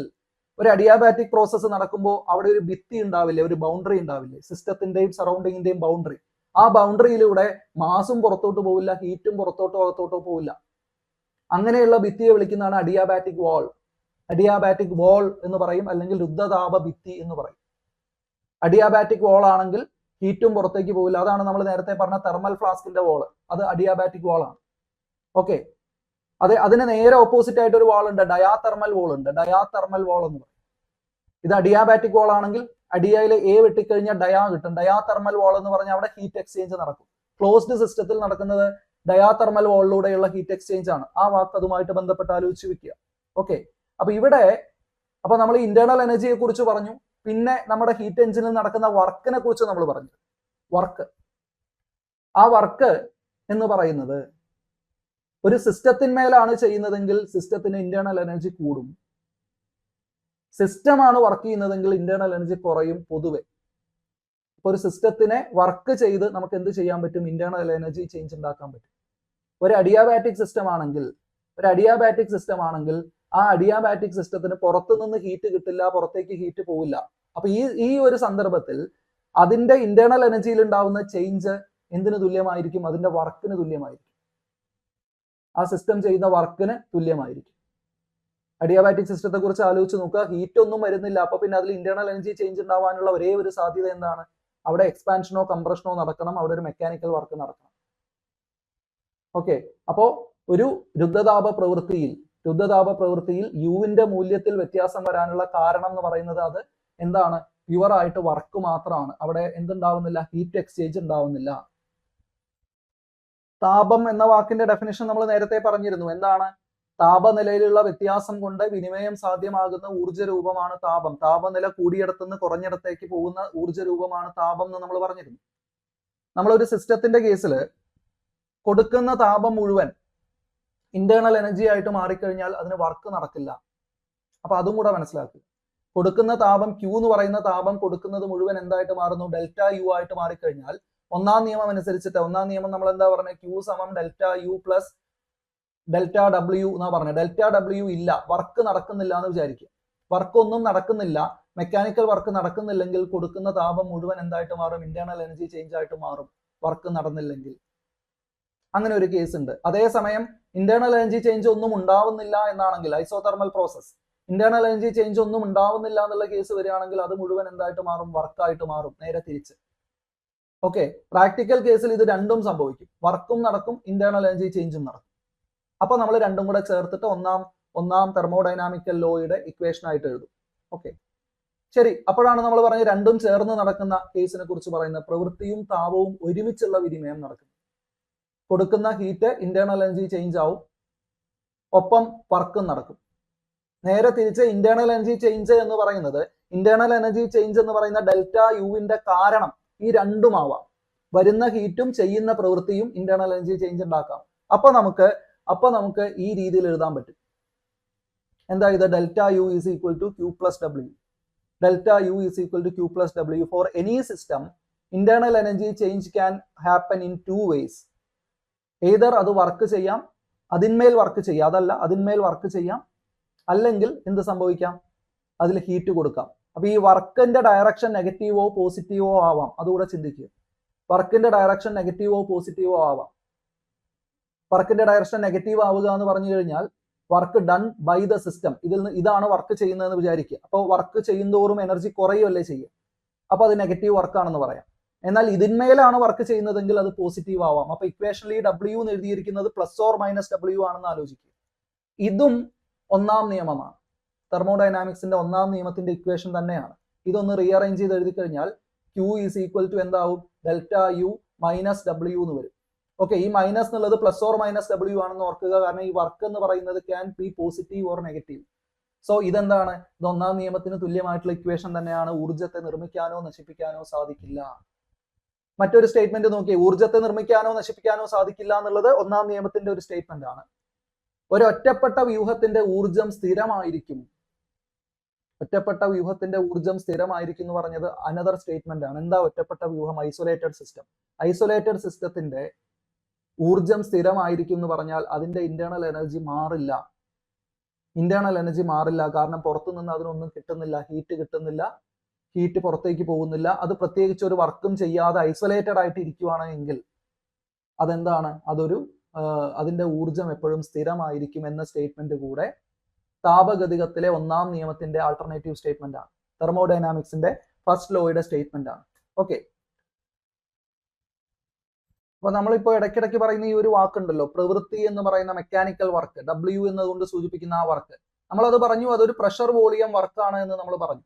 ഒരു അഡിയാബാറ്റിക് പ്രോസസ്സ് നടക്കുമ്പോൾ അവിടെ ഒരു ഭിത്തി ഉണ്ടാവില്ലേ, ഒരു ബൗണ്ടറി ഉണ്ടാവില്ലേ, സിസ്റ്റത്തിന്റെയും സറൗണ്ടിങ്ങിന്റെയും ബൗണ്ടറി. ആ ബൗണ്ടറിയിലൂടെ മാസും പുറത്തോട്ട് പോവില്ല, ഹീറ്റും പുറത്തോട്ടോ അകത്തോട്ടോ പോവില്ല. അങ്ങനെയുള്ള ഭിത്തിയെ വിളിക്കുന്നതാണ് അഡിയാബാറ്റിക് വാൾ. അഡിയാബാറ്റിക് വാൾ എന്ന് പറയും, അല്ലെങ്കിൽ രുദ്ധതാപ ഭിത്തി എന്ന് പറയും. അഡിയാബാറ്റിക് വാൾ ആണെങ്കിൽ ഹീറ്റും പുറത്തേക്ക് പോവില്ല. അതാണ് നമ്മൾ നേരത്തെ പറഞ്ഞ തെർമൽ ഫ്ലാസ്കിന്റെ വാൾ. അത് അഡിയാബാറ്റിക് വാൾ ആണ്. ഓക്കെ, അതിന് നേരെ ഓപ്പോസിറ്റ് ആയിട്ട് ഒരു വാൾ ഉണ്ട്, ഡയാതെർമൽ വാൾ ഉണ്ട്. ഡയാതെർമൽ വാൾ എന്ന് പറയും. ഇത് അഡിയാബാറ്റിക് വാൾ ആണെങ്കിൽ അഡിയയിലെ എ വെട്ടിക്കഴിഞ്ഞാൽ ഡയാ കിട്ടും. ഡയാതെർമൽ വാൾ എന്ന് പറഞ്ഞാൽ അവിടെ ഹീറ്റ് എക്സ്ചേഞ്ച് നടക്കും. ക്ലോസ്ഡ് സിസ്റ്റത്തിൽ നടക്കുന്നത് ഡയാതെർമൽ വാളിലൂടെയുള്ള ഹീറ്റ് എക്സ്ചേഞ്ച് ആണ്. ആ വാക്ക് അതുമായിട്ട് ബന്ധപ്പെട്ട് ആലോചിച്ച് വെക്കുക. ഓക്കെ, അപ്പൊ നമ്മൾ ഇന്റേണൽ എനർജിയെ കുറിച്ച് പറഞ്ഞു. പിന്നെ നമ്മുടെ ഹീറ്റ് എഞ്ചിനിൽ നടക്കുന്ന വർക്കിനെ കുറിച്ച് നമ്മൾ പറഞ്ഞു. ആ വർക്ക് എന്ന് പറയുന്നത് ഒരു സിസ്റ്റത്തിന്മേലാണ് ചെയ്യുന്നതെങ്കിൽ സിസ്റ്റത്തിന് ഇന്റേണൽ എനർജി കൂടും. സിസ്റ്റമാണ് വർക്ക് ചെയ്യുന്നതെങ്കിൽ ഇന്റേണൽ എനർജി കുറയും പൊതുവെ. ഇപ്പൊ ഒരു സിസ്റ്റത്തിനെ വർക്ക് ചെയ്ത് നമുക്ക് എന്ത് ചെയ്യാൻ പറ്റും? ഇന്റേണൽ എനർജി ചേഞ്ച് ഉണ്ടാക്കാൻ പറ്റും. ഒരു അഡിയാബാറ്റിക് സിസ്റ്റം ആണെങ്കിൽ ആ അഡിയാബാറ്റിക് സിസ്റ്റത്തിന് പുറത്തുനിന്ന് ഹീറ്റ് കിട്ടില്ല, പുറത്തേക്ക് ഹീറ്റ് പോവില്ല. അപ്പൊ ഈ ഒരു സന്ദർഭത്തിൽ അതിന്റെ ഇന്റേണൽ എനർജിയിൽ ഉണ്ടാവുന്ന ചേഞ്ച് എന്തിനു തുല്യമായിരിക്കും? അതിന്റെ വർക്കിന് തുല്യമായിരിക്കും. ആ സിസ്റ്റം ചെയ്യുന്ന വർക്കിന് തുല്യമായിരിക്കും. അഡിയാബാറ്റിക് സിസ്റ്റത്തെ കുറിച്ച് ആലോചിച്ച് നോക്കുക. ഹീറ്റ് ഒന്നും വരുന്നില്ല, അപ്പൊ പിന്നെ അതിൽ ഇന്റേണൽ എനർജി ചേഞ്ച് ഉണ്ടാവാനുള്ള ഒരേ ഒരു സാധ്യത എന്താണ്? അവിടെ എക്സ്പാൻഷനോ കംപ്രഷനോ നടക്കണം, അവിടെ ഒരു മെക്കാനിക്കൽ വർക്ക് നടക്കണം. ഓക്കെ, അപ്പോ ഒരു രുദ്ധതാപ പ്രവൃത്തിയിൽ യുവിന്റെ മൂല്യത്തിൽ വ്യത്യാസം വരാനുള്ള കാരണം എന്ന് പറയുന്നത് അത് എന്താണ്? പ്യുവർ ആയിട്ട് വർക്ക് മാത്രമാണ്. അവിടെ എന്തുണ്ടാവുന്നില്ല? ഹീറ്റ് എക്സ്ചേഞ്ച് ഉണ്ടാവുന്നില്ല. താപം എന്ന വാക്കിന്റെ ഡെഫിനിഷൻ നമ്മൾ നേരത്തെ പറഞ്ഞിരുന്നു. എന്താണ്? താപനിലയിലുള്ള വ്യത്യാസം കൊണ്ട് വിനിമയം സാധ്യമാകുന്ന ഊർജ്ജ രൂപമാണ് താപം. താപനില കൂടിയിടത്തുനിന്ന് കുറഞ്ഞിടത്തേക്ക് പോകുന്ന ഊർജ്ജ രൂപമാണ് താപം എന്ന് നമ്മൾ പറഞ്ഞിരുന്നു. നമ്മളൊരു സിസ്റ്റത്തിന്റെ കേസിൽ കൊടുക്കുന്ന താപം മുഴുവൻ ഇന്റേണൽ എനർജി ആയിട്ട് മാറിക്കഴിഞ്ഞാൽ അതിന് വർക്ക് നടക്കില്ല. അപ്പൊ അതും കൂടെ മനസ്സിലാക്കുക. കൊടുക്കുന്ന താപം Q എന്ന് പറയുന്ന താപം കൊടുക്കുന്നത് മുഴുവൻ എന്തായിട്ട് മാറുന്നു? ഡെൽറ്റ യു ആയിട്ട് മാറിക്കഴിഞ്ഞാൽ ഒന്നാം നിയമം അനുസരിച്ചിട്ട് ഒന്നാം നിയമം നമ്മൾ എന്താ പറഞ്ഞത്, Q സമം delta U plus delta W എന്നാ പറഞ്ഞത്. ഡെൽറ്റ ഡബ്ല്യു ഇല്ല, വർക്ക് നടക്കുന്നില്ല എന്ന് വിചാരിക്കുക. വർക്ക് ഒന്നും നടക്കുന്നില്ല, മെക്കാനിക്കൽ വർക്ക് നടക്കുന്നില്ലെങ്കിൽ കൊടുക്കുന്ന താപം മുഴുവൻ എന്തായിട്ട് മാറും, ഇന്റേണൽ എനർജി ചേഞ്ച് ആയിട്ട് മാറും, വർക്ക് നടന്നില്ലെങ്കിൽ. അങ്ങനെ ഒരു കേസ് ഉണ്ട്. അതേസമയം ഇന്റേണൽ എനർജി ചേഞ്ച് ഒന്നും ഉണ്ടാവുന്നില്ല എന്നാണെങ്കിൽ, isothermal process, internal energy change ഒന്നും ഉണ്ടാവുന്നില്ല എന്നുള്ള കേസ് വരികയാണെങ്കിൽ അത് മുഴുവൻ എന്തായിട്ട് മാറും, വർക്കായിട്ട് മാറും, നേരെ തിരിച്ച്. ഓക്കെ, പ്രാക്ടിക്കൽ കേസിൽ ഇത് രണ്ടും സംഭവിക്കും, വർക്കും നടക്കും, ഇന്റേണൽ എനർജി ചേഞ്ചും നടക്കും. അപ്പൊ നമ്മൾ രണ്ടും കൂടെ ചേർത്തിട്ട് ഒന്നാം തെർമോഡൈനാമിക്കൽ ലോയുടെ ഇക്വേഷൻ ആയിട്ട് എഴുതും. ഓക്കെ, ശരി. അപ്പോഴാണ് നമ്മൾ പറഞ്ഞ രണ്ടും ചേർന്ന് നടക്കുന്ന കേസിനെ കുറിച്ച് പറയുന്നത്. പ്രവൃത്തിയും താപവും ഒരുമിച്ചുള്ള വിനിമയം നടക്കും. കൊടുക്കുന്ന ഹീറ്റ് ഇന്റേണൽ എനർജി ചേഞ്ച് ആവും, ഒപ്പം വർക്കും നടക്കും. നേരെ തിരിച്ച് ഇന്റേണൽ എനർജി ചേഞ്ച് എന്ന് പറയുന്ന ഡെൽറ്റ യുവിന്റെ കാരണം ഈ രണ്ടും ആവാം. വരുന്ന ഹീറ്റും ചെയ്യുന്ന പ്രവൃത്തിയും ഇന്റേണൽ എനർജി ചേഞ്ച് ഉണ്ടാക്കാം. അപ്പൊ നമുക്ക് ഈ രീതിയിൽ എഴുതാൻ പറ്റും. എന്താ ഇത്? Delta U is equal to Q plus W. Delta U is equal to Q plus W. For any system internal energy change can happen in two ways. Either അത് വർക്ക് ചെയ്യാം, അതിന്മേൽ വർക്ക് ചെയ്യാം, അല്ലെങ്കിൽ എന്ത് സംഭവിക്കാം, അതിൽ ഹീറ്റ് കൊടുക്കാം. അപ്പൊ ഈ വർക്കിന്റെ ഡയറക്ഷൻ നെഗറ്റീവോ പോസിറ്റീവോ ആവാം, അതുകൂടെ ചിന്തിക്കുക. വർക്കിന്റെ ഡയറക്ഷൻ നെഗറ്റീവോ പോസിറ്റീവോ ആവാം. വർക്കിന്റെ ഡയറക്ഷൻ നെഗറ്റീവ് ആവുക എന്ന് പറഞ്ഞു കഴിഞ്ഞാൽ work done by the system, ഇതാണ് വർക്ക് ചെയ്യുന്നതെന്ന് വിചാരിക്കുക. അപ്പോൾ വർക്ക് ചെയ്യുന്തോറും എനർജി കുറയുമല്ലേ ചെയ്യുക, അപ്പൊ അത് നെഗറ്റീവ് വർക്കാണെന്ന് പറയാം. എന്നാൽ ഇതിന്മേലാണ് വർക്ക് ചെയ്യുന്നതെങ്കിൽ അത് പോസിറ്റീവ് ആവാം. അപ്പൊ ഇക്വേഷനിൽ ഈ ഡബ്ല്യു എന്ന് എഴുതിയിരിക്കുന്നത് പ്ലസ് ഓർ മൈനസ് ഡബ്ല്യു ആണെന്ന് ആലോചിക്കുക. ഇതും ഒന്നാം നിയമമാണ്, തെർമോഡൈനാമിക്സിന്റെ ഒന്നാം നിയമത്തിന്റെ ഇക്വേഷൻ തന്നെയാണ്. ഇതൊന്ന് റീഅറേഞ്ച് ചെയ്ത് എഴുതി കഴിഞ്ഞാൽ Q ഈസ് ഈക്വൽ ടു എന്താവും, ഡെൽറ്റ യു മൈനസ് ഡബ്ല്യു എന്ന് വരും. ഓക്കെ, ഈ മൈനസ് എന്നുള്ളത് പ്ലസ് ഓർ മൈനസ് ഡബ്ല്യു ആണെന്ന് ഓർക്കുക, കാരണം ഈ വർക്ക് എന്ന് പറയുന്നത് can be positive or negative. So ഇതെന്താണ്, ഇത് ഒന്നാം നിയമത്തിന് തുല്യമായിട്ടുള്ള ഇക്വേഷൻ തന്നെയാണ്. ഊർജ്ജത്തെ നിർമ്മിക്കാനോ നശിപ്പിക്കാനോ സാധിക്കില്ല. മറ്റൊരു സ്റ്റേറ്റ്മെന്റ് നോക്കിയേ, ഊർജ്ജത്തെ നിർമ്മിക്കാനോ നശിപ്പിക്കാനോ സാധിക്കില്ല എന്നുള്ളത് ഒന്നാം നിയമത്തിന്റെ ഒരു സ്റ്റേറ്റ്മെന്റ് ആണ്. ഒരു ഒറ്റപ്പെട്ട വ്യൂഹത്തിന്റെ ഊർജം സ്ഥിരമായിരിക്കും. ഒറ്റപ്പെട്ട വ്യൂഹത്തിന്റെ ഊർജം സ്ഥിരമായിരിക്കും എന്ന് പറഞ്ഞത് അനദർ സ്റ്റേറ്റ്മെന്റ് ആണ്. എന്താ ഒറ്റപ്പെട്ട വ്യൂഹം? Isolated system. ഐസൊലേറ്റഡ് സിസ്റ്റത്തിന്റെ ഊർജം സ്ഥിരമായിരിക്കും എന്ന് പറഞ്ഞാൽ അതിന്റെ ഇന്റേണൽ എനർജി മാറില്ല. കാരണം പുറത്തു നിന്ന് അതിനൊന്നും കിട്ടുന്നില്ല, ഹീറ്റ് കിട്ടുന്നില്ല, ഹീറ്റ് പുറത്തേക്ക് പോകുന്നില്ല. അത് പ്രത്യേകിച്ച് ഒരു വർക്കും ചെയ്യാതെ ഐസൊലേറ്റഡ് ആയിട്ട് ഇരിക്കുവാണെങ്കിൽ അതെന്താണ്, അതിന്റെ ഊർജം എപ്പോഴും സ്ഥിരമായിരിക്കും എന്ന സ്റ്റേറ്റ്മെന്റ് കൂടെ താപഗതികത്തിലെ ഒന്നാം നിയമത്തിന്റെ ആൾട്ടർനേറ്റീവ് സ്റ്റേറ്റ്മെന്റ് ആണ്. തെർമോഡൈനാമിക്സിന്റെ ഫസ്റ്റ് ലോയുടെ സ്റ്റേറ്റ്മെന്റ് ആണ്. ഓക്കെ, അപ്പൊ നമ്മളിപ്പോ ഇടയ്ക്കിടയ്ക്ക് പറയുന്ന ഈ ഒരു വാക്കുണ്ടല്ലോ, പ്രവൃത്തി എന്ന് പറയുന്ന മെക്കാനിക്കൽ വർക്ക്, ഡബ്ല്യു എന്നതുകൊണ്ട് സൂചിപ്പിക്കുന്ന ആ വർക്ക്, നമ്മളത് പറഞ്ഞു, അതൊരു പ്രഷർ വോളിയം വർക്കാണ് എന്ന് നമ്മൾ പറഞ്ഞു.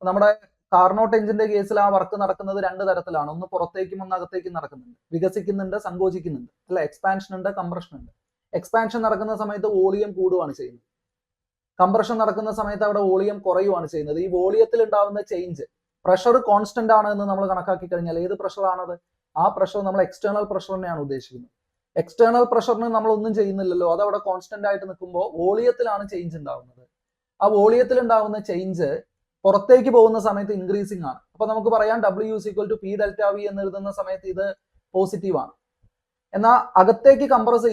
നമ്മുടെ കാർനോട്ട് എഞ്ചിന്റെ കേസിൽ ആ വർക്ക് നടക്കുന്നത് രണ്ട് തരത്തിലാണ്. ഒന്ന് പുറത്തേക്കും ഒന്ന് അകത്തേക്കും നടക്കുന്നുണ്ട്, വികസിക്കുന്നുണ്ട്, സങ്കോചിക്കുന്നുണ്ട്, അല്ല, എക്സ്പാൻഷൻ ഉണ്ട്, കംപ്രഷൻ ഉണ്ട്. എക്സ്പാൻഷൻ നടക്കുന്ന സമയത്ത് വോളിയം കൂടുകയാണ് ചെയ്യുന്നത്, കംപ്രഷൻ നടക്കുന്ന സമയത്ത് അവിടെ വോളിയം കുറയുകയാണ് ചെയ്യുന്നത്. ഈ വോളിയത്തിൽ ഉണ്ടാവുന്ന ചേഞ്ച്, പ്രഷർ കോൺസ്റ്റന്റ് ആണ് എന്ന് നമ്മൾ കണക്കാക്കി കഴിഞ്ഞാൽ ഏത് പ്രഷറാണത്? ആ പ്രഷർ നമ്മൾ എക്സ്റ്റേണൽ പ്രഷറിനെയാണ് ഉദ്ദേശിക്കുന്നത്. എക്സ്റ്റേണൽ പ്രഷറിന് നമ്മൾ ഒന്നും ചെയ്യുന്നില്ലല്ലോ, അത് അവിടെ കോൺസ്റ്റന്റ് ആയിട്ട് നിൽക്കുമ്പോൾ വോളിയത്തിലാണ് ചേഞ്ച് ഉണ്ടാവുന്നത്. ആ വോളിയത്തിൽ ഉണ്ടാവുന്ന ചേഞ്ച് പുറത്തേക്ക് പോകുന്ന സമയത്ത് ഇൻക്രീസിംഗ് ആണ്. അപ്പൊ നമുക്ക് പറയാം W is equal to P delta V എന്ന് എഴുതുന്ന സമയത്ത് ഇത് പോസിറ്റീവ് ആണ്. എന്നാൽ അകത്തേക്ക് കംപ്രസ്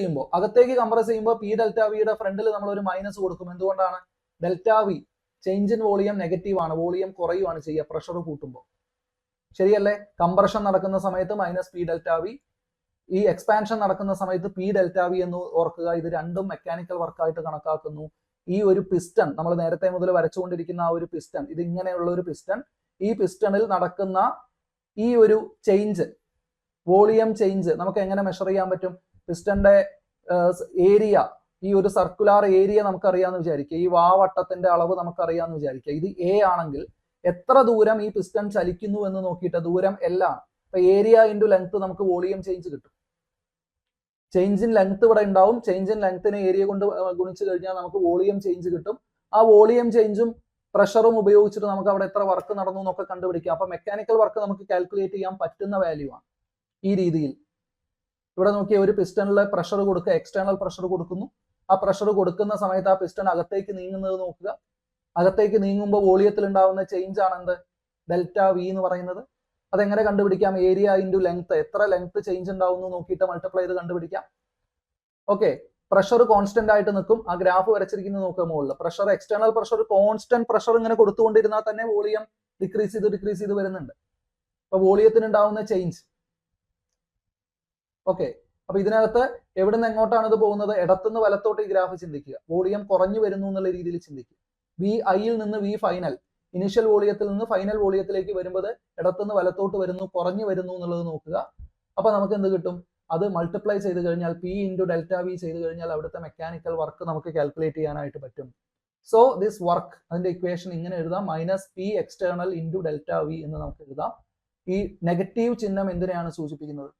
ചെയ്യുമ്പോൾ പി ഡെൽറ്റ വിയുടെ ഫ്രണ്ടിൽ നമ്മൾ ഒരു മൈനസ് കൊടുക്കും. എന്തുകൊണ്ടാണ്? Delta we change in volume negative ആണ്, വോളിയം കുറയുകയാണ് ചെയ്യുക പ്രഷർ കൂട്ടുമ്പോൾ. ശരിയല്ലേ? കംപ്രഷൻ നടക്കുന്ന സമയത്ത് മൈനസ് പി ഡെൽറ്റ വി, ഈ എക്സ്പാൻഷൻ നടക്കുന്ന സമയത്ത് പി ഡെൽറ്റ വി എന്ന് ഓർക്കുക. ഇത് രണ്ടും മെക്കാനിക്കൽ വർക്കായിട്ട് കണക്കാക്കുന്നു. ഈ ഒരു പിസ്റ്റൺ നമ്മൾ നേരത്തെ മുതൽ വരച്ചുകൊണ്ടിരിക്കുന്ന ആ ഒരു പിസ്റ്റൺ, ഇത് ഇങ്ങനെയുള്ള ഒരു പിസ്റ്റൺ, ഈ പിസ്റ്റണിൽ നടക്കുന്ന ഈ ഒരു ചേഞ്ച്, വോളിയം ചേഞ്ച് നമുക്ക് എങ്ങനെ മെഷർ ചെയ്യാൻ പറ്റും? പിസ്റ്റന്റെ ഏരിയ, ഈ ഒരു സർക്കുലാർ ഏരിയ നമുക്കറിയാമെന്ന് വിചാരിക്കുക, ഈ വാവട്ടത്തിന്റെ അളവ് നമുക്കറിയാമെന്ന് വിചാരിക്കുക. ഇത് എ ആണെങ്കിൽ എത്ര ദൂരം ഈ പിസ്റ്റൺ ചലിക്കുന്നു എന്ന് നോക്കിയിട്ട്, ദൂരം L ആണ്. അപ്പൊ ഏരിയ ഇൻറ്റു ലെങ്ത് നമുക്ക് വോളിയം ചേഞ്ച് കിട്ടും. ചേഞ്ച് ഇൻ ലെങ്ത് ഇവിടെ ഉണ്ടാവും. ചേഞ്ച് ഇൻ ലെങ്ത്തിനെ ഏരിയ കൊണ്ട് ഗുണിച്ചു കഴിഞ്ഞാൽ നമുക്ക് വോളിയം ചേഞ്ച് കിട്ടും. ആ വോളിയം ചേഞ്ചും പ്രഷറും ഉപയോഗിച്ചിട്ട് നമുക്ക് അവിടെ എത്ര വർക്ക് നടന്നു എന്നൊക്കെ കണ്ടുപിടിക്കാം. അപ്പൊ മെക്കാനിക്കൽ വർക്ക് നമുക്ക് കാൽക്കുലേറ്റ് ചെയ്യാൻ പറ്റുന്ന വാല്യൂ ആണ് ഈ രീതിയിൽ. ഇവിടെ നോക്കിയ ഒരു പിസ്റ്റണിലെ പ്രഷർ കൊടുക്കുക, എക്സ്റ്റേണൽ പ്രഷർ കൊടുക്കുന്നു. ആ പ്രഷർ കൊടുക്കുന്ന സമയത്ത് ആ പിസ്റ്റൺ അകത്തേക്ക് നീങ്ങുന്നത് നോക്കുക. അകത്തേക്ക് നീങ്ങുമ്പോൾ വോളിയത്തിൽ ഉണ്ടാവുന്ന ചേഞ്ച് ആണ് എന്ത്? ഡെൽറ്റ വി എന്ന് പറയുന്നത്. അതെങ്ങനെ കണ്ടുപിടിക്കാം? ഏരിയ ഇൻറ്റു ലെങ്ത്, എത്ര ലെങ്ത് ചേഞ്ച് ഉണ്ടാവും നോക്കിയിട്ട് മൾട്ടിപ്ലൈ ചെയ്ത് കണ്ടുപിടിക്കാം. ഓക്കെ, പ്രഷർ കോൺസ്റ്റന്റ് ആയിട്ട് നിൽക്കും. ആ ഗ്രാഫ് വരച്ചിരിക്കുന്നത് നോക്കുക മുകളിൽ. Pressure, external pressure, constant pressure ഇങ്ങനെ കൊടുത്തുകൊണ്ടിരുന്നാൽ തന്നെ വോളിയം ഡിക്രീസ് ചെയ്ത് വരുന്നുണ്ട്. അപ്പൊ വോളിയത്തിന് ഉണ്ടാവുന്ന ചേഞ്ച്. ഓക്കെ, അപ്പൊ ഇതിനകത്ത് എവിടുന്ന് എങ്ങോട്ടാണ് ഇത് പോകുന്നത്? ഇടത്തുനിന്ന് വലത്തോട്ട് ഈ ഗ്രാഫ് ചിന്തിക്കുക. വോളിയം കുറഞ്ഞു വരുന്നു എന്നുള്ള രീതിയിൽ ചിന്തിക്കുക. വി ഐയിൽ നിന്ന് വി ഫൈനൽ, ഇനിഷ്യൽ വോളിയത്തിൽ നിന്ന് ഫൈനൽ വോളിയത്തിലേക്ക് വരുമ്പോൾ ഇടത്തുനിന്ന് വലത്തോട്ട് വരുന്നു, കുറഞ്ഞു വരുന്നു എന്നുള്ളത് നോക്കുക. അപ്പൊ നമുക്ക് എന്ത് കിട്ടും? അത് മൾട്ടിപ്ലൈ ചെയ്ത് കഴിഞ്ഞാൽ പി ഇൻറ്റു ഡെൽറ്റ വി ചെയ്ത് കഴിഞ്ഞാൽ അവിടുത്തെ മെക്കാനിക്കൽ വർക്ക് നമുക്ക് കാൽക്കുലേറ്റ് ചെയ്യാനായിട്ട് പറ്റും. സോ ദിസ് വർക്ക്, അതിന്റെ ഇക്വേഷൻ ഇങ്ങനെ എഴുതാം, minus P external into delta V എന്ന് നമുക്ക് എഴുതാം. ഈ നെഗറ്റീവ് ചിഹ്നം എന്തിനെയാണ് സൂചിപ്പിക്കുന്നത്?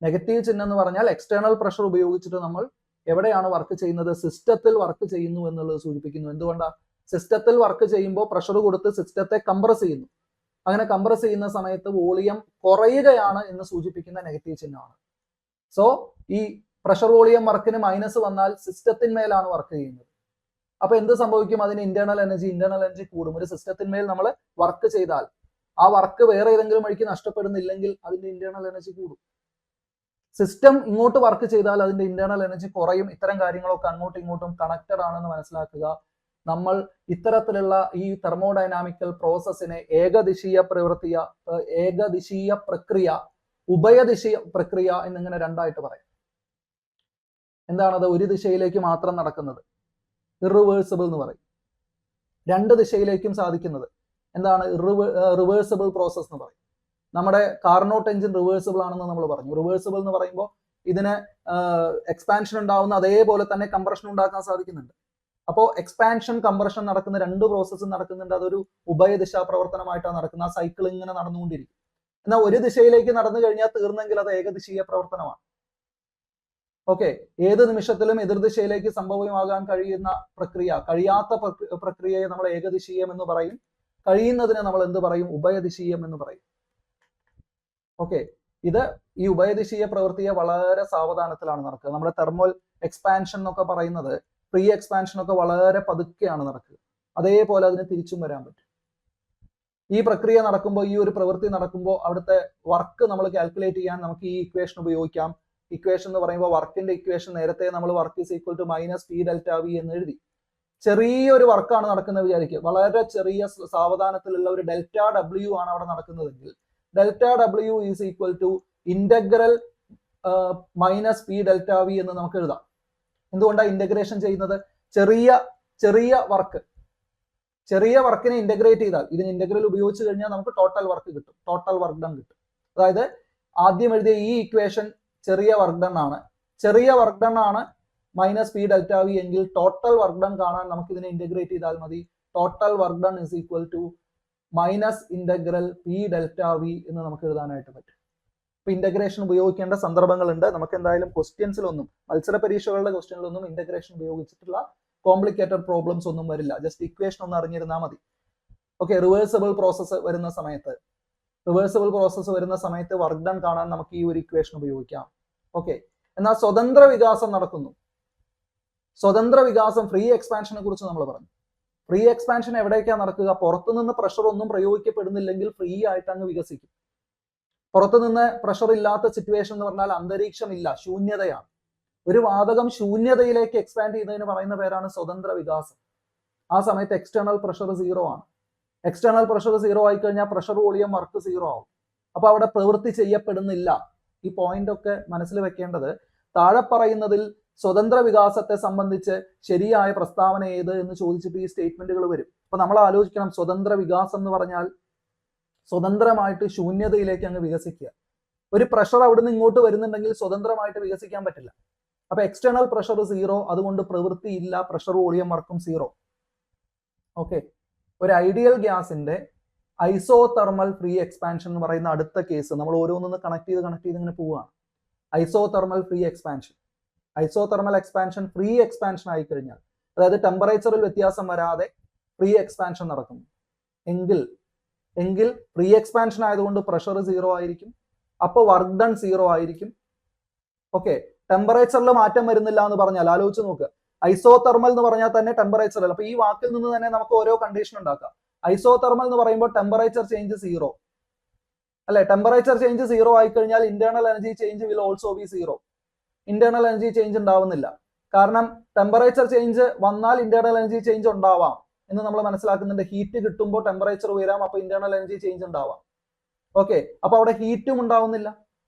നെഗറ്റീവ് ചിഹ്നം എന്ന് പറഞ്ഞാൽ എക്സ്റ്റേണൽ പ്രഷർ ഉപയോഗിച്ചിട്ട് നമ്മൾ എവിടെയാണ് വർക്ക് ചെയ്യുന്നത്? സിസ്റ്റത്തിൽ വർക്ക് ചെയ്യുന്നു എന്നുള്ളത് സൂചിപ്പിക്കുന്നു. എന്തുകൊണ്ടാണ്? സിസ്റ്റത്തിൽ വർക്ക് ചെയ്യുമ്പോൾ പ്രഷർ കൊടുത്ത് സിസ്റ്റത്തെ കംപ്രസ് ചെയ്യുന്നു. അങ്ങനെ കംപ്രസ് ചെയ്യുന്ന സമയത്ത് വോളിയം കുറയുകയാണ് എന്ന് സൂചിപ്പിക്കുന്ന നെഗറ്റീവ് ചിഹ്നമാണ്. സോ ഈ പ്രഷർ വോളിയം വർക്കിന് മൈനസ് വന്നാൽ സിസ്റ്റത്തിന്മേലാണ് വർക്ക് ചെയ്യുന്നത്. അപ്പൊ എന്ത് സംഭവിക്കും? അതിന് ഇന്റേണൽ എനർജി കൂടും. ഒരു സിസ്റ്റത്തിന്മേൽ നമ്മൾ വർക്ക് ചെയ്താൽ ആ വർക്ക് വേറെ ഏതെങ്കിലും വഴിക്ക് നഷ്ടപ്പെടുന്നില്ലെങ്കിൽ അതിന്റെ ഇന്റേണൽ എനർജി കൂടും. സിസ്റ്റം ഇങ്ങോട്ട് വർക്ക് ചെയ്താൽ അതിന്റെ ഇന്റേണൽ എനർജി കുറയും. ഇത്തരം കാര്യങ്ങളൊക്കെ അങ്ങോട്ടും ഇങ്ങോട്ടും കണക്റ്റഡ് ആണെന്ന് മനസ്സിലാക്കുക. നമ്മൾ ഇത്തരത്തിലുള്ള ഈ തെർമോഡൈനാമിക്കൽ പ്രോസസ്സിനെ ഏകദിശീയ പ്രക്രിയ, ഉഭയദിശീയ പ്രക്രിയ എന്നിങ്ങനെ രണ്ടായിട്ട് പറയും. എന്താണത്? ഒരു ദിശയിലേക്ക് മാത്രം നടക്കുന്നത് ഇറിവേഴ്സിബിൾ എന്ന് പറയും. രണ്ട് ദിശയിലേക്കും സാധിക്കുന്നത് എന്താണ്? റിവേഴ്സിബിൾ പ്രോസസ് എന്ന് പറയും. നമ്മുടെ കാർനോട്ട് എഞ്ചിൻ റിവേഴ്സിബിൾ ആണെന്ന് നമ്മൾ പറഞ്ഞു. റിവേഴ്സിബിൾ എന്ന് പറയുമ്പോൾ ഇതിന് എക്സ്പാൻഷൻ ഉണ്ടാവുന്ന അതേപോലെ തന്നെ കംപ്രഷൻ ഉണ്ടാക്കാൻ സാധിക്കുന്നുണ്ട്. അപ്പോൾ എക്സ്പാൻഷൻ കംപ്രഷൻ നടക്കുന്ന രണ്ട് പ്രോസസ്സും നടക്കുന്നുണ്ട്. അതൊരു ഉഭയദിശാ പ്രവർത്തനമായിട്ടാണ് നടക്കുന്നത്. ആ സൈക്കിൾ ഇങ്ങനെ നടന്നുകൊണ്ടിരിക്കും. എന്നാൽ ഒരു ദിശയിലേക്ക് നടന്നു കഴിഞ്ഞാൽ തീർന്നെങ്കിൽ അത് ഏകദിശീയ പ്രവർത്തനമാണ്. ഓക്കെ, ഏത് നിമിഷത്തിലും എതിർദിശയിലേക്ക് സംഭവമാകാൻ കഴിയുന്ന പ്രക്രിയ, കഴിയാത്ത പ്രക്രിയയെ നമ്മൾ ഏകദിശീയം എന്ന് പറയും. കഴിയുന്നതിനെ നമ്മൾ എന്ത് പറയും? ഉഭയദിശീയം എന്ന് പറയും. ഓക്കെ, ഇത് ഈ ഉഭയദിശീയ പ്രവൃത്തിയെ വളരെ സാവധാനത്തിലാണ് നടക്കുക. നമ്മുടെ തെർമൽ എക്സ്പാൻഷൻ എന്നൊക്കെ പറയുന്നത്, പ്രീ എക്സ്പാൻഷൻ ഒക്കെ വളരെ പതുക്കെയാണ് നടക്കുക. അതേപോലെ അതിന് തിരിച്ചും വരാൻ പറ്റും. ഈ പ്രക്രിയ നടക്കുമ്പോൾ, ഈ ഒരു പ്രവൃത്തി നടക്കുമ്പോൾ അവിടുത്തെ വർക്ക് നമ്മൾ കാൽക്കുലേറ്റ് ചെയ്യാൻ നമുക്ക് ഈ ഇക്വേഷൻ ഉപയോഗിക്കാം. ഇക്വേഷൻ എന്ന് പറയുമ്പോൾ വർക്കിന്റെ ഇക്വേഷൻ നേരത്തെ നമ്മൾ work is equal to minus P delta V എന്ന് എഴുതി. ചെറിയൊരു വർക്കാണ് നടക്കുന്നത് വിചാരിക്കുക. വളരെ ചെറിയ സാവധാനത്തിലുള്ള ഒരു ഡെൽറ്റ ഡബ്ല്യു ആണ് അവിടെ നടക്കുന്നതെങ്കിൽ delta W is equal to integral minus P delta V എന്ന് നമുക്ക് എഴുതാം. എന്തുകൊണ്ടാണ് ഇന്റഗ്രേഷൻ ചെയ്യുന്നത്? ചെറിയ വർക്കിനെ ഇന്റഗ്രേറ്റ് ചെയ്താൽ, ഇതിന് ഇന്റഗ്രൽ ഉപയോഗിച്ച് കഴിഞ്ഞാൽ നമുക്ക് ടോട്ടൽ വർക്ക് കിട്ടും, ടോട്ടൽ വർക്ക് ഡൺ കിട്ടും. അതായത് ആദ്യം എഴുതിയ ഈ ഇക്വേഷൻ ചെറിയ വർക്ക് ഡൺ ആണ് മൈനസ് പി ഡെൽറ്റ വി എങ്കിൽ ടോട്ടൽ വർക്ക് ഡൺ കാണാൻ നമുക്ക് ഇതിനെ ഇന്റഗ്രേറ്റ് ചെയ്താൽ മതി. Total work done is equal to minus integral P delta V എന്ന് നമുക്ക് എഴുതാനായിട്ട് പറ്റും. ഇപ്പൊ ഇന്റഗ്രേഷൻ ഉപയോഗിക്കേണ്ട സന്ദർഭങ്ങളുണ്ട്. നമുക്ക് എന്തായാലും ക്വസ്റ്റ്യൻസിലൊന്നും, മത്സര പരീക്ഷകളുടെ ക്വസ്റ്റ്യനിലൊന്നും ഇന്റഗ്രേഷൻ ഉപയോഗിച്ചിട്ടുള്ള കോംപ്ലിക്കേറ്റഡ് പ്രോബ്ലംസ് ഒന്നും വരില്ല. ജസ്റ്റ് ഇക്വേഷൻ ഒന്ന് അറിഞ്ഞിരുന്നാൽ മതി. ഓക്കെ, റിവേഴ്സിബിൾ പ്രോസസ്സ് വരുന്ന സമയത്ത് വർക്ക് ഡൺ കാണാൻ നമുക്ക് ഈ ഒരു ഇക്വേഷൻ ഉപയോഗിക്കാം. ഓക്കെ, എന്നാൽ സ്വതന്ത്ര വികാസം നടക്കുന്നു. സ്വതന്ത്ര വികാസം, ഫ്രീ എക്സ്പാൻഷനെ കുറിച്ച് നമ്മൾ പറഞ്ഞു. ഫ്രീ എക്സ്പാൻഷൻ എവിടേക്കാണ് നടക്കുക? പുറത്തുനിന്ന് പ്രഷർ ഒന്നും പ്രയോഗിക്കപ്പെടുന്നില്ലെങ്കിൽ ഫ്രീ ആയിട്ട് അങ്ങ് വികസിക്കും. പുറത്തുനിന്ന് പ്രഷർ ഇല്ലാത്ത സിറ്റുവേഷൻ എന്ന് പറഞ്ഞാൽ അന്തരീക്ഷമില്ല, ശൂന്യതയാണ്. ഒരു വാതകം ശൂന്യതയിലേക്ക് എക്സ്പാൻഡ് ചെയ്യുന്നതിന് പറയുന്ന പേരാണ് സ്വതന്ത്ര വികാസം. ആ സമയത്ത് എക്സ്റ്റേണൽ പ്രഷർ 0 ആണ്. എക്സ്റ്റേണൽ പ്രഷർ 0 ആയി കഴിഞ്ഞാൽ പ്രഷർ വോളിയം വർക്ക് 0 ആവും. അപ്പൊ അവിടെ പ്രവൃത്തി ചെയ്യപ്പെടുന്നില്ല. ഈ പോയിന്റ് ഒക്കെ മനസ്സിൽ വെക്കേണ്ടത്. താഴെ പറയുന്നതിൽ സ്വതന്ത്ര വികാസത്തെ സംബന്ധിച്ച് ശരിയായ പ്രസ്താവന ഏത് എന്ന് ചോദിച്ചിട്ട് ഈ സ്റ്റേറ്റ്മെന്റുകൾ വരും. അപ്പൊ നമ്മൾ ആലോചിക്കണം, സ്വതന്ത്ര വികാസം എന്ന് പറഞ്ഞാൽ സ്വതന്ത്രമായിട്ട് ശൂന്യതയിലേക്ക് അങ്ങ് വികസിക്കുക. ഒരു പ്രഷർ അവിടുന്ന് ഇങ്ങോട്ട് വരുന്നുണ്ടെങ്കിൽ സ്വതന്ത്രമായിട്ട് വികസിക്കാൻ പറ്റില്ല. അപ്പൊ എക്സ്റ്റേണൽ പ്രഷർ 0, അതുകൊണ്ട് പ്രവൃത്തി ഇല്ല, പ്രഷർ വോളിയം വർക്കും 0. ഓക്കെ, ഒരു ഐഡിയൽ ഗ്യാസിന്റെ ഐസോതെർമൽ ഫ്രീ എക്സ്പാൻഷൻ എന്ന് പറയുന്ന അടുത്ത കേസ് നമ്മൾ ഓരോന്നൊന്ന് കണക്ട് ചെയ്ത് ഇങ്ങനെ പോവുകയാണ്. Isothermal free expansion free expansion ആയി കഴിഞ്ഞാൽ, അതായത് ടെമ്പറേച്ചറിൽ വ്യത്യാസം വരാതെ ഫ്രീ എക്സ്പാൻഷൻ നടക്കുന്നു എങ്കിൽ ഫ്രീ എക്സ്പാൻഷൻ ആയതുകൊണ്ട് പ്രഷർ 0 ആയിരിക്കും. അപ്പോൾ വർക്ക് ഡൺ 0 ആയിരിക്കും. ഓക്കെ, ടെമ്പറേച്ചറിൽ മാറ്റം വരുന്നില്ല എന്ന് പറഞ്ഞാൽ ആലോചിച്ച് നോക്കുക. ഐസോതെർമൽ എന്ന് പറഞ്ഞാൽ തന്നെ ടെമ്പറേച്ചറിൽ. അപ്പൊ ഈ വാക്കിൽ നിന്ന് തന്നെ നമുക്ക് ഓരോ കണ്ടീഷൻ ഉണ്ടാക്കാം. ഐസോതെർമൽ എന്ന് പറയുമ്പോൾ ടെമ്പറേച്ചർ ചേഞ്ച് 0, അല്ലെ? ടെമ്പറേച്ചർ ചേഞ്ച് 0 ആയി കഴിഞ്ഞാൽ internal energy change will also B 0. Internal energy change ഉണ്ടാവുന്നില്ല. കാരണം ടെമ്പറേച്ചർ ചേഞ്ച് വന്നാൽ ഇന്റേണൽ എനർജി ചേഞ്ച് ഉണ്ടാവാം എന്ന് നമ്മൾ മനസ്സിലാക്കുന്നുണ്ട്. ഹീറ്റ് കിട്ടുമ്പോൾ ടെമ്പറേച്ചർ ഉയരാം, അപ്പൊ ഇന്റേണൽ എനർജി ചേഞ്ച് ഉണ്ടാവാം. ഓക്കെ, അപ്പൊ അവിടെ ഹീറ്റും ഉണ്ടാവുന്നില്ല,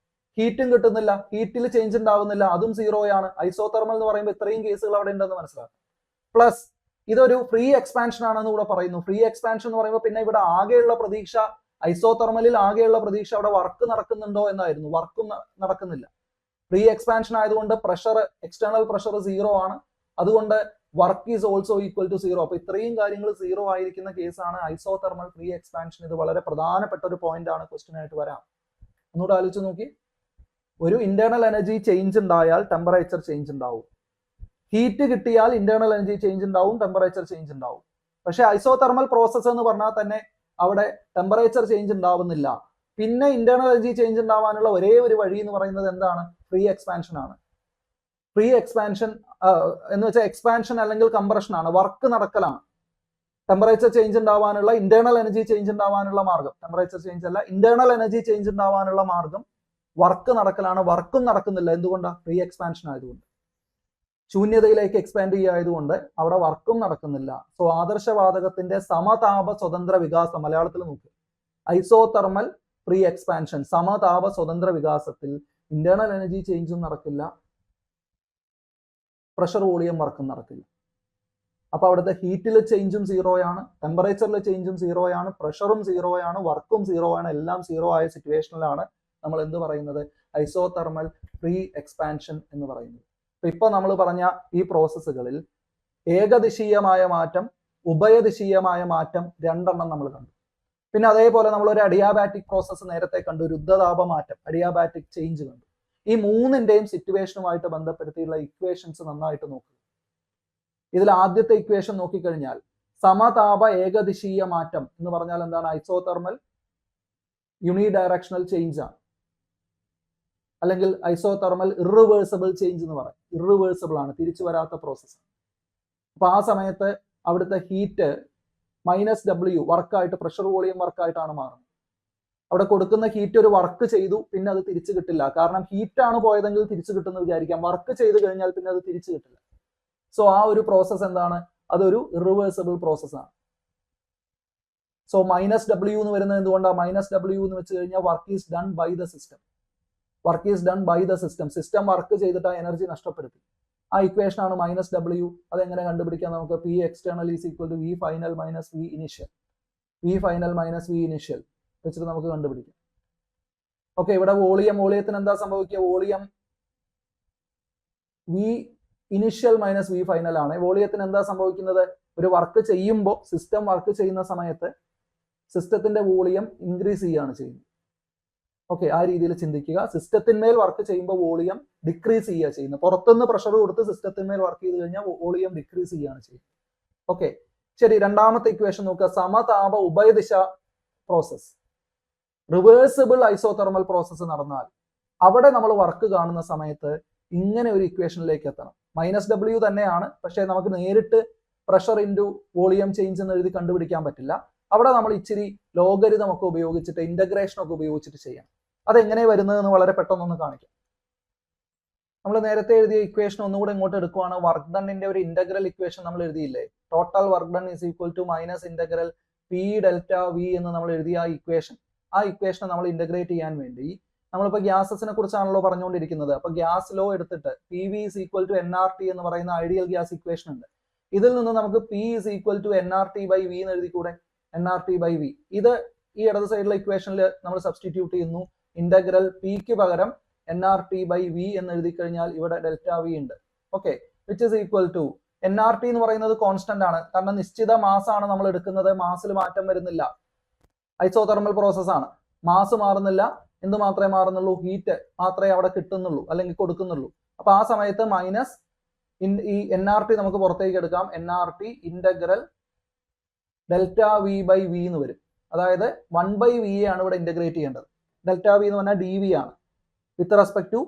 ഹീറ്റും കിട്ടുന്നില്ല, ഹീറ്റിൽ ചേഞ്ച് ഉണ്ടാവുന്നില്ല, അതും 0 ആണ്. ഐസോതെർമൽ എന്ന് പറയുമ്പോൾ ഇത്രയും കേസുകൾ അവിടെ ഉണ്ടെന്ന് മനസ്സിലാക്കാം. പ്ലസ് ഇതൊരു ഫ്രീ എക്സ്പാൻഷൻ ആണെന്ന് കൂടെ പറയുന്നു. ഫ്രീ എക്സ്പാൻഷൻ എന്ന് പറയുമ്പോൾ പിന്നെ ഇവിടെ ആകെയുള്ള പ്രതീക്ഷ, ഐസോതെർമലിൽ ആകെയുള്ള പ്രതീക്ഷ അവിടെ വർക്ക് നടക്കുന്നുണ്ടോ എന്നായിരുന്നു. വർക്കും നടക്കുന്നില്ല. ഫ്രീ എക്സ്പാൻഷൻ ആയതുകൊണ്ട് പ്രഷർ, എക്സ്റ്റേണൽ പ്രഷർ 0 ആണ്. അതുകൊണ്ട് work is also equal to 0. അപ്പൊ ഇത്രയും കാര്യങ്ങൾ 0 ആയിരിക്കുന്ന കേസാണ് ഐസോതെർമൽ ഫ്രീ എക്സ്പാൻഷൻ. ഇത് വളരെ പ്രധാനപ്പെട്ട ഒരു പോയിന്റ് ആണ്, ക്വസ്റ്റ്യൻ ആയിട്ട് വരാം. ഒന്നുകൂടെ ആലോചിച്ച് നോക്കി. ഒരു ഇന്റേണൽ എനർജി ചേഞ്ച് ഉണ്ടായാൽ ടെമ്പറേച്ചർ ചേഞ്ച് ഉണ്ടാവും. ഹീറ്റ് കിട്ടിയാൽ ഇന്റേണൽ എനർജി ചേഞ്ച് ഉണ്ടാവും, ടെമ്പറേച്ചർ ചേഞ്ച് ഉണ്ടാവും. പക്ഷെ ഐസോതെർമൽ പ്രോസസ്സ് എന്ന് പറഞ്ഞാൽ തന്നെ അവിടെ ടെമ്പറേച്ചർ ചേഞ്ച് ഉണ്ടാവുന്നില്ല. പിന്നെ ഇന്റേണൽ എനർജി ചേഞ്ച് ഉണ്ടാവാനുള്ള ഒരേ ഒരു വഴി എന്ന് പറയുന്നത് എന്താണ്? ഫ്രീ എക്സ്പാൻഷൻ ആണ്. ഫ്രീ എക്സ്പാൻഷൻ എന്ന് വെച്ചാൽ എക്സ്പാൻഷൻ അല്ലെങ്കിൽ കംപ്രഷൻ ആണ്, വർക്ക് നടക്കലാണ്. ടെമ്പറേച്ചർ ചേഞ്ച് ഉണ്ടാവാനുള്ള, ഇന്റേണൽ എനർജി ചേഞ്ച് ഉണ്ടാവാനുള്ള മാർഗം, ടെമ്പറേച്ചർ ചേഞ്ച് അല്ല, ഇന്റേണൽ എനർജി ചേഞ്ച് ഉണ്ടാവാനുള്ള മാർഗം വർക്ക് നടക്കലാണ്. വർക്കും നടക്കുന്നില്ല. എന്തുകൊണ്ടാണ്? ഫ്രീ എക്സ്പാൻഷൻ ആയതുകൊണ്ട്. ശൂന്യതയിലേക്ക് എക്സ്പാൻഡ് ചെയ്യായതുകൊണ്ട് അവിടെ വർക്കും നടക്കുന്നില്ല. സോ ആദർശവാതകത്തിന്റെ സമതാപ സ്വതന്ത്ര വികാസം, മലയാളത്തിൽ നോക്കുക, ഐസോതെർമൽ ഫ്രീ എക്സ്പാൻഷൻ, സമതാപ സ്വതന്ത്ര വികാസത്തിൽ ഇന്റേണൽ എനർജി ചേഞ്ചും നടക്കില്ല, പ്രഷർ വോളിയം വർക്കും നടക്കില്ല. അപ്പൊ അവിടുത്തെ ഹീറ്റിൽ ചേഞ്ചും 0 ആണ്, ടെമ്പറേച്ചറിൽ ചേഞ്ചും 0 ആണ്, പ്രഷറും 0 ആണ്, വർക്കും 0 ആണ്. എല്ലാം 0 ആയ സിറ്റുവേഷനിലാണ് നമ്മൾ എന്ത് പറയുന്നത്? ഐസോതെർമൽ ഫ്രീ എക്സ്പാൻഷൻ എന്ന് പറയുന്നത്. ഇപ്പൊ നമ്മൾ പറഞ്ഞ ഈ പ്രോസസ്സുകളിൽ ഏകദിശീയമായ മാറ്റം, ഉഭയദിശീയമായ മാറ്റം രണ്ടെണ്ണം നമ്മൾ കണ്ടു. പിന്നെ അതേപോലെ നമ്മൾ ഒരു അഡിയാബാറ്റിക് പ്രോസസ്സ് നേരത്തെ കണ്ടു, രുദ്ധതാപ മാറ്റം, അഡിയാബാറ്റിക് ചേഞ്ച് കണ്ടു. ഈ മൂന്നിന്റെയും സിറ്റുവേഷനുമായിട്ട് ബന്ധപ്പെടുത്തിയുള്ള ഇക്വേഷൻസ് നന്നായിട്ട് നോക്കുക. ഇതിൽ ആദ്യത്തെ ഇക്വേഷൻ നോക്കിക്കഴിഞ്ഞാൽ സമതാപ ഏകദിശീയ മാറ്റം എന്ന് പറഞ്ഞാൽ എന്താണ്? ഐസോതെർമൽ യൂണി ഡയറക്ഷണൽ ചേഞ്ച് ആണ്, അല്ലെങ്കിൽ ഐസോതെർമൽ ഇറിവേഴ്സിബിൾ ചേഞ്ച് എന്ന് പറയും. ഇറിവേഴ്സിബിൾ ആണ്, തിരിച്ചു വരാത്ത പ്രോസസ്സ്. അപ്പൊ ആ സമയത്ത് അവിടുത്തെ ഹീറ്റ് -W വർക്കായിട്ട്, പ്രഷർ വോളിയം വർക്കായിട്ടാണ് മാറുന്നത്. അവിടെ കൊടുക്കുന്ന ഹീറ്റ് ഒരു വർക്ക് ചെയ്തു, പിന്നെ അത് തിരിച്ചു കിട്ടില്ല. കാരണം ഹീറ്റാണ് പോയതെങ്കിൽ തിരിച്ചു കിട്ടുമെന്ന് വിചാരിക്കാം. വർക്ക് ചെയ്ത് കഴിഞ്ഞാൽ പിന്നെ അത് തിരിച്ചു കിട്ടില്ല. സോ ആ ഒരു പ്രോസസ്സ് എന്താണ്? അതൊരു ഇറിവേഴ്സിബിൾ പ്രോസസ് ആണ്. സോ -W എന്ന് വരുന്നത് എന്തുകൊണ്ടാണ്? -W എന്ന് വെച്ച് കഴിഞ്ഞാൽ work is done by the system. Work is done by the system. System work ചെയ്തിട്ട് ആ എനർജി നഷ്ടപ്പെടുത്തി. ആ ഇക്വേഷൻ ആണ് -W. അതെങ്ങനെ കണ്ടുപിടിക്കാം? നമുക്ക് P external is equal to V final minus V initial. V final minus V initial വെച്ചിട്ട് നമുക്ക് കണ്ടുപിടിക്കാം. ഓക്കെ, ഇവിടെ വോളിയത്തിന് എന്താ സംഭവിക്കുക? Volume V initial minus V final ആണ്. വോളിയത്തിന് എന്താ സംഭവിക്കുന്നത്? ഒരു വർക്ക് ചെയ്യുമ്പോൾ, സിസ്റ്റം വർക്ക് ചെയ്യുന്ന സമയത്ത് സിസ്റ്റത്തിന്റെ വോളിയം ഇൻക്രീസ് ചെയ്യുകയാണ് ചെയ്യുന്നത്. ഓക്കെ, ആ രീതിയിൽ ചിന്തിക്കുക. സിസ്റ്റത്തിന്മേൽ വർക്ക് ചെയ്യുമ്പോൾ വോളിയം ഡിക്രീസ് ചെയ്യുക ചെയ്യുന്നത്. പുറത്തുനിന്ന് പ്രഷർ കൊടുത്ത് സിസ്റ്റത്തിന്മേൽ വർക്ക് ചെയ്ത് കഴിഞ്ഞാൽ വോളിയം ഡിക്രീസ് ചെയ്യുകയാണ് ചെയ്യുന്നത്. ഓക്കെ, ശരി. രണ്ടാമത്തെ ഇക്വേഷൻ നോക്കുക. സമതാപ ഉഭയദിശ പ്രോസസ്, റിവേഴ്സിബിൾ ഐസോതെർമൽ പ്രോസസ്സ് നടന്നാൽ അവിടെ നമ്മൾ വർക്ക് കാണുന്ന സമയത്ത് ഇങ്ങനെ ഒരു ഇക്വേഷനിലേക്ക് എത്തണം. -W തന്നെയാണ്, പക്ഷേ നമുക്ക് നേരിട്ട് പ്രഷർ ഇൻറ്റു വോളിയം ചേഞ്ച് എന്ന് എഴുതി കണ്ടുപിടിക്കാൻ പറ്റില്ല. അവിടെ നമ്മൾ ഇച്ചിരി ലോഗരിതം ഒക്കെ ഉപയോഗിച്ചിട്ട്, ഇന്റഗ്രേഷൻ ഒക്കെ ഉപയോഗിച്ചിട്ട് ചെയ്യണം. അതെങ്ങനെ വരുന്നതെന്ന് വളരെ പെട്ടെന്നൊന്ന് കാണിക്കാം. നമ്മൾ നേരത്തെ എഴുതിയ ഇക്വേഷൻ ഒന്നുകൂടെ ഇങ്ങോട്ട് എടുക്കുവാണ്. വർക്ക് ഡണ്ണിന്റെ ഒരു ഇന്റഗ്രൽ ഇക്വേഷൻ നമ്മൾ എഴുതിയില്ലേ? Total work done is equal to minus integral P delta V എന്ന് നമ്മൾ എഴുതിയ ആ ഇക്വേഷൻ. ആ ഇക്വേഷനെ നമ്മൾ ഇന്റഗ്രേറ്റ് ചെയ്യാൻ വേണ്ടി നമ്മളിപ്പോൾ ഗ്യാസസിനെ കുറിച്ചാണല്ലോ പറഞ്ഞുകൊണ്ടിരിക്കുന്നത്. അപ്പൊ ഗ്യാസ് ലോ എടുത്തിട്ട് PV is equal to nRT എന്ന് പറയുന്ന ഐഡിയൽ ഗ്യാസ് ഇക്വേഷൻ ഉണ്ട്. ഇതിൽ നിന്ന് നമുക്ക് P is equal to nRT by V എന്ന് എഴുതിക്കൂടെ? nRT by V. ഇത് ഈ ഇടത് സൈഡിലെ ഇക്വേഷനിൽ നമ്മൾ സബ്സ്റ്റിറ്റ്യൂട്ട് ചെയ്യുന്നു. ഇന്റഗ്രൽ Pക്ക് പകരം nRT by V എന്ന് എഴുതി കഴിഞ്ഞാൽ ഇവിടെ ഡെൽറ്റ V ഉണ്ട്. Okay, which is equal to nRT എന്ന് പറയുന്നത് കോൺസ്റ്റന്റ് ആണ്. കാരണം നിശ്ചിത മാസ് ആണ് നമ്മൾ എടുക്കുന്നത്. മാസിൽ മാറ്റം വരുന്നില്ല. ഐസോതെർമൽ പ്രോസസ് ആണ്. മാസ് മാറുന്നില്ല. എന്ത് മാത്രമേ മാറുന്നുള്ളൂ? ഹീറ്റ് മാത്രമേ അവിടെ കിട്ടുന്നുള്ളൂ അല്ലെങ്കിൽ കൊടുക്കുന്നുള്ളൂ. അപ്പൊ ആ സമയത്ത് മൈനസ് ഈ nRT നമുക്ക് പുറത്തേക്ക് എടുക്കാം. nRT integral delta V by V എന്ന് വരും. അതായത് 1/V ആണ് ഇവിടെ ഇന്റഗ്രേറ്റ് ചെയ്യേണ്ടത്. ഡെൽറ്റ V എന്ന് പറഞ്ഞാൽ dV ആണ്. With respect to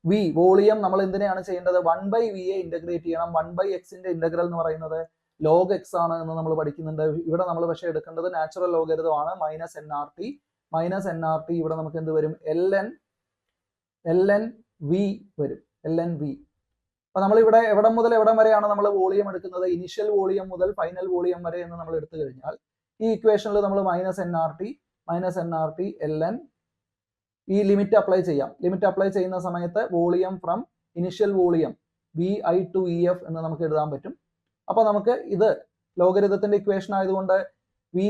V volume നമ്മൾ എന്തിനാണ് ചെയ്യേണ്ടത്? 1/V ഇന്റഗ്രേറ്റ് ചെയ്യണം. 1/x ഇന്റഗ്രൽ എന്ന് പറയുന്നത് log x ആണ് എന്ന് നമ്മൾ പഠിക്കുന്നുണ്ട്. ഇവിടെ നമ്മൾ പക്ഷേ എടുക്കേണ്ടത് നാച്ചുറൽ ലോഗരിതം ആണ്. -nRT minus N R T ഇവിടെ നമുക്ക് എന്ത് വരും എൽ എൻ വി വരും എൽ എൻ വി. അപ്പൊ നമ്മളിവിടെ എവിടം മുതൽ എവിടം വരെയാണ് നമ്മൾ വോളിയം എടുക്കുന്നത്, ഇനിഷ്യൽ വോളിയം മുതൽ ഫൈനൽ വോളിയം വരെ എന്ന് നമ്മൾ എടുത്തു കഴിഞ്ഞാൽ ഈ ഇക്വേഷനിൽ നമ്മൾ minus N R T L N ഈ ലിമിറ്റ് അപ്ലൈ ചെയ്യാം. ലിമിറ്റ് അപ്ലൈ ചെയ്യുന്ന സമയത്ത് volume from initial volume V I to ഇ എഫ് എന്ന് നമുക്ക് എഴുതാൻ പറ്റും. അപ്പൊ നമുക്ക് ഇത് ലോഗരിതത്തിന്റെ ഇക്വേഷൻ ആയതുകൊണ്ട് V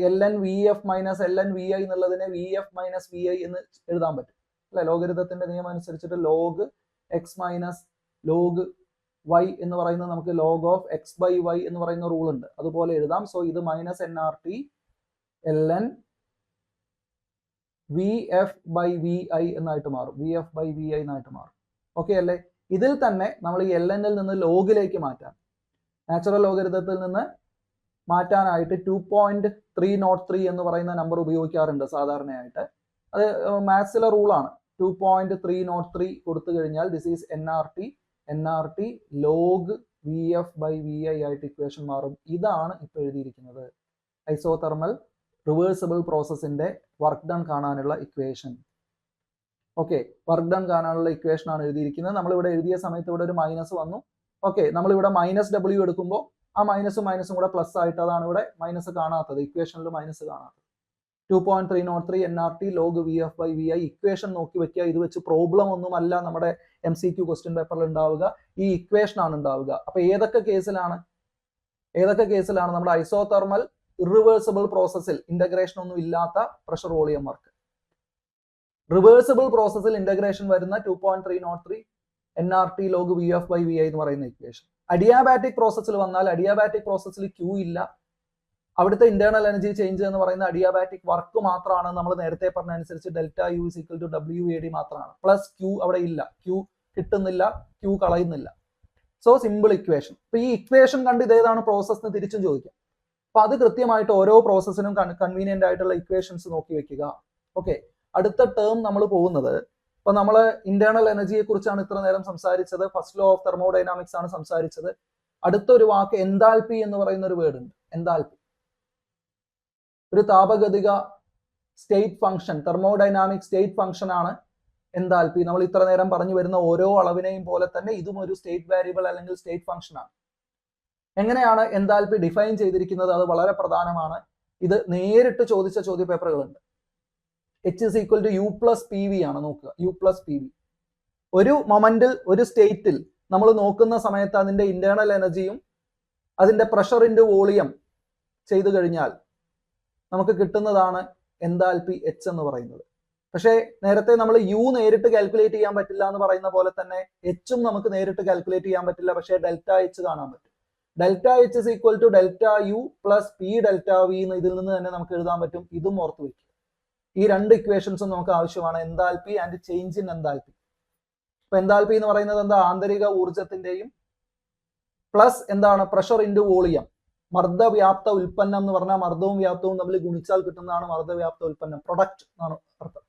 L N V F minus L N V I എന്നുള്ളതിനെ V F minus V I എന്ന് എഴുതാൻ പറ്റും അല്ലെ. ലോഗരിതത്തിന്റെ നിയമം അനുസരിച്ചിട്ട് log X minus log Y എന്ന് പറയുന്നത് നമുക്ക് log of X by Y എന്ന് പറയുന്ന റൂൾ ഉണ്ട്, അതുപോലെ എഴുതാം. സോ ഇത് minus N R T L N V F by V I എന്നായിട്ട് മാറും, V F by V I എന്നായിട്ട് മാറും. ഓക്കെ അല്ലേ. ഇതിൽ തന്നെ നമ്മൾ ഈ എൽ എന്നിൽ നിന്ന് ലോഗിലേക്ക് മാറ്റാൻ, നാച്ചുറൽ ലോഗരിതത്തിൽ നിന്ന് മാറ്റാനായിട്ട് 2.303 എന്ന് പറയുന്ന നമ്പർ ഉപയോഗിക്കാറുണ്ട് സാധാരണയായിട്ട്. അത് മാത്സിലെ റൂളാണ്. 2.303 കൊടുത്തു കഴിഞ്ഞാൽ this is N R T log V F by V I ആയിട്ട് ഇക്വേഷൻ മാറും. ഇതാണ് ഇപ്പോൾ എഴുതിയിരിക്കുന്നത് ഐസോതെർമൽ റിവേഴ്സിബിൾ പ്രോസസ്സിന്റെ വർക്ക് ഡൺ കാണാനുള്ള ഇക്വേഷൻ. ഓക്കെ, വർക്ക് ഡൺ കാണാനുള്ള ഇക്വേഷൻ ആണ് എഴുതിയിരിക്കുന്നത്. നമ്മളിവിടെ എഴുതിയ സമയത്ത് ഇവിടെ ഒരു മൈനസ് വന്നു. ഓക്കെ, നമ്മളിവിടെ മൈനസ് ഡബ്ല്യു എടുക്കുമ്പോൾ ആ മൈനസും കൂടെ പ്ലസ് ആയിട്ട്, അതാണ് ഇവിടെ മൈനസ് കാണാത്തത്, ഇക്വേഷനിൽ മൈനസ് കാണാത്തത്. 2.303 N R T log V F by V I equation നോക്കി വെക്കുക. ഇത് വെച്ച് പ്രോബ്ലം ഒന്നുമല്ല നമ്മുടെ MCQ ക്വസ്റ്റ്യൻ പേപ്പറിൽ ഉണ്ടാവുക, ഈ ഇക്വേഷൻ ആണ് ഉണ്ടാവുക. അപ്പൊ ഏതൊക്കെ കേസിലാണ് നമ്മുടെ ഐസോതെർമൽ ഇറിവേഴ്സിബിൾ പ്രോസസ്സിൽ ഇന്റഗ്രേഷൻ ഒന്നും ഇല്ലാത്ത പ്രഷർ വോളിയം വർക്ക്, റിവേഴ്സിബിൾ പ്രോസസ്സിൽ ഇന്റഗ്രേഷൻ വരുന്ന 2.303 N R T log V F by V I എന്ന് പറയുന്ന ഇക്വേഷൻ. അഡിയാബാറ്റിക് പ്രോസസ്സിൽ വന്നാൽ അഡിയാബാറ്റിക് പ്രോസസ്സിൽ ക്യൂ ഇല്ല. അവിടുത്തെ ഇന്റേണൽ എനർജി ചേഞ്ച് എന്ന് പറയുന്ന അഡിയാബാറ്റിക് വർക്ക് മാത്രമാണ്. നമ്മൾ നേരത്തെ പറഞ്ഞ അനുസരിച്ച് delta U is equal to W A D മാത്രമാണ്. പ്ലസ് ക്യൂ അവിടെ ഇല്ല, ക്യൂ കിട്ടുന്നില്ല, ക്യൂ കളയുന്നില്ല. So simple equation. അപ്പൊ ഈ ഇക്വേഷൻ കണ്ട് ഇതേതാണ് പ്രോസസ് എന്ന് തിരിച്ചും ചോദിക്കാം. അപ്പൊ അത് കൃത്യമായിട്ട് ഓരോ പ്രോസസ്സിനും കൺവീനിയന്റ് ആയിട്ടുള്ള ഇക്വേഷൻസ് നോക്കി വെക്കുക. ഓക്കെ, അടുത്ത ടേം നമ്മൾ പോകുന്നത്, ഇപ്പൊ നമ്മൾ ഇന്റേണൽ എനർജിയെ കുറിച്ചാണ് ഇത്ര നേരം സംസാരിച്ചത്, ഫസ്റ്റ് ലോ ഓഫ് തെർമോഡൈനാമിക്സ് ആണ് സംസാരിച്ചത്. അടുത്തൊരു വാക്ക് എൻതാൽപി എന്ന് പറയുന്ന ഒരു വേർഡ് ഉണ്ട്. എൻതാൽപി ഒരു താപഗതിക state function, thermodynamic state function ആണ് എൻതാൽപി. നമ്മൾ ഇത്ര നേരം പറഞ്ഞു വരുന്ന ഓരോ അളവിനെയും പോലെ തന്നെ ഇതും ഒരു സ്റ്റേറ്റ് വേരിയബിൾ അല്ലെങ്കിൽ സ്റ്റേറ്റ് ഫംഗ്ഷൻ ആണ്. എങ്ങനെയാണ് എൻതാൽപി ഡിഫൈൻ ചെയ്തിരിക്കുന്നത്, അത് വളരെ പ്രധാനമാണ്. ഇത് നേരിട്ട് ചോദിച്ച ചോദ്യ പേപ്പറുകളുണ്ട്. H is equal to U plus PV ആണ് നോക്കുക, U plus PV. ഒരു മൊമെന്റിൽ ഒരു സ്റ്റേറ്റിൽ നമ്മൾ നോക്കുന്ന സമയത്ത് അതിന്റെ ഇന്റേണൽ എനർജിയും അതിന്റെ പ്രഷർ ഇൻറ്റു വോളിയം ചെയ്തു കഴിഞ്ഞാൽ നമുക്ക് കിട്ടുന്നതാണ് എൻതാൽപി H എന്ന് പറയുന്നത്. പക്ഷേ നേരത്തെ നമ്മൾ U നേരിട്ട് കാൽക്കുലേറ്റ് ചെയ്യാൻ പറ്റില്ല എന്ന് പറയുന്ന പോലെ തന്നെ Hഉം നമുക്ക് നേരിട്ട് കാൽക്കുലേറ്റ് ചെയ്യാൻ പറ്റില്ല, പക്ഷേ ഡെൽറ്റ H കാണാൻ പറ്റും. Delta H is equal to delta U plus P delta V എന്ന് ഇതിൽ നിന്ന് തന്നെ നമുക്ക് എഴുതാൻ പറ്റും. ഇതും ഓർത്ത് വയ്ക്കുക. ഈ രണ്ട് ഇക്വേഷൻസും നമുക്ക് ആവശ്യമാണ്, enthalpy and change in enthalpy. ഇപ്പൊ എൻതാൽപി എന്ന് പറയുന്നത് എന്താ, ആന്തരിക ഊർജത്തിന്റെയും പ്ലസ് എന്താണ് പ്രഷർ ഇൻറ്റു വോളിയം, മർദ്ദവ്യാപ്ത ഉൽപ്പന്നം എന്ന് പറഞ്ഞാൽ മർദ്ദവും വ്യാപ്തവും തമ്മിൽ ഗുണിച്ചാൽ കിട്ടുന്നതാണ് മർദ്ദവ്യാപ്ത ഉൽപ്പന്നം, പ്രൊഡക്റ്റ് എന്നാണ് അർത്ഥം.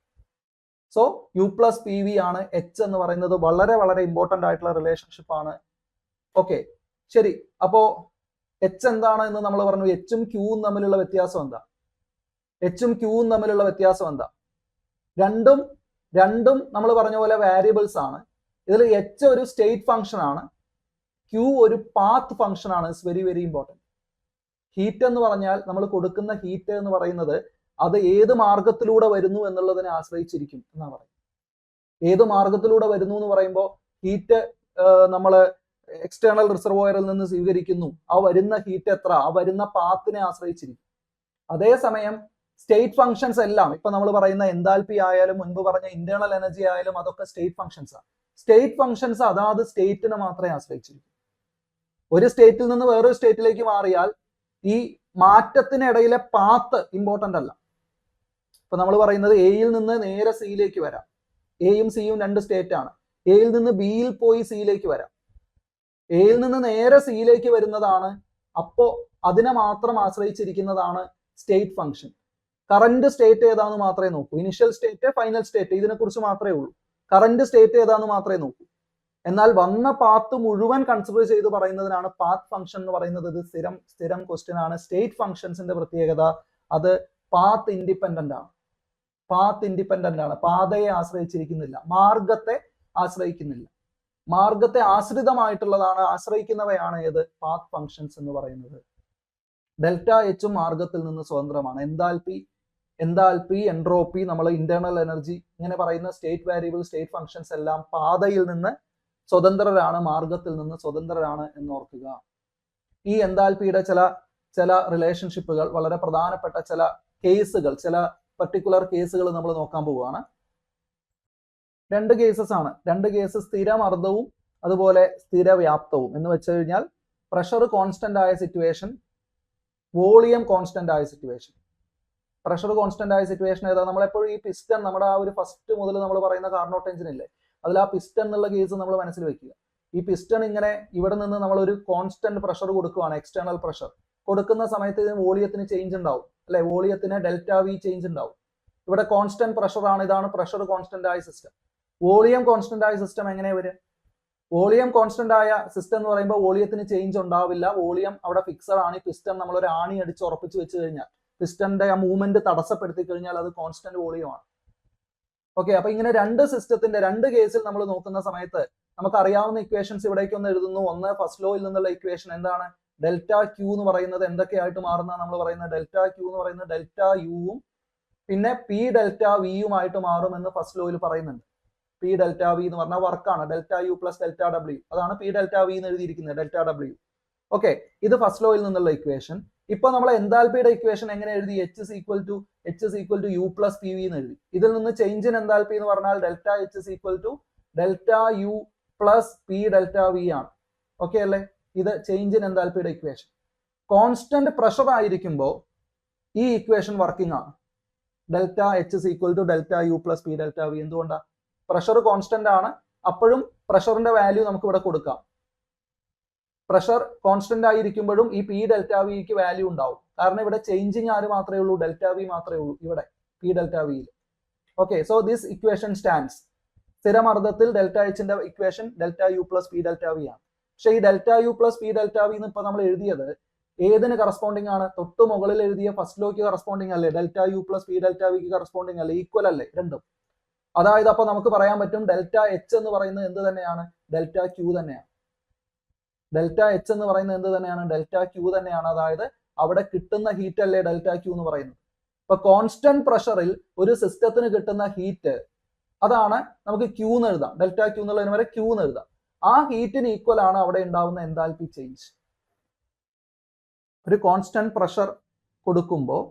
So U plus P V ആണ് H എന്ന് പറയുന്നത്. വളരെ വളരെ ഇമ്പോർട്ടന്റ് ആയിട്ടുള്ള റിലേഷൻഷിപ്പ് ആണ്. ഓക്കെ, ശരി. അപ്പോ H എന്താണ് എന്ന് നമ്മൾ പറഞ്ഞു. Hഉം Qവും തമ്മിലുള്ള വ്യത്യാസം എന്താ? Hഉം Qവും തമ്മിലുള്ള വ്യത്യാസം എന്താ? രണ്ടും നമ്മൾ പറഞ്ഞ പോലെ വാരിയബിൾസ് ആണ്. ഇതിൽ H ഒരു സ്റ്റേറ്റ് ഫംഗ്ഷൻ ആണ്, Q ഒരു പാത്ത് ഫംഗ്ഷൻ ആണ്. It's very very important. Heat എന്ന് പറഞ്ഞാൽ നമ്മൾ കൊടുക്കുന്ന ഹീറ്റ് എന്ന് പറയുന്നത് അത് ഏത് മാർഗത്തിലൂടെ വരുന്നു എന്നുള്ളതിനെ ആശ്രയിച്ചിരിക്കും എന്നാണ് പറയുന്നത്. ഏത് മാർഗത്തിലൂടെ വരുന്നു എന്ന് പറയുമ്പോൾ ഹീറ്റ് നമ്മൾ എക്സ്റ്റേണൽ റിസർവോയറിൽ നിന്ന് സ്വീകരിക്കുന്നു, ആ വരുന്ന ഹീറ്റ് എത്ര, ആ വരുന്ന പാത്തിനെ ആശ്രയിച്ചിരിക്കും. അതേസമയം സ്റ്റേറ്റ് ഫംഗ്ഷൻസ് എല്ലാം, ഇപ്പൊ നമ്മൾ പറയുന്ന എൻതാൽപി ആയാലും മുൻപ് പറഞ്ഞ ഇന്റേണൽ എനർജി ആയാലും അതൊക്കെ സ്റ്റേറ്റ് ഫംഗ്ഷൻസ് ആണ്. സ്റ്റേറ്റ് ഫംഗ്ഷൻസ് അതാത് സ്റ്റേറ്റിനെ മാത്രമേ ആശ്രയിച്ചിരിക്കൂ. ഒരു സ്റ്റേറ്റിൽ നിന്ന് വേറൊരു സ്റ്റേറ്റിലേക്ക് മാറിയാൽ ഈ മാറ്റത്തിനിടയിലെ പാത്ത് ഇമ്പോർട്ടന്റ് അല്ല. ഇപ്പൊ നമ്മൾ പറയുന്നത് എയിൽ നിന്ന് നേരെ സിയിലേക്ക് വരാം. എയും സിയും രണ്ട് സ്റ്റേറ്റ് ആണ്. എയിൽ നിന്ന് ബിയിൽ പോയി സിയിലേക്ക് വരാം. എയിൽ നിന്ന് നേരെ സിയിലേക്ക് വരുന്നതാണ്, അപ്പോ അതിനെ മാത്രം ആശ്രയിച്ചിരിക്കുന്നതാണ് സ്റ്റേറ്റ് ഫംഗ്ഷൻ. കറന്റ് സ്റ്റേറ്റ് ഏതാന്ന് മാത്രമേ നോക്കൂ. ഇനിഷ്യൽ സ്റ്റേറ്റ്, ഫൈനൽ സ്റ്റേറ്റ്, ഇതിനെക്കുറിച്ച് മാത്രമേ ഉള്ളൂ. കറന്റ് സ്റ്റേറ്റ് ഏതാന്ന് മാത്രമേ നോക്കൂ. എന്നാൽ വന്ന പാത്ത് മുഴുവൻ കൺസിഡർ ചെയ്ത് പറയുന്നതിനാണ് പാത്ത് ഫംഗ്ഷൻ എന്ന് പറയുന്നത്. ഇത് സ്ഥിരം ക്വസ്റ്റ്യൻ ആണ്. സ്റ്റേറ്റ് ഫംഗ്ഷൻസിന്റെ പ്രത്യേകത അത് പാത്ത് ഇൻഡിപെൻഡന്റ് ആണ്. പാത്ത് ഇൻഡിപെൻഡന്റ് ആണ്, പാതയെ ആശ്രയിച്ചിരിക്കുന്നില്ല, മാർഗത്തെ ആശ്രയിക്കുന്നില്ല. മാർഗത്തെ ആശ്രിതമായിട്ടുള്ളതാണ്, ആശ്രയിക്കുന്നവയാണ് ഏത്? പാത്ത് ഫങ്ഷൻസ് എന്ന് പറയുന്നത്. ഡെൽറ്റ എച്ചും മാർഗത്തിൽ നിന്ന് സ്വതന്ത്രമാണ്. എൻതാൽപ്പി, എൻട്രോപ്പി, നമ്മൾ ഇന്റേണൽ എനർജി ഇങ്ങനെ പറയുന്ന സ്റ്റേറ്റ് വേരിയബിൾ, സ്റ്റേറ്റ് ഫങ്ഷൻസ് എല്ലാം പാതയിൽ നിന്ന് സ്വതന്ത്രരാണ്, മാർഗത്തിൽ നിന്ന് സ്വതന്ത്രരാണ് എന്നോർക്കുക. ഈ എൻതാൽപ്പിയുടെ ചില റിലേഷൻഷിപ്പുകൾ, വളരെ പ്രധാനപ്പെട്ട ചില കേസുകൾ, ചില പർട്ടിക്കുലർ കേസുകൾ നമ്മൾ നോക്കാൻ പോവുകയാണ്. 2 കേസസ് ആണ്. 2 കേസ് സ്ഥിരമർദ്ദവും അതുപോലെ സ്ഥിരവ്യാപ്തവും എന്ന് വെച്ച് കഴിഞ്ഞാൽ പ്രഷർ കോൺസ്റ്റന്റ് ആയ സിറ്റുവേഷൻ, വോളിയം കോൺസ്റ്റന്റ് ആയ സിറ്റുവേഷൻ. പ്രഷർ കോൺസ്റ്റന്റ് ആയ സിറ്റുവേഷൻ ഏതാ? നമ്മളെപ്പോഴും ഈ പിസ്റ്റൺ, നമ്മുടെ ആ ഒരു ഫസ്റ്റ് മുതൽ നമ്മൾ പറയുന്ന കാർനോട്ട് എഞ്ചിൻ ഇല്ലേ, അതിൽ ആ പിസ്റ്റൺ എന്നുള്ള കേസ് നമ്മൾ മനസ്സിൽ വെക്കുക. ഈ പിസ്റ്റൺ ഇങ്ങനെ ഇവിടെ നിന്ന് നമ്മൾ ഒരു കോൺസ്റ്റന്റ് പ്രഷർ കൊടുക്കുകയാണ്, എക്സ്റ്റേണൽ പ്രഷർ കൊടുക്കുന്ന സമയത്ത് ഇതിന് വോളിയത്തിന് ചേഞ്ച് ഉണ്ടാവും അല്ലെ, വോളിയത്തിന് ഡെൽറ്റ വി ചേഞ്ച് ഉണ്ടാവും. ഇവിടെ കോൺസ്റ്റന്റ് പ്രഷർ ആണ്, ഇതാണ് പ്രഷർ കോൺസ്റ്റന്റ് ആയ സിസ്റ്റം. വോളിയം കോൺസ്റ്റന്റ് ആയ സിസ്റ്റം എങ്ങനെ വരും? വോളിയം കോൺസ്റ്റന്റ് ആയ സിസ്റ്റം എന്ന് പറയുമ്പോൾ വോളിയത്തിന് ചേഞ്ച് ഉണ്ടാവില്ല, വോളിയം അവിടെ ഫിക്സഡ് ആണ്. ഈ പിസ്റ്റൺ നമ്മൾ ഒരു ആണി അടിച്ച് ഉറപ്പിച്ച് വെച്ച് കഴിഞ്ഞാൽ, പിസ്റ്റന്റെ ആ മൂവ്മെന്റ് തടസ്സപ്പെടുത്തി കഴിഞ്ഞാൽ അത് കോൺസ്റ്റന്റ് വോളിയം ആണ്. ഓക്കെ, അപ്പൊ ഇങ്ങനെ 2 സിസ്റ്റത്തിന്റെ 2 കേസിൽ നമ്മൾ നോക്കുന്ന സമയത്ത് നമുക്ക് അറിയാവുന്ന ഇക്വേഷൻസ് ഇവിടേക്ക് ഒന്ന് എഴുതുന്നു. ഒന്ന് ഫസ്റ്റ് ലോയിൽ നിന്നുള്ള ഇക്വേഷൻ എന്താണ്? ഡെൽറ്റ ക്യൂ എന്ന് പറയുന്നത് എന്തൊക്കെയായിട്ട് മാറുന്ന നമ്മൾ പറയുന്നത്? ഡെൽറ്റ ക്യൂ എന്ന് പറയുന്നത് ഡെൽറ്റ യുവും പിന്നെ പി ഡെൽറ്റ വിയുമായിട്ട് മാറുമെന്ന് ഫസ്റ്റ് ലോയിൽ പറയുന്നുണ്ട്. പി ഡെൽറ്റ വി എന്ന് പറഞ്ഞാൽ വർക്കാണ്, delta U plus delta W, അതാണ് പി ഡെൽറ്റ വി എന്ന് എഴുതിയിരിക്കുന്നത്, ഡെൽറ്റ ഡബ്ല്യു. ഓക്കെ, ഇത് ഫസ്റ്റ് ലോയിൽ നിന്നുള്ള ഇക്വേഷൻ. ഇപ്പൊ നമ്മൾ എൻതാൽപ്പിയുടെ ഇക്വേഷൻ എങ്ങനെ എഴുതി? H is equal to U plus P V എന്ന് എഴുതി. ഇതിൽ നിന്ന് ചേഞ്ച് ഇൻ എൻതാൽപ്പി എന്ന് പറഞ്ഞാൽ delta H is equal to delta U plus P delta V ആണ്. ഓക്കെ അല്ലേ? ഇത് ചേഞ്ച് ഇൻ എൻതാൽപ്പിയുടെ ഇക്വേഷൻ. കോൺസ്റ്റന്റ് പ്രഷർ ആയിരിക്കുമ്പോൾ ഈ ഇക്വേഷൻ വർക്കിംഗ് ആണ്. Delta H is equal to delta U plus P delta V. എന്തുകൊണ്ടാണ്? പ്രഷർ കോൺസ്റ്റന്റ് ആണ്, അപ്പോഴും പ്രഷറിന്റെ വാല്യൂ നമുക്ക് ഇവിടെ കൊടുക്കാം. പ്രഷർ കോൺസ്റ്റന്റ് ആയിരിക്കുമ്പോഴും ഈ പി ഡെൽറ്റ വിക്ക് വാല്യൂ ഉണ്ടാവും. കാരണം ഇവിടെ ചേഞ്ചിങ് ആര് മാത്രമേ ഉള്ളൂ? ഡെൽറ്റ വി മാത്രമേ ഉള്ളൂ ഇവിടെ പി ഡെൽറ്റ വിയിൽ. Okay, so this equation stands. സ്ഥിരമർദ്ദത്തിൽ ഡെൽറ്റ എച്ചിന്റെ equation delta U plus P delta V ആണ്. പക്ഷേ ഈ delta U plus P delta V എന്ന് ഇപ്പൊ നമ്മൾ എഴുതിയത് ഏതിന് കറസ്പോണ്ടിങ് ആണ്? തൊട്ട് മുകളിൽ എഴുതിയ ഫസ്റ്റ് ലോക്ക് കറസ്പോണ്ടിങ് അല്ലേ? Delta U plus P delta വിക്ക് കറസ്പോണ്ടിങ് അല്ലേ? ഈക്വൽ അല്ലേ രണ്ടും? അതായത് അപ്പൊ നമുക്ക് പറയാൻ പറ്റും ഡെൽറ്റ എച്ച് എന്ന് പറയുന്നത് എന്ത് തന്നെയാണ്? ഡെൽറ്റ ക്യൂ തന്നെയാണ്. ഡെൽറ്റ എച്ച് എന്ന് പറയുന്നത് എന്ത് തന്നെയാണ്? ഡെൽറ്റ ക്യൂ തന്നെയാണ്. അതായത് അവിടെ കിട്ടുന്ന ഹീറ്റ് അല്ലേ ഡെൽറ്റ ക്യൂ എന്ന് പറയുന്നത്. ഇപ്പൊ കോൺസ്റ്റന്റ് പ്രഷറിൽ ഒരു സിസ്റ്റത്തിന് കിട്ടുന്ന ഹീറ്റ്, അതാണ് നമുക്ക് ക്യൂ എന്ന് എഴുതാം. ഡെൽറ്റ ക്യൂ എന്നുള്ളതിന് വരെ ക്യൂ എന്ന് എഴുതാം. ആ ഹീറ്റിന് ഈക്വൽ ആണ് അവിടെ ഉണ്ടാവുന്ന എൻതാൽപ്പി ചേഞ്ച്. ഒരു കോൺസ്റ്റന്റ് പ്രഷർ കൊടുക്കുമ്പോൾ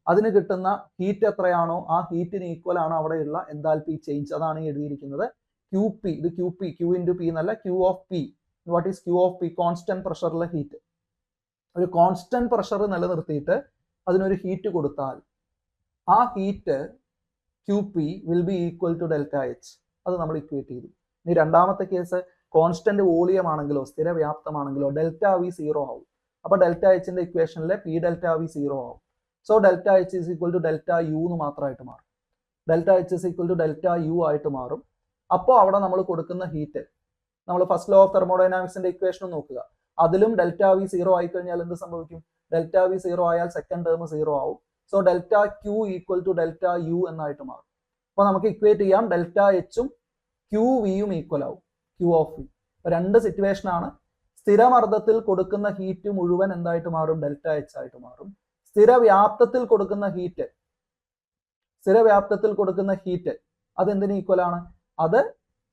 അതിന് കിട്ടുന്ന ഹീറ്റ് എത്രയാണോ ആ ഹീറ്റിന് ഈക്വൽ ആണ് അവിടെയുള്ള എൻതാൽപ്പി ചേഞ്ച്. അതാണ് എഴുതിയിരിക്കുന്നത് ക്യൂ പി. ഇത് Q P, Q into P എന്നല്ല, Q of P. What is Q of P? Constant പ്രഷറിലെ ഹീറ്റ്. ഒരു കോൺസ്റ്റന്റ് പ്രഷർ നിലനിർത്തിയിട്ട് അതിനൊരു ഹീറ്റ് കൊടുത്താൽ ആ heat Q P will be equal to delta H. അത് നമ്മൾ ഇക്വേറ്റ് ചെയ്തു. ഇനി രണ്ടാമത്തെ കേസ് കോൺസ്റ്റന്റ് വോളിയം ആണെങ്കിലോ സ്ഥിരവ്യാപ്തമാണെങ്കിലോ ഡെൽറ്റ വി 0 ആവും. അപ്പൊ ഡെൽറ്റ എച്ചിന്റെ ഇക്വേഷനിലെ പി ഡെൽറ്റ വി 0 ആവും. So delta H is equal to delta U എന്ന് മാത്രമായിട്ട് മാറും. Delta H is equal to delta U ആയിട്ട് മാറും. അപ്പോൾ അവിടെ നമ്മൾ കൊടുക്കുന്ന ഹീറ്റ്, നമ്മൾ ഫസ്റ്റ് ലോ ഓഫ് തെർമോഡൈനാമിക്സിന്റെ ഇക്വേഷൻ നോക്കുക, അതിലും ഡെൽറ്റ വി 0 ആയി കഴിഞ്ഞാൽ എന്ത് സംഭവിക്കും? ഡെൽറ്റ വി 0 ആയാൽ സെക്കൻഡ് ടേം 0 ആവും. So delta Q equal to delta U എന്നായിട്ട് മാറും. അപ്പൊ നമുക്ക് ഇക്വേറ്റ് ചെയ്യാം ഡെൽറ്റ എച്ചും ക്യൂ വിയും ഈക്വൽ ആവും, ക്യൂ ഓഫ് വി. രണ്ട് സിറ്റുവേഷൻ ആണ്. സ്ഥിരമർദ്ദത്തിൽ കൊടുക്കുന്ന ഹീറ്റ് മുഴുവൻ എന്തായിട്ട് മാറും? ഡെൽറ്റ എച്ച് ആയിട്ട് മാറും. സ്ഥിരവ്യാപ്തത്തിൽ കൊടുക്കുന്ന ഹീറ്റ് അതെന്തിന് ഈക്വൽ ആണ്? അത്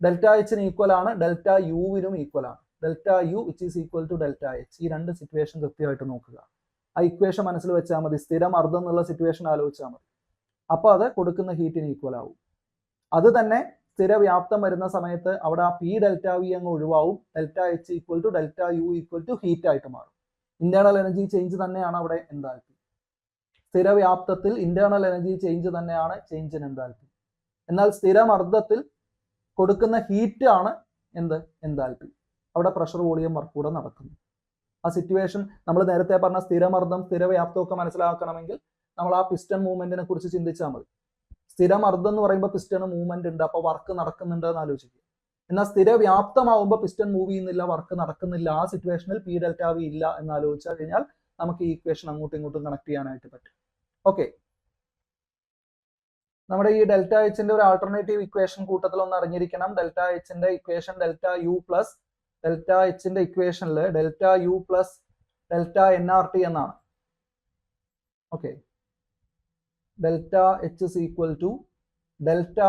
ഡെൽറ്റ എച്ചിന് ഈക്വൽ ആണ്, ഡെൽറ്റ യുവിനും ഈക്വൽ ആണ്. Delta U which is equal to delta H. ഈ രണ്ട് സിറ്റുവേഷൻ കൃത്യമായിട്ട് നോക്കുക. ആ ഇക്വേഷൻ മനസ്സിൽ വെച്ചാൽ മതി. സ്ഥിരമർദ്ദം എന്നുള്ള സിറ്റുവേഷൻ ആലോചിച്ചാൽ മതി. അപ്പൊ അത് കൊടുക്കുന്ന ഹീറ്റിന് ഈക്വൽ ആവും. അത് തന്നെ സ്ഥിരവ്യാപ്തം വരുന്ന സമയത്ത് അവിടെ ആ പി ഡെൽറ്റ വി അങ്ങ് ഒഴിവാവും. Delta H equal to delta U equal to heat ആയിട്ട് മാറും. ഇന്റേണൽ എനർജി ചേഞ്ച് തന്നെയാണ് അവിടെ എൻതാൽപ്പി. സ്ഥിരവ്യാപ്തത്തിൽ ഇന്റേണൽ എനർജി ചേഞ്ച് തന്നെയാണ് ചേഞ്ച് ഇൻ എൻതാൽപ്പി. എന്നാൽ സ്ഥിരമർദ്ദത്തിൽ കൊടുക്കുന്ന ഹീറ്റ് ആണ് എന്ത്? എൻതാൽപ്പി. അവിടെ പ്രഷർ വോളിയം വർക്ക് കൂടെ നടക്കുന്നു. ആ സിറ്റുവേഷൻ നമ്മൾ നേരത്തെ പറഞ്ഞ സ്ഥിരമർദ്ദം സ്ഥിരവ്യാപ്തം ഒക്കെ മനസ്സിലാക്കണമെങ്കിൽ നമ്മൾ ആ പിസ്റ്റൺ മൂവ്മെന്റിനെ കുറിച്ച് ചിന്തിച്ചാൽ മതി. സ്ഥിരമർദ്ദം എന്ന് പറയുമ്പോൾ പിസ്റ്റൺ മൂവ്മെന്റ് ഉണ്ട്, അപ്പൊ വർക്ക് നടക്കുന്നുണ്ട് എന്ന് ആലോചിക്കുക. എന്നാൽ സ്ഥിരവ്യാപ്തമാവുമ്പോൾ പിസ്റ്റൺ മൂവ് ചെയ്യുന്നില്ല, വർക്ക് നടക്കുന്നില്ല. ആ സിറ്റുവേഷനിൽ പി ഡെൽറ്റ വി ഇല്ല എന്ന് ആലോചിച്ചാൽ കഴിഞ്ഞാൽ നമുക്ക് ഈ ഇക്വേഷൻ അങ്ങോട്ടും ഇങ്ങോട്ടും കണക്ട് ചെയ്യാനായിട്ട് പറ്റും. ഓക്കെ, നമ്മുടെ ഈ ഡെൽറ്റ എച്ചിന്റെ ഒരു ആൾട്ടർനേറ്റീവ് ഇക്വേഷൻ കൂട്ടത്തിൽ ഒന്ന് അറിഞ്ഞിരിക്കണം. ഡെൽറ്റ എച്ചിന്റെ equation delta U plus delta എച്ചിന്റെ ഇക്വേഷനിൽ delta U plus delta N R T എന്നാണ്. Okay, delta H is equal to delta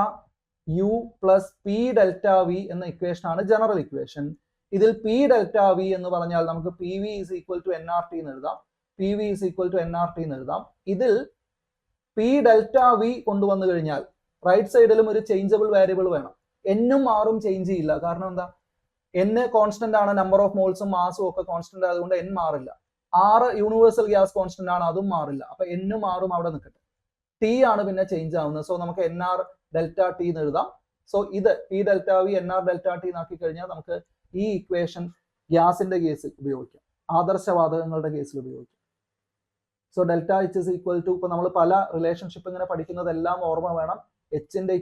U plus P delta V എന്ന ഇക്വേഷൻ ആണ് ജനറൽ ഇക്വേഷൻ. ഇതിൽ പി ഡെൽറ്റ വി എന്ന് പറഞ്ഞാൽ നമുക്ക് P V is equal to N R T എന്ന് എഴുതാം. P V is equal to N R T എന്ന് എഴുതാം. ഇതിൽ പി ഡെൽറ്റ വി കൊണ്ടുവന്നു കഴിഞ്ഞാൽ റൈറ്റ് സൈഡിലും ഒരു ചേഞ്ചബിൾ വേരിയബിൾ വേണം. എന്നും ആറും ചേഞ്ച് ചെയ്യില്ല. കാരണം എന്താ, എൻ കോൺസ്റ്റന്റ് ആണ്, നമ്പർ ഓഫ് മോൾസും മാസും ഒക്കെ കോൺസ്റ്റന്റ് ആയതുകൊണ്ട് എൻ മാറില്ല. ആറ് യൂണിവേഴ്സൽ ഗ്യാസ് കോൺസ്റ്റന്റ് ആണ്, അതും മാറില്ല. അപ്പൊ എന്നും ആറും അവിടെ നിൽക്കട്ടെ. ടി ആണ് പിന്നെ ചേഞ്ച് ആവുന്നത്. സോ നമുക്ക് എൻ ആർ ഡെൽറ്റ ടി എന്ന് എഴുതാം. സോ ഇത് P delta V N R delta T എന്നാക്കി കഴിഞ്ഞാൽ നമുക്ക് ഈ ഇക്വേഷൻ ഗ്യാസിന്റെ കേസിൽ ഉപയോഗിക്കാം, ആദർശവാതകങ്ങളുടെ കേസിൽ ഉപയോഗിക്കാം. So delta H is equal to, ഇപ്പൊ നമ്മൾ പല റിലേഷൻഷിപ്പ് ഇങ്ങനെ പഠിക്കുന്നതെല്ലാം ഓർമ്മ വേണം. എച്ചിന്റെ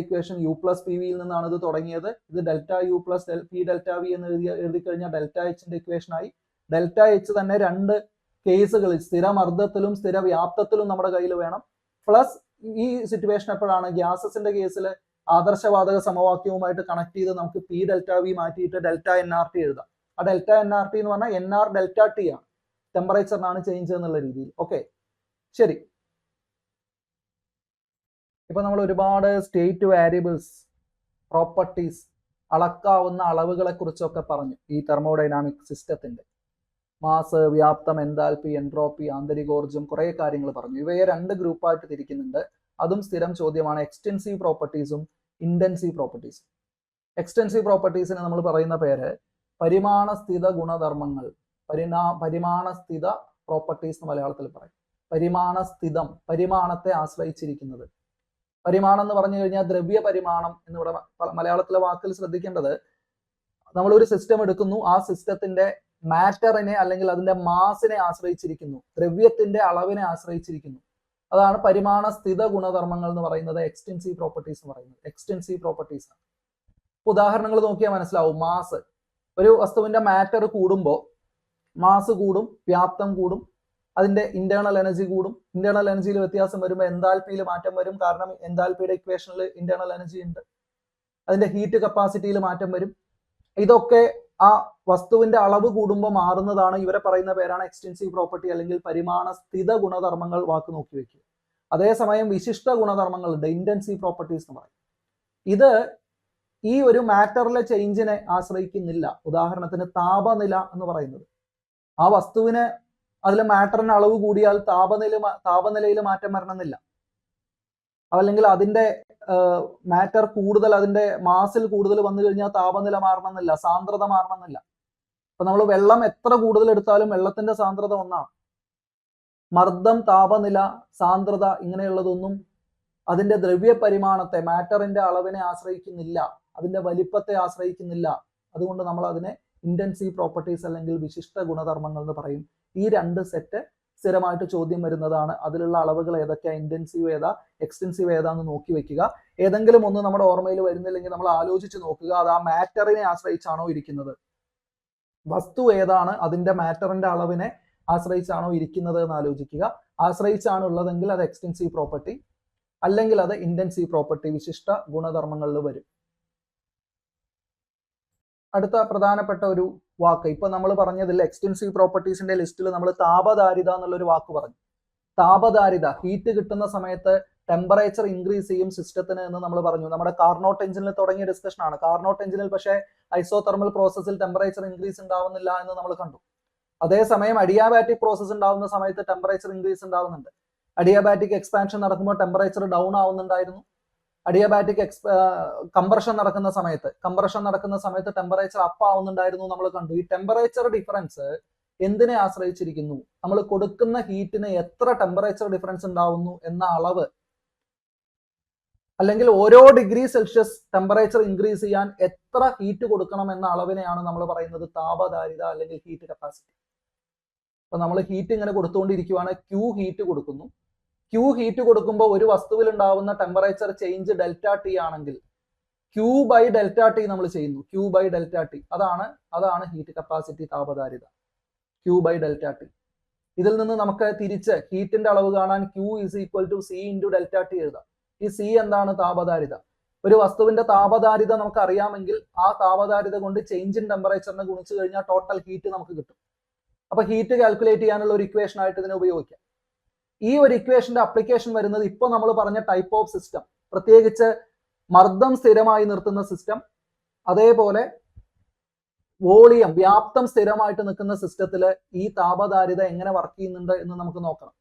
ഇക്വേഷൻ യു പ്ലസ് പി വിയിൽ നിന്നാണ് ഇത് തുടങ്ങിയത്. ഇത് delta U plus P delta V എന്ന് എഴുതി കഴിഞ്ഞാൽ ഡെൽറ്റ എച്ചിന്റെ ഇക്വേഷൻ ആയി. ഡെൽറ്റ എച്ച് തന്നെ രണ്ട് കേസുകളിൽ സ്ഥിരമർദ്ദത്തിലും സ്ഥിര വ്യാപ്തത്തിലും നമ്മുടെ കയ്യിൽ വേണം. പ്ലസ് ഈ സിറ്റുവേഷൻ എപ്പോഴാണ്, ഗ്യാസസിന്റെ കേസിൽ ആദർശവാതക സമവാക്യവുമായിട്ട് കണക്ട് ചെയ്ത് നമുക്ക് പി ഡെൽറ്റ വി മാറ്റിയിട്ട് ഡെൽറ്റ എൻ ആർ ടി എഴുതാം. ആ ഡെൽറ്റ എൻ ആർ ടി എന്ന് പറഞ്ഞാൽ എൻ ആർ ഡെൽറ്റ ടി ആണ്, ടെമ്പറേച്ചറിനാണ് ചേഞ്ച് എന്നുള്ള രീതിയിൽ. ഓക്കെ, ശരി. ഇപ്പൊ നമ്മൾ ഒരുപാട് സ്റ്റേറ്റ് വേരിയബിൾസ്, പ്രോപ്പർട്ടീസ്, അളക്കാവുന്ന അളവുകളെ കുറിച്ചൊക്കെ പറഞ്ഞു. ഈ തെർമോഡൈനാമിക് സിസ്റ്റത്തിന്റെ മാസ്, വ്യാപ്തം, എൻതാൽപ്പി, എൻട്രോപ്പി, ആന്തരികോർജം, കുറെ കാര്യങ്ങൾ പറഞ്ഞു. ഇവയെ രണ്ട് ഗ്രൂപ്പായിട്ട് തിരിക്കുന്നുണ്ട്. അതും സ്ഥിരം ചോദ്യമാണ്. എക്സ്റ്റെൻസീവ് പ്രോപ്പർട്ടീസും ഇന്റൻസീവ് പ്രോപ്പർട്ടീസും. എക്സ്റ്റെൻസീവ് പ്രോപ്പർട്ടീസിന് നമ്മൾ പറയുന്ന പേര് പരിമാണസ്ഥിത ഗുണധർമ്മങ്ങൾ, പരിമാണസ്ഥിത പ്രോപ്പർട്ടീസ് എന്ന് മലയാളത്തിൽ പറയും. പരിമാണസ്ഥിതം, പരിമാണത്തെ ആശ്രയിച്ചിരിക്കുന്നത്. പരിമാണം എന്ന് പറഞ്ഞു കഴിഞ്ഞാൽ ദ്രവ്യ പരിമാണം എന്നിവിടെ മലയാളത്തിലെ വാക്കിൽ ശ്രദ്ധിക്കേണ്ടത്, നമ്മളൊരു സിസ്റ്റം എടുക്കുന്നു, ആ സിസ്റ്റത്തിന്റെ മാറ്ററിനെ അല്ലെങ്കിൽ അതിന്റെ മാസിനെ ആശ്രയിച്ചിരിക്കുന്നു, ദ്രവ്യത്തിന്റെ അളവിനെ ആശ്രയിച്ചിരിക്കുന്നു. അതാണ് പരിമാണസ്ഥിത ഗുണധർമ്മങ്ങൾ എന്ന് പറയുന്നത്, എക്സ്റ്റെൻസീവ് പ്രോപ്പർട്ടീസ് എന്ന് പറയുന്നത്. എക്സ്റ്റെൻസീവ് പ്രോപ്പർട്ടീസ് ആണ്. ഉദാഹരണങ്ങൾ നോക്കിയാൽ മനസ്സിലാവും. മാസ്, ഒരു വസ്തുവിന്റെ മാറ്റർ കൂടുമ്പോൾ മാസ് കൂടും, വ്യാപ്തം കൂടും, അതിന്റെ ഇന്റേണൽ എനർജി കൂടും. ഇന്റേണൽ എനർജിയിൽ വ്യത്യാസം വരുമ്പോൾ എൻതാൽപ്പിയിൽ മാറ്റം വരും. കാരണം എൻതാൽപ്പിയുടെ ഇക്വേഷനിൽ ഇന്റേണൽ എനർജി ഉണ്ട്. അതിന്റെ ഹീറ്റ് കപ്പാസിറ്റിയിൽ മാറ്റം വരും. ഇതൊക്കെ ആ വസ്തുവിന്റെ അളവ് കൂടുമ്പോൾ മാറുന്നതാണ്. ഇവരെ പറയുന്ന പേരാണ് എക്സ്റ്റെൻസീവ് പ്രോപ്പർട്ടി അല്ലെങ്കിൽ പരിമാണസ്ഥിത ഗുണധർമ്മങ്ങൾ. വാക്ക് നോക്കി വെക്കുക. അതേസമയം വിശിഷ്ട ഗുണധർമ്മങ്ങളുണ്ട്, ഇന്റൻസീവ് പ്രോപ്പർട്ടീസ് എന്ന് പറയും. ഇത് ഈ ഒരു മാറ്ററിലെ ചേഞ്ചിനെ ആശ്രയിക്കുന്നില്ല. ഉദാഹരണത്തിന് താപനില എന്ന് പറയുന്നത്, ആ വസ്തുവിന് അതിൽ മാറ്ററിന് അളവ് കൂടിയാൽ താപനിലയിൽ മാറ്റം വരണമെന്നില്ല. അല്ലെങ്കിൽ അതിന്റെ മാറ്റർ കൂടുതൽ, അതിന്റെ മാസിൽ കൂടുതൽ വന്നു കഴിഞ്ഞാൽ താപനില മാറണമെന്നില്ല, സാന്ദ്രത മാറണമെന്നില്ല. അപ്പൊ നമ്മൾ വെള്ളം എത്ര കൂടുതൽ എടുത്താലും വെള്ളത്തിന്റെ സാന്ദ്രത ഒന്നാണ്. മർദ്ദം, താപനില, സാന്ദ്രത ഇങ്ങനെയുള്ളതൊന്നും അതിന്റെ ദ്രവ്യ പരിമാണത്തെ, മാറ്ററിന്റെ അളവിനെ ആശ്രയിക്കുന്നില്ല, അതിന്റെ വലിപ്പത്തെ ആശ്രയിക്കുന്നില്ല. അതുകൊണ്ട് നമ്മൾ അതിനെ ഇന്റൻസീവ് പ്രോപ്പർട്ടീസ് അല്ലെങ്കിൽ വിശിഷ്ട ഗുണധർമ്മങ്ങൾ എന്ന് പറയും. ഈ രണ്ട് സെറ്റ് സ്ഥിരമായിട്ട് ചോദ്യം വരുന്നതാണ്. അതിലുള്ള അളവുകൾ ഏതൊക്കെയാ, ഇന്റൻസീവ് ഏതാ, എക്സ്റ്റെൻസീവ് ഏതാന്ന് നോക്കി വെക്കുക. ഏതെങ്കിലും ഒന്ന് നമ്മുടെ ഓർമ്മയിൽ വരുന്നില്ലെങ്കിൽ നമ്മൾ ആലോചിച്ച് നോക്കുക. അത് ആ മാറ്ററിനെ ആശ്രയിച്ചാണോ ഇരിക്കുന്നത്, വസ്തു ഏതാണ് അതിന്റെ മാറ്ററിന്റെ അളവിനെ ആശ്രയിച്ചാണോ ഇരിക്കുന്നത് എന്ന് ആലോചിക്കുക. ആശ്രയിച്ചാണ് ഉള്ളതെങ്കിൽ അത് എക്സ്റ്റെൻസീവ് പ്രോപ്പർട്ടി, അല്ലെങ്കിൽ അത് ഇന്റൻസീവ് പ്രോപ്പർട്ടി, വിശിഷ്ട ഗുണധർമ്മങ്ങളിൽ വരും. അടുത്ത പ്രധാനപ്പെട്ട ഒരു വാക്ക്, ഇപ്പൊ നമ്മൾ പറഞ്ഞതിൽ എക്സ്റ്റെൻസീവ് പ്രോപ്പർട്ടീസിന്റെ ലിസ്റ്റിൽ നമ്മൾ താപധാരിത എന്നുള്ളൊരു വാക്ക് പറഞ്ഞു. താപധാരിത, ഹീറ്റ് കിട്ടുന്ന സമയത്ത് ടെമ്പറേച്ചർ ഇൻക്രീസ് ചെയ്യും സിസ്റ്റത്തിന് എന്ന് നമ്മൾ പറഞ്ഞു. നമ്മുടെ കാർനോട്ട് എഞ്ചിനിൽ തുടങ്ങിയ ഡിസ്കഷൻ ആണ്. കാർനോട്ട് എഞ്ചിനിൽ പക്ഷേ ഐസോതെർമൽ പ്രോസസ്സിൽ ടെമ്പറേച്ചർ ഇൻക്രീസ് ഉണ്ടാവുന്നില്ല എന്ന് നമ്മൾ കണ്ടു. അതേസമയം അഡിയാബാറ്റിക് പ്രോസസ്സ് ഉണ്ടാവുന്ന സമയത്ത് ടെമ്പറേച്ചർ ഇൻക്രീസ് ഉണ്ടാവുന്നുണ്ട്. അഡിയാബാറ്റിക് എക്സ്പാൻഷൻ നടക്കുമ്പോൾ ടെമ്പറേച്ചർ ഡൗൺ ആവുന്നുണ്ടായിരുന്നു. അഡിയാബാറ്റിക് കംപ്രഷൻ നടക്കുന്ന സമയത്ത് ടെമ്പറേച്ചർ അപ്പ് ആവുന്നുണ്ടായിരുന്നു നമ്മൾ കണ്ടു. ഈ ടെമ്പറേച്ചർ ഡിഫറൻസ് എന്തിനെ ആശ്രയിച്ചിരിക്കുന്നു, നമ്മൾ കൊടുക്കുന്ന ഹീറ്റിന് എത്ര ടെമ്പറേച്ചർ ഡിഫറൻസ് ഉണ്ടാവുന്നു എന്ന അളവ്, അല്ലെങ്കിൽ ഓരോ ഡിഗ്രി സെൽഷ്യസ് ടെമ്പറേച്ചർ ഇൻക്രീസ് ചെയ്യാൻ എത്ര ഹീറ്റ് കൊടുക്കണം എന്ന അളവിനെയാണ് നമ്മൾ പറയുന്നത് താപധാരിത അല്ലെങ്കിൽ ഹീറ്റ് കപ്പാസിറ്റി. അപ്പൊ നമ്മൾ ഹീറ്റ് ഇങ്ങനെ കൊടുത്തുകൊണ്ടിരിക്കുവാണ്, ക്യൂ ഹീറ്റ് കൊടുക്കുന്നു. ക്യൂ ഹീറ്റ് കൊടുക്കുമ്പോൾ ഒരു വസ്തുവിൽ ഉണ്ടാവുന്ന ടെമ്പറേച്ചർ ചേഞ്ച് ഡെൽറ്റ ടി ആണെങ്കിൽ ക്യൂ ബൈ ഡെൽറ്റ ടി നമ്മൾ ചെയ്യുന്നു. ക്യൂ ബൈ ഡെൽറ്റ ടി, അതാണ് ഹീറ്റ് കപ്പാസിറ്റി, താപധാരിത, ക്യൂ ബൈ ഡെൽറ്റ ടി. ഇതിൽ നിന്ന് നമുക്ക് തിരിച്ച് ഹീറ്റിന്റെ അളവ് കാണാൻ Q is equal to C into delta T എഴുതാം. ഈ C എന്താണ്? താപധാരിത. ഒരു വസ്തുവിന്റെ താപധാരിത നമുക്ക് അറിയാമെങ്കിൽ ആ താപധാരിത കൊണ്ട് ചേഞ്ച് ഇൻ ടെമ്പറേച്ചറിനെ ഗുണിച്ചു കഴിഞ്ഞാൽ ടോട്ടൽ ഹീറ്റ് നമുക്ക് കിട്ടും. അപ്പൊ ഹീറ്റ് കാൽക്കുലേറ്റ് ചെയ്യാനുള്ള ഒരു ഇക്വേഷൻ ആയിട്ട് ഇതിനെ ഉപയോഗിക്കാം. ഈ ഒരു ഇക്വേഷന്റെ അപ്ലിക്കേഷൻ വരുന്നത് ഇപ്പോൾ നമ്മൾ പറഞ്ഞ ടൈപ്പ് ഓഫ് സിസ്റ്റം, പ്രത്യേകിച്ച് മർദ്ദം സ്ഥിരമായി നിർത്തുന്ന സിസ്റ്റം, അതേപോലെ വോളിയം വ്യാപ്തം സ്ഥിരമായിട്ട് നിൽക്കുന്ന സിസ്റ്റത്തിൽ ഈ താപധാരിത എങ്ങനെ വർക്ക് ചെയ്യുന്നുണ്ട് എന്ന് നമുക്ക് നോക്കണം.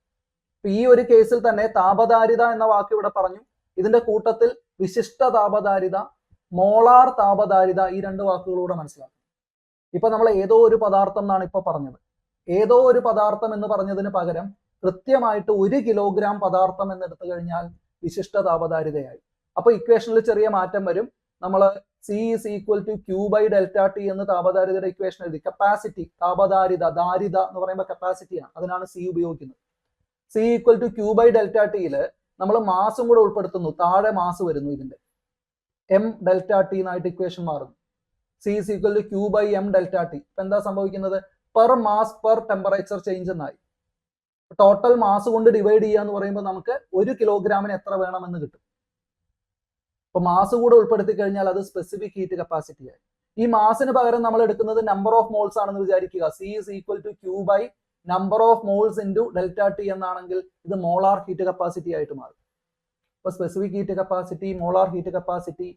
ഈ ഒരു കേസിൽ തന്നെ താപധാരിത എന്ന വാക്ക് ഇവിടെ പറഞ്ഞു. ഇതിന്റെ കൂട്ടത്തിൽ വിശിഷ്ട താപധാരിത, മോളാർ താപധാരിത, ഈ രണ്ട് വാക്കുകളൂടെ മനസ്സിലാക്കും. ഇപ്പൊ നമ്മൾ ഏതോ ഒരു പദാർത്ഥം എന്നാണ് ഇപ്പൊ പറഞ്ഞത്. ഏതോ ഒരു പദാർത്ഥം എന്ന് പറഞ്ഞതിന് പകരം കൃത്യമായിട്ട് 1 കിലോഗ്രാം പദാർത്ഥം എന്നെടുത്തു കഴിഞ്ഞാൽ വിശിഷ്ട താപധാരിതയായി. അപ്പൊ ഇക്വേഷനിൽ ചെറിയ മാറ്റം വരും. നമ്മൾ C is equal to Q by delta T എന്ന് താപധാരിതയുടെ ഇക്വേഷൻ എഴുതി. കപ്പാസിറ്റി, താപധാരിത, ധാരിത എന്ന് പറയുമ്പോൾ കപ്പാസിറ്റിയാണ്, അതിനാണ് C ഉപയോഗിക്കുന്നത്. C equal to Q by delta T യിൽ നമ്മൾ മാസും കൂടെ ഉൾപ്പെടുത്തുന്നു. താഴെ മാസ് വരുന്നു, ഇതിന്റെ M delta T എന്നായിട്ട് ഇക്വേഷൻ മാറുന്നു. C is equal to Q by M delta T. ഇപ്പൊ എന്താ സംഭവിക്കുന്നത്? Per mass per temperature change എന്നായി. ടോട്ടൽ മാസ് കൊണ്ട് ഡിവൈഡ് ചെയ്യുക എന്ന് പറയുമ്പോൾ നമുക്ക് 1 കിലോഗ്രാമിന് എത്ര വേണമെന്ന് കിട്ടും. അപ്പൊ മാസ് കൂടെ ഉൾപ്പെടുത്തി കഴിഞ്ഞാൽ അത് സ്പെസിഫിക് ഹീറ്റ് കപ്പാസിറ്റി ആയി. ഈ മാസിന് പകരം നമ്മൾ എടുക്കുന്നത് നമ്പർ ഓഫ് മോൾസ് ആണെന്ന് വിചാരിക്കുക. C is equal to Q by number of moles into delta T എന്നാണെങ്കിൽ ഇത് മോളാർ ഹീറ്റ് കപ്പാസിറ്റി ആയിട്ട് മാറും. അപ്പൊ specific heat capacity, molar heat capacity,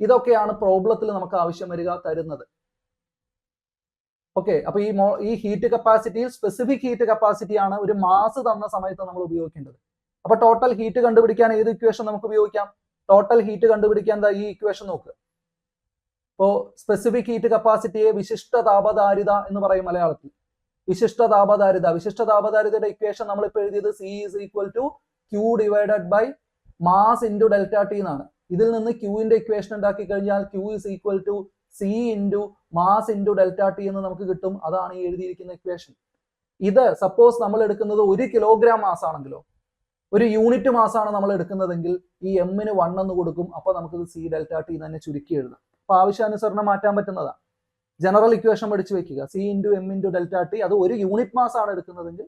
ഇതൊക്കെയാണ് പ്രോബ്ലത്തിൽ നമുക്ക് ആവശ്യം വരിക തരുന്നത്. ഓക്കെ, അപ്പൊ ഈ ഹീറ്റ് കപ്പാസിറ്റിയിൽ സ്പെസിഫിക് ഹീറ്റ് കപ്പാസിറ്റി ആണ് ഒരു മാസ് തന്ന സമയത്ത് നമ്മൾ ഉപയോഗിക്കേണ്ടത്. അപ്പൊ ടോട്ടൽ ഹീറ്റ് കണ്ടുപിടിക്കാൻ ഏത് ഇക്വേഷൻ നമുക്ക് ഉപയോഗിക്കാം? ടോട്ടൽ ഹീറ്റ് കണ്ടുപിടിക്കാൻ എന്താ ഈ ഇക്വേഷൻ നോക്കുക. ഇപ്പോ സ്പെസിഫിക് ഹീറ്റ് കപ്പാസിറ്റിയെ വിശിഷ്ട താപധാരിത എന്ന് പറയും മലയാളത്തിൽ. വിശിഷ്ട താപധാരിത, വിശിഷ്ട താപധാരിതയുടെ ഇക്വേഷൻ നമ്മൾ ഇപ്പോൾ എഴുതിയത് C is equal to Q divided by mass into delta T എന്നാണ്. ഇതിൽ നിന്ന് Qന്റെ ഇക്വേഷൻ ഉണ്ടാക്കി കഴിഞ്ഞാൽ Q is equal to C into mass into delta T എന്ന് നമുക്ക് കിട്ടും. അതാണ് ഈ എഴുതിയിരിക്കുന്ന ഇക്വേഷൻ. ഇത് സപ്പോസ് നമ്മൾ എടുക്കുന്നത് 1 കിലോഗ്രാം മാസ് ആണെങ്കിലോ, 1 യൂണിറ്റ് മാസാണ് നമ്മൾ എടുക്കുന്നതെങ്കിൽ ഈ എമ്മിന് 1 എന്ന് കൊടുക്കും. അപ്പൊ നമുക്കിത് C ഡെൽറ്റ ടി തന്നെ ചുരുക്കി എഴുതാം. അപ്പൊ ആവശ്യാനുസരണം മാറ്റാൻ പറ്റുന്നതാണ്. ജനറൽ ഇക്വേഷൻ പഠിച്ചു വെക്കുക. C into M into delta T, അത് 1 യൂണിറ്റ് മാസ് ആണ് എടുക്കുന്നതെങ്കിൽ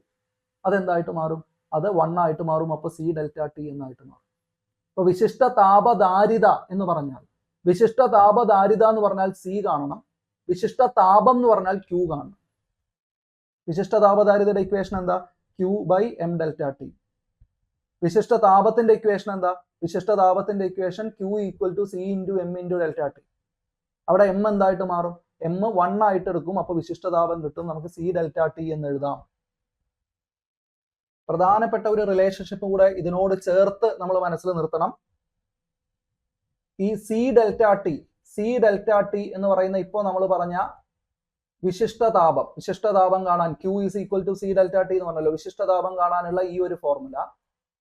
അതെന്തായിട്ട് മാറും? അത് 1 ആയിട്ട് മാറും. അപ്പൊ C ഡെൽറ്റ ടി എന്നായിട്ട് മാറും. അപ്പൊ വിശിഷ്ട താപധാരിത എന്ന് പറഞ്ഞാൽ, വിശിഷ്ട താപധാരിത എന്ന് പറഞ്ഞാൽ C കാണണം, വിശിഷ്ട താപം എന്ന് പറഞ്ഞാൽ Q കാണണം. വിശിഷ്ട താപധാരിതയുടെ ഇക്വേഷൻ എന്താ? Q by M delta T. വിശിഷ്ട താപത്തിന്റെ ഇക്വേഷൻ എന്താ? വിശിഷ്ട താപത്തിന്റെ equation Q equal to C into M into delta T. അവിടെ M എന്തായിട്ട് മാറും? M 1 ആയിട്ട് എടുക്കും. അപ്പൊ വിശിഷ്ട താപം കിട്ടും. നമുക്ക് C ഡെൽറ്റ ടി എന്ന് എഴുതാം. പ്രധാനപ്പെട്ട ഒരു റിലേഷൻഷിപ്പ് കൂടെ ഇതിനോട് ചേർത്ത് നമ്മൾ മനസ്സിൽ നിർത്തണം. ഈ C ഡെൽറ്റ ടി എന്ന് പറയുന്ന ഇപ്പോൾ നമ്മൾ പറഞ്ഞ വിശിഷ്ട താപം കാണാൻ Q is equal to C delta T എന്ന് പറഞ്ഞല്ലോ. വിശിഷ്ട താപം കാണാനുള്ള ഈ ഒരു ഫോർമുല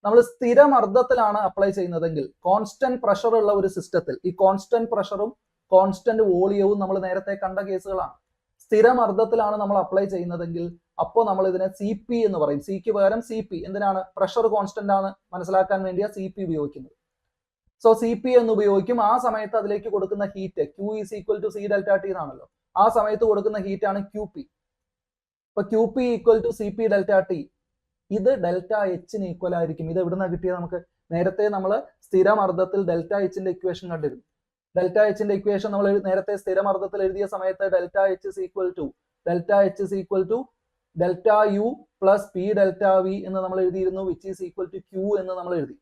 നമ്മൾ സ്ഥിരമർദ്ദത്തിലാണ് അപ്ലൈ ചെയ്യുന്നതെങ്കിൽ, കോൺസ്റ്റന്റ് പ്രഷർ ഉള്ള ഒരു സിസ്റ്റത്തിൽ, ഈ കോൺസ്റ്റന്റ് പ്രഷറും കോൺസ്റ്റന്റ് വോളിയവും നമ്മൾ നേരത്തെ കണ്ട കേസുകളാണ്. സ്ഥിരമർദ്ദത്തിലാണ് നമ്മൾ അപ്ലൈ ചെയ്യുന്നതെങ്കിൽ അപ്പോൾ നമ്മൾ ഇതിനെ CP എന്ന് പറയും. സിക്ക് പകരം CP. എന്തിനാണ്? പ്രഷർ കോൺസ്റ്റന്റ് ആണ് മനസ്സിലാക്കാൻ വേണ്ടിയാണ് CP ഉപയോഗിക്കുന്നത്. സോ CP എന്ന് ഉപയോഗിക്കും. ആ സമയത്ത് അതിലേക്ക് കൊടുക്കുന്ന heat Q is equal to C delta T എന്നാണല്ലോ. ആ സമയത്ത് കൊടുക്കുന്ന ഹീറ്റ് ആണ് QP. ഇപ്പൊ QP equal to CP delta T. ഇത് ഡെൽറ്റ എച്ചിന് ഈക്വൽ ആയിരിക്കും. ഇത് എവിടുന്ന കിട്ടിയത്? നമുക്ക് നേരത്തെ നമ്മൾ സ്ഥിരമർദ്ദത്തിൽ ഡെൽറ്റ എച്ചിന്റെ ഇക്വേഷൻ കണ്ടിരുന്നു. ഡെൽറ്റ എച്ചിന്റെ ഇക്വേഷൻ നമ്മൾ നേരത്തെ സ്ഥിരമർദ്ദത്തിൽ എഴുതിയ സമയത്ത് delta H is equal to delta U plus P delta V എന്ന് നമ്മൾ എഴുതിയിരുന്നു, which is equal to Q എന്ന് നമ്മൾ എഴുതി.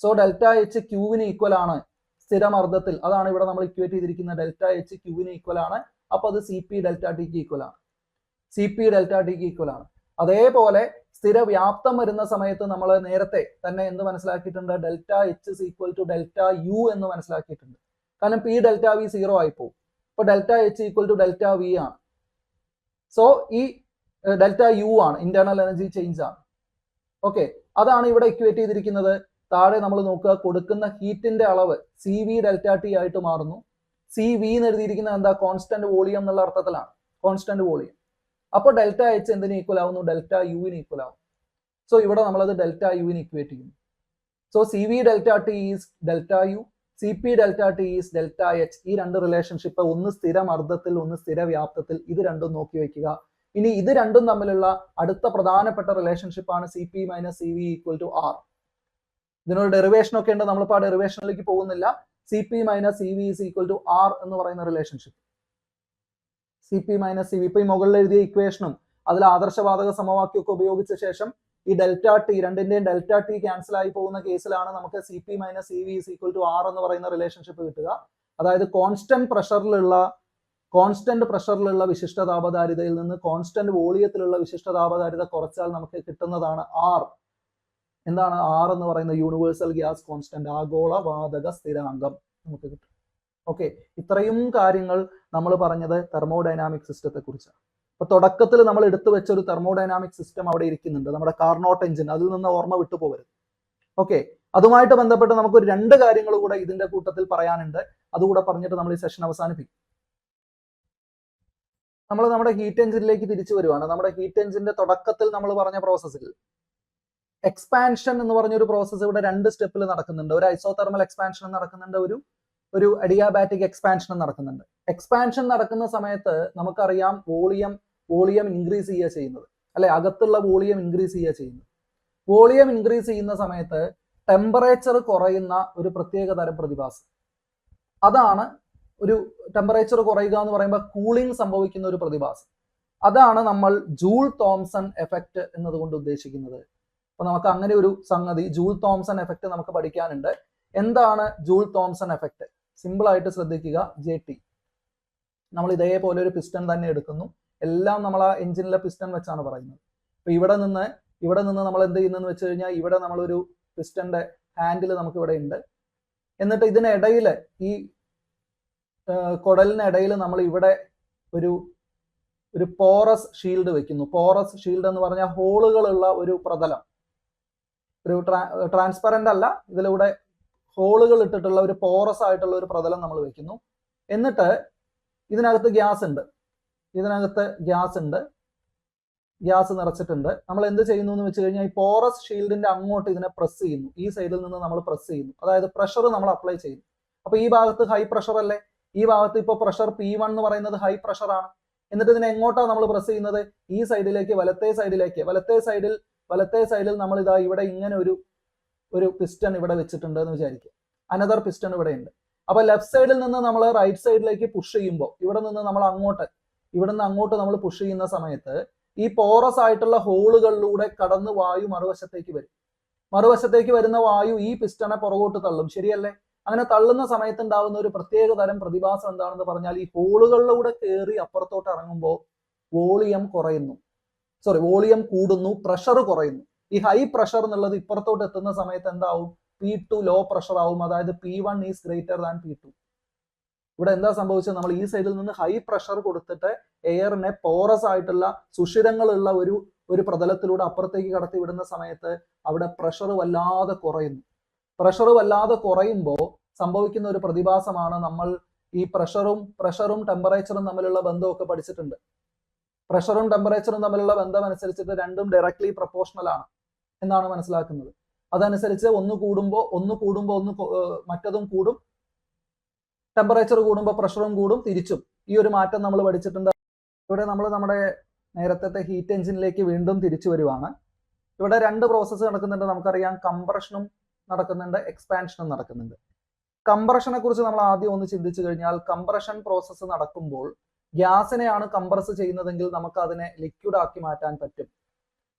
സോ ഡെൽറ്റ എച്ച് ക്യൂവിന് ഈക്വൽ ആണ് സ്ഥിരമർദ്ദത്തിൽ. അതാണ് ഇവിടെ നമ്മൾ ഇക്വേറ്റ് ചെയ്തിരിക്കുന്നത്. ഡെൽറ്റ എച്ച് ക്യൂവിന് ഈക്വൽ ആണ്. അപ്പൊ അത് CP ഡെൽറ്റ ടിക്ക് ഈക്വൽ ആണ്. CP ഡെൽറ്റ ടിക്ക് ഈക്വൽ ആണ്. അതേപോലെ സ്ഥിര വ്യാപ്തം വരുന്ന സമയത്ത് നമ്മൾ നേരത്തെ തന്നെ എന്ത് മനസ്സിലാക്കിയിട്ടുണ്ട്? Delta H is equal to delta U എന്ന് മനസ്സിലാക്കിയിട്ടുണ്ട്. കാരണം P ഡെൽറ്റ വി 0 ആയി പോകും. ഇപ്പൊ delta H equal to delta V ആണ്. സോ ഈ ഡെൽറ്റ യു ആണ്, ഇന്റേണൽ എനർജി ചേഞ്ച് ആണ്. ഓക്കെ, അതാണ് ഇവിടെ ഇക്വേറ്റ് ചെയ്തിരിക്കുന്നത്. താഴെ നമ്മൾ നോക്കുക, കൊടുക്കുന്ന ഹീറ്റിന്റെ അളവ് CV ഡെൽറ്റ ടി ആയിട്ട് മാറുന്നു. CV എന്ന് എഴുതിയിരിക്കുന്നത് എന്താ? കോൺസ്റ്റന്റ് വോളിയം എന്നുള്ള അർത്ഥത്തിലാണ്, കോൺസ്റ്റന്റ് വോളിയം. അപ്പോൾ ഡെൽറ്റ എച്ച് എന്തിന് ഈക്വൽ ആവുന്നു? ഡെൽറ്റ യുവിന് ഈക്വൽ ആവും. സോ ഇവിടെ നമ്മളത് ഡെൽറ്റ യുവിന് ഇക്വേറ്റ് ചെയ്യുന്നു. So CV delta T is delta U, CP delta T is delta H. ഈ രണ്ട് റിലേഷൻഷിപ്പ്, ഒന്ന് സ്ഥിരമർദ്ദത്തിൽ ഒന്ന് സ്ഥിര വ്യാപ്തത്തിൽ, ഇത് രണ്ടും നോക്കി വെക്കുക. ഇനി ഇത് രണ്ടും തമ്മിലുള്ള അടുത്ത പ്രധാനപ്പെട്ട റിലേഷൻഷിപ്പ് ആണ് C P minus C V equal to R. ഇതിനൊരു ഡെറിവേഷൻ ഒക്കെ ഉണ്ട്, നമ്മളിപ്പോൾ ആ ഡെറിവേഷനിലേക്ക് പോകുന്നില്ല. C P minus C V is equal to R എന്ന് പറയുന്ന relationship. C P minus C V, ഇപ്പൊ ഈ മുകളിൽ എഴുതിയ ഇക്വേഷനും അതിൽ ആദർശവാതക സമവാക്യമൊക്കെ ഉപയോഗിച്ച ശേഷം ഈ ഡെൽറ്റ ടി, രണ്ടിന്റെയും ഡെൽറ്റ ടി ക്യാൻസൽ ആയി പോകുന്ന കേസിലാണ് നമുക്ക് C P minus C V is equal to R എന്ന് പറയുന്ന റിലേഷൻഷിപ്പ് കിട്ടുക. അതായത് കോൺസ്റ്റന്റ് പ്രഷറിലുള്ള വിശിഷ്ട താപധാരിതയിൽ നിന്ന് കോൺസ്റ്റന്റ് വോളിയത്തിലുള്ള വിശിഷ്ട താപധാരിത കുറച്ചാൽ നമുക്ക് കിട്ടുന്നതാണ് ആർ. എന്താണ് ആർ എന്ന് പറയുന്ന യൂണിവേഴ്സൽ ഗ്യാസ് കോൺസ്റ്റന്റ്, ആഗോള വാതക സ്ഥിരാങ്കം നമുക്ക് കിട്ടും. ഓക്കെ, ഇത്രയും കാര്യങ്ങൾ നമ്മൾ പറഞ്ഞത് തെർമോഡൈനാമിക് സിസ്റ്റത്തെ കുറിച്ചാണ്. അപ്പൊ തുടക്കത്തിൽ നമ്മൾ എടുത്തു വെച്ച ഒരു തെർമോഡൈനാമിക് സിസ്റ്റം അവിടെ ഇരിക്കുന്നുണ്ട്, നമ്മുടെ കാർനോട്ട് എഞ്ചിൻ. അതിൽ നിന്ന് ഓർമ്മ വിട്ടുപോകരുത്. ഓക്കെ, അതുമായിട്ട് ബന്ധപ്പെട്ട് നമുക്കൊരു 2 കാര്യങ്ങൾ കൂടെ ഇതിന്റെ കൂട്ടത്തിൽ പറയാനുണ്ട്. അതുകൂടെ പറഞ്ഞിട്ട് നമ്മൾ ഈ സെഷൻ അവസാനിപ്പിക്കും. നമ്മൾ നമ്മുടെ ഹീറ്റ് എഞ്ചിനിലേക്ക് തിരിച്ചു വരുവാണ്. നമ്മുടെ ഹീറ്റ് എഞ്ചിന്റെ തുടക്കത്തിൽ നമ്മൾ പറഞ്ഞ പ്രോസസ്സിൽ എക്സ്പാൻഷൻ എന്ന് പറഞ്ഞൊരു പ്രോസസ്സ് ഇവിടെ 2 സ്റ്റെപ്പിൽ നടക്കുന്നുണ്ട്. ഒരു ഐസോതെർമൽ എക്സ്പാൻഷൻ നടക്കുന്നുണ്ട്, ഒരു അഡിയാബാറ്റിക് എക്സ്പാൻഷൻ നടക്കുന്നുണ്ട്. എക്സ്പാൻഷൻ നടക്കുന്ന സമയത്ത് നമുക്കറിയാം വോളിയം ഇൻക്രീസ് ചെയ്യുക ചെയ്യുന്നത്, അല്ലെ? അകത്തുള്ള വോളിയം ഇൻക്രീസ് ചെയ്യുക ചെയ്യുന്നത്. വോളിയം ഇൻക്രീസ് ചെയ്യുന്ന സമയത്ത് ടെമ്പറേച്ചർ കുറയുന്ന ഒരു പ്രത്യേക തരം പ്രതിഭാസം. അതാണ് ഒരു ടെമ്പറേച്ചർ കുറയുക എന്ന് പറയുമ്പോൾ കൂളിംഗ് സംഭവിക്കുന്ന ഒരു പ്രതിഭാസം. അതാണ് നമ്മൾ ജൂൾ തോംസൺ എഫക്റ്റ് എന്നതുകൊണ്ട് ഉദ്ദേശിക്കുന്നത്. അപ്പൊ നമുക്ക് അങ്ങനെ ഒരു സംഗതി ജൂൾ തോംസൺ എഫക്റ്റ് നമുക്ക് പഠിക്കാനുണ്ട്. എന്താണ് ജൂൾ തോംസൺ എഫക്റ്റ്? സിമ്പിൾ ആയിട്ട് ശ്രദ്ധിക്കുക. JT, നമ്മൾ ഇതേപോലെ ഒരു പിസ്റ്റൺ തന്നെ എടുക്കുന്നു. എല്ലാം നമ്മൾ ആ എഞ്ചിനിലെ പിസ്റ്റൺ വെച്ചാണ് പറയുന്നത്. അപ്പൊ ഇവിടെ നിന്ന് നമ്മൾ എന്ത് ചെയ്യുന്നതെന്ന് വെച്ച് കഴിഞ്ഞാൽ, ഇവിടെ നമ്മളൊരു പിസ്റ്റന്റെ ഹാൻഡിൽ നമുക്ക് ഇവിടെ ഉണ്ട്. എന്നിട്ട് ഇതിനിടയിൽ, ഈ കുടലിനിടയിൽ നമ്മൾ ഇവിടെ ഒരു പോറസ് ഷീൽഡ് വെക്കുന്നു. പോറസ് ഷീൽഡ് എന്ന് പറഞ്ഞാൽ ഹോളുകളുള്ള ഒരു പ്രതലം, ഒരു ട്രാൻസ്പെറന്റ് അല്ല, ഇതിലൂടെ ഹോളുകൾ ഇട്ടിട്ടുള്ള ഒരു പോറസ് ആയിട്ടുള്ള ഒരു പ്രതലം നമ്മൾ വെക്കുന്നു. എന്നിട്ട് ഇതിനകത്ത് ഗ്യാസ് നിറച്ചിട്ടുണ്ട്. നമ്മൾ എന്ത് ചെയ്യുന്നു എന്ന് വെച്ച് കഴിഞ്ഞാൽ, ഈ പോറസ് ഷീൽഡിന്റെ അങ്ങോട്ട് ഇതിനെ പ്രസ് ചെയ്യുന്നു. ഈ സൈഡിൽ നിന്ന് നമ്മൾ പ്രസ് ചെയ്യുന്നു, അതായത് പ്രഷർ നമ്മൾ അപ്ലൈ ചെയ്യുന്നു. അപ്പൊ ഈ ഭാഗത്ത് ഹൈ പ്രഷർ അല്ലേ? ഈ ഭാഗത്ത് ഇപ്പോൾ പ്രഷർ P1 എന്ന് പറയുന്നത് ഹൈ പ്രഷർ ആണ്. എന്നിട്ട് ഇതിനെ എങ്ങോട്ടാണ് നമ്മൾ പ്രസ് ചെയ്യുന്നത്? ഈ സൈഡിലേക്ക്, വലത്തേ സൈഡിൽ നമ്മൾ ഇതാ ഇവിടെ ഇങ്ങനെ ഒരു പിസ്റ്റൺ ഇവിടെ വെച്ചിട്ടുണ്ട് എന്ന് വിചാരിക്കുക. അനദർ പിസ്റ്റൺ ഇവിടെ ഉണ്ട്. അപ്പൊ ലെഫ്റ്റ് സൈഡിൽ നിന്ന് നമ്മൾ റൈറ്റ് സൈഡിലേക്ക് പുഷ് ചെയ്യുമ്പോൾ, ഇവിടെ നിന്ന് അങ്ങോട്ട് നമ്മൾ പുഷ് ചെയ്യുന്ന സമയത്ത് ഈ പോറസ് ആയിട്ടുള്ള ഹോളുകളിലൂടെ കടന്ന് വായു മറുവശത്തേക്ക് വരുന്ന വായു ഈ പിസ്റ്റണെ പുറകോട്ട് തള്ളും. ശരിയല്ലേ? അങ്ങനെ തള്ളുന്ന സമയത്ത് ഉണ്ടാകുന്ന ഒരു പ്രത്യേക തരം പ്രതിഭാസം എന്താണെന്ന് പറഞ്ഞാൽ, ഈ ഹോളുകളിലൂടെ കയറി അപ്പുറത്തോട്ട് ഇറങ്ങുമ്പോൾ വോളിയം കൂടുന്നു, പ്രഷർ കുറയുന്നു. ഈ ഹൈ പ്രഷർ എന്നുള്ളത് ഇപ്പുറത്തോട്ട് എത്തുന്ന സമയത്ത് എന്താവും? P2 ലോ പ്രഷർ ആവും. അതായത് P1 is greater than P2. ഇവിടെ എന്താ സംഭവിച്ചത്? നമ്മൾ ഈ സൈഡിൽ നിന്ന് ഹൈ പ്രഷർ കൊടുത്തിട്ട് എയറിനെ പോറസ് ആയിട്ടുള്ള സുഷിരങ്ങളുള്ള ഒരു പ്രതലത്തിലൂടെ അപ്പുറത്തേക്ക് കടത്തി വിടുന്ന സമയത്ത് അവിടെ പ്രഷർ വല്ലാതെ കുറയുമ്പോൾ സംഭവിക്കുന്ന ഒരു പ്രതിഭാസമാണ്, നമ്മൾ ഈ പ്രഷറും ടെമ്പറേച്ചറും തമ്മിലുള്ള ബന്ധമൊക്കെ പഠിച്ചിട്ടുണ്ട്. പ്രഷറും ടെമ്പറേച്ചറും തമ്മിലുള്ള ബന്ധം അനുസരിച്ചിട്ട് രണ്ടും ഡയറക്ട്ലി പ്രൊപ്പോർഷണൽ ആണ് എന്നാണ് മനസ്സിലാക്കുന്നത്. അതനുസരിച്ച് ഒന്ന് കൂടുമ്പോൾ മറ്റതും കൂടും, ടെമ്പറേച്ചർ കൂടുമ്പോൾ പ്രഷറും കൂടും, തിരിച്ചും. ഈ ഒരു മാറ്റം നമ്മൾ പഠിച്ചിട്ടുണ്ട്. ഇവിടെ നമ്മൾ നമ്മുടെ നേരത്തെ ഹീറ്റ് എഞ്ചിനിലേക്ക് വീണ്ടും തിരിച്ചു വരുവാണ്. ഇവിടെ 2 പ്രോസസ്സ് നടക്കുന്നുണ്ട്. നമുക്കറിയാം, കംപ്രഷനും നടക്കുന്നുണ്ട്, എക്സ്പാൻഷനും നടക്കുന്നുണ്ട്. കംപ്രഷനെ കുറിച്ച് നമ്മൾ ആദ്യം ഒന്ന് ചിന്തിച്ചു കഴിഞ്ഞാൽ, കംപ്രഷൻ പ്രോസസ്സ് നടക്കുമ്പോൾ ഗ്യാസിനെയാണ് കംപ്രസ് ചെയ്യുന്നതെങ്കിൽ നമുക്ക് അതിനെ ലിക്വിഡ് ആക്കി മാറ്റാൻ പറ്റും.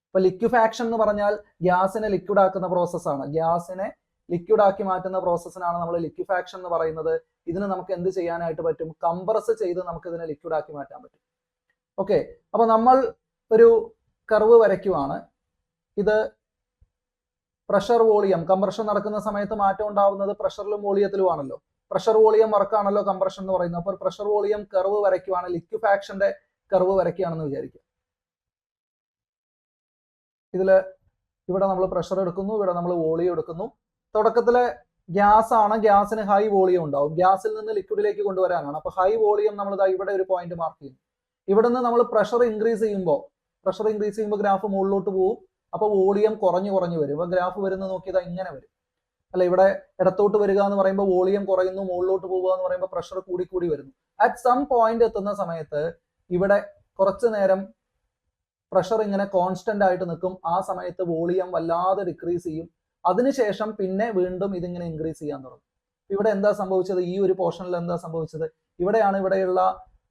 ഇപ്പൊ ലിക്വിഫാക്ഷൻ എന്ന് പറഞ്ഞാൽ ഗ്യാസിനെ ലിക്വിഡ് ആക്കുന്ന പ്രോസസ്സാണ്. ഗ്യാസിനെ ലിക്വിഡ് ആക്കി മാറ്റുന്ന പ്രോസസ്സിനാണ് നമ്മൾ ലിക്വിഫാക്ഷൻ എന്ന് പറയുന്നത്. ഇതിന് നമുക്ക് എന്ത് ചെയ്യാനായിട്ട് പറ്റും? കംപ്രസ് ചെയ്ത് നമുക്ക് ഇതിനെ ലിക്വിഡ് ആക്കി മാറ്റാൻ പറ്റും. ഓക്കെ, അപ്പൊ നമ്മൾ ഒരു കർവ് വരയ്ക്കുവാണ്. ഇത് പ്രഷർ വോളിയം, കംപ്രഷൻ നടക്കുന്ന സമയത്ത് മാറ്റം ഉണ്ടാവുന്നത് പ്രഷറിലും വോളിയത്തിലുമാണല്ലോ. പ്രഷർ വോളിയം വർക്കാണല്ലോ കംപ്രഷൻ എന്ന് പറയുന്നത്. അപ്പോൾ പ്രഷർ വോളിയം കർവ് വരയ്ക്കുവാണ്, ലിക്വിഫാക്ഷന്റെ കർവ് വരയ്ക്കുകയാണെന്ന് വിചാരിക്കുക. ഇവിടെ നമ്മൾ പ്രഷർ എടുക്കുന്നു, ഇവിടെ നമ്മൾ വോളിയം എടുക്കുന്നു. തുടക്കത്തിലെ ഗ്യാസ് ആണ്, ഗ്യാസിന് ഹൈ വോളിയം ഉണ്ടാവും. ഗ്യാസിൽ നിന്ന് ലിക്വിഡിലേക്ക് കൊണ്ടുവരാനാണ്. അപ്പൊ ഹൈ വോളിയം നമ്മൾ ഇവിടെ ഒരു പോയിന്റ് മാർക്ക് ചെയ്യുന്നു. ഇവിടെ നിന്ന് നമ്മൾ പ്രഷർ ഇൻക്രീസ് ചെയ്യുമ്പോൾ ഗ്രാഫ് മുകളിലോട്ട് പോകും. അപ്പൊ വോളിയം കുറഞ്ഞു വരും. അപ്പൊ ഗ്രാഫ് വരുന്നത് നോക്കിയതാ ഇങ്ങനെ വരും. അല്ല, ഇവിടെ ഇടത്തോട്ട് വരിക എന്ന് പറയുമ്പോൾ വോളിയം കുറയുന്നു, മുകളിലോട്ട് പോവുക എന്ന് പറയുമ്പോൾ പ്രഷർ കൂടി വരുന്നു. അറ്റ് സം പോയിന്റ് എത്തുന്ന സമയത്ത് ഇവിടെ കുറച്ചു നേരം പ്രഷർ ഇങ്ങനെ കോൺസ്റ്റന്റ് ആയിട്ട് നിൽക്കും. ആ സമയത്ത് വോളിയം വല്ലാതെ ഡിക്രീസ് ചെയ്യും. അതിനുശേഷം പിന്നെ വീണ്ടും ഇതിങ്ങനെ ഇൻക്രീസ് ചെയ്യാൻ തുടങ്ങും. ഇവിടെ എന്താ സംഭവിച്ചത്? ഈ ഒരു പോർഷനിൽ എന്താ സംഭവിച്ചത്? ഇവിടെയാണ് ഇവിടെയുള്ള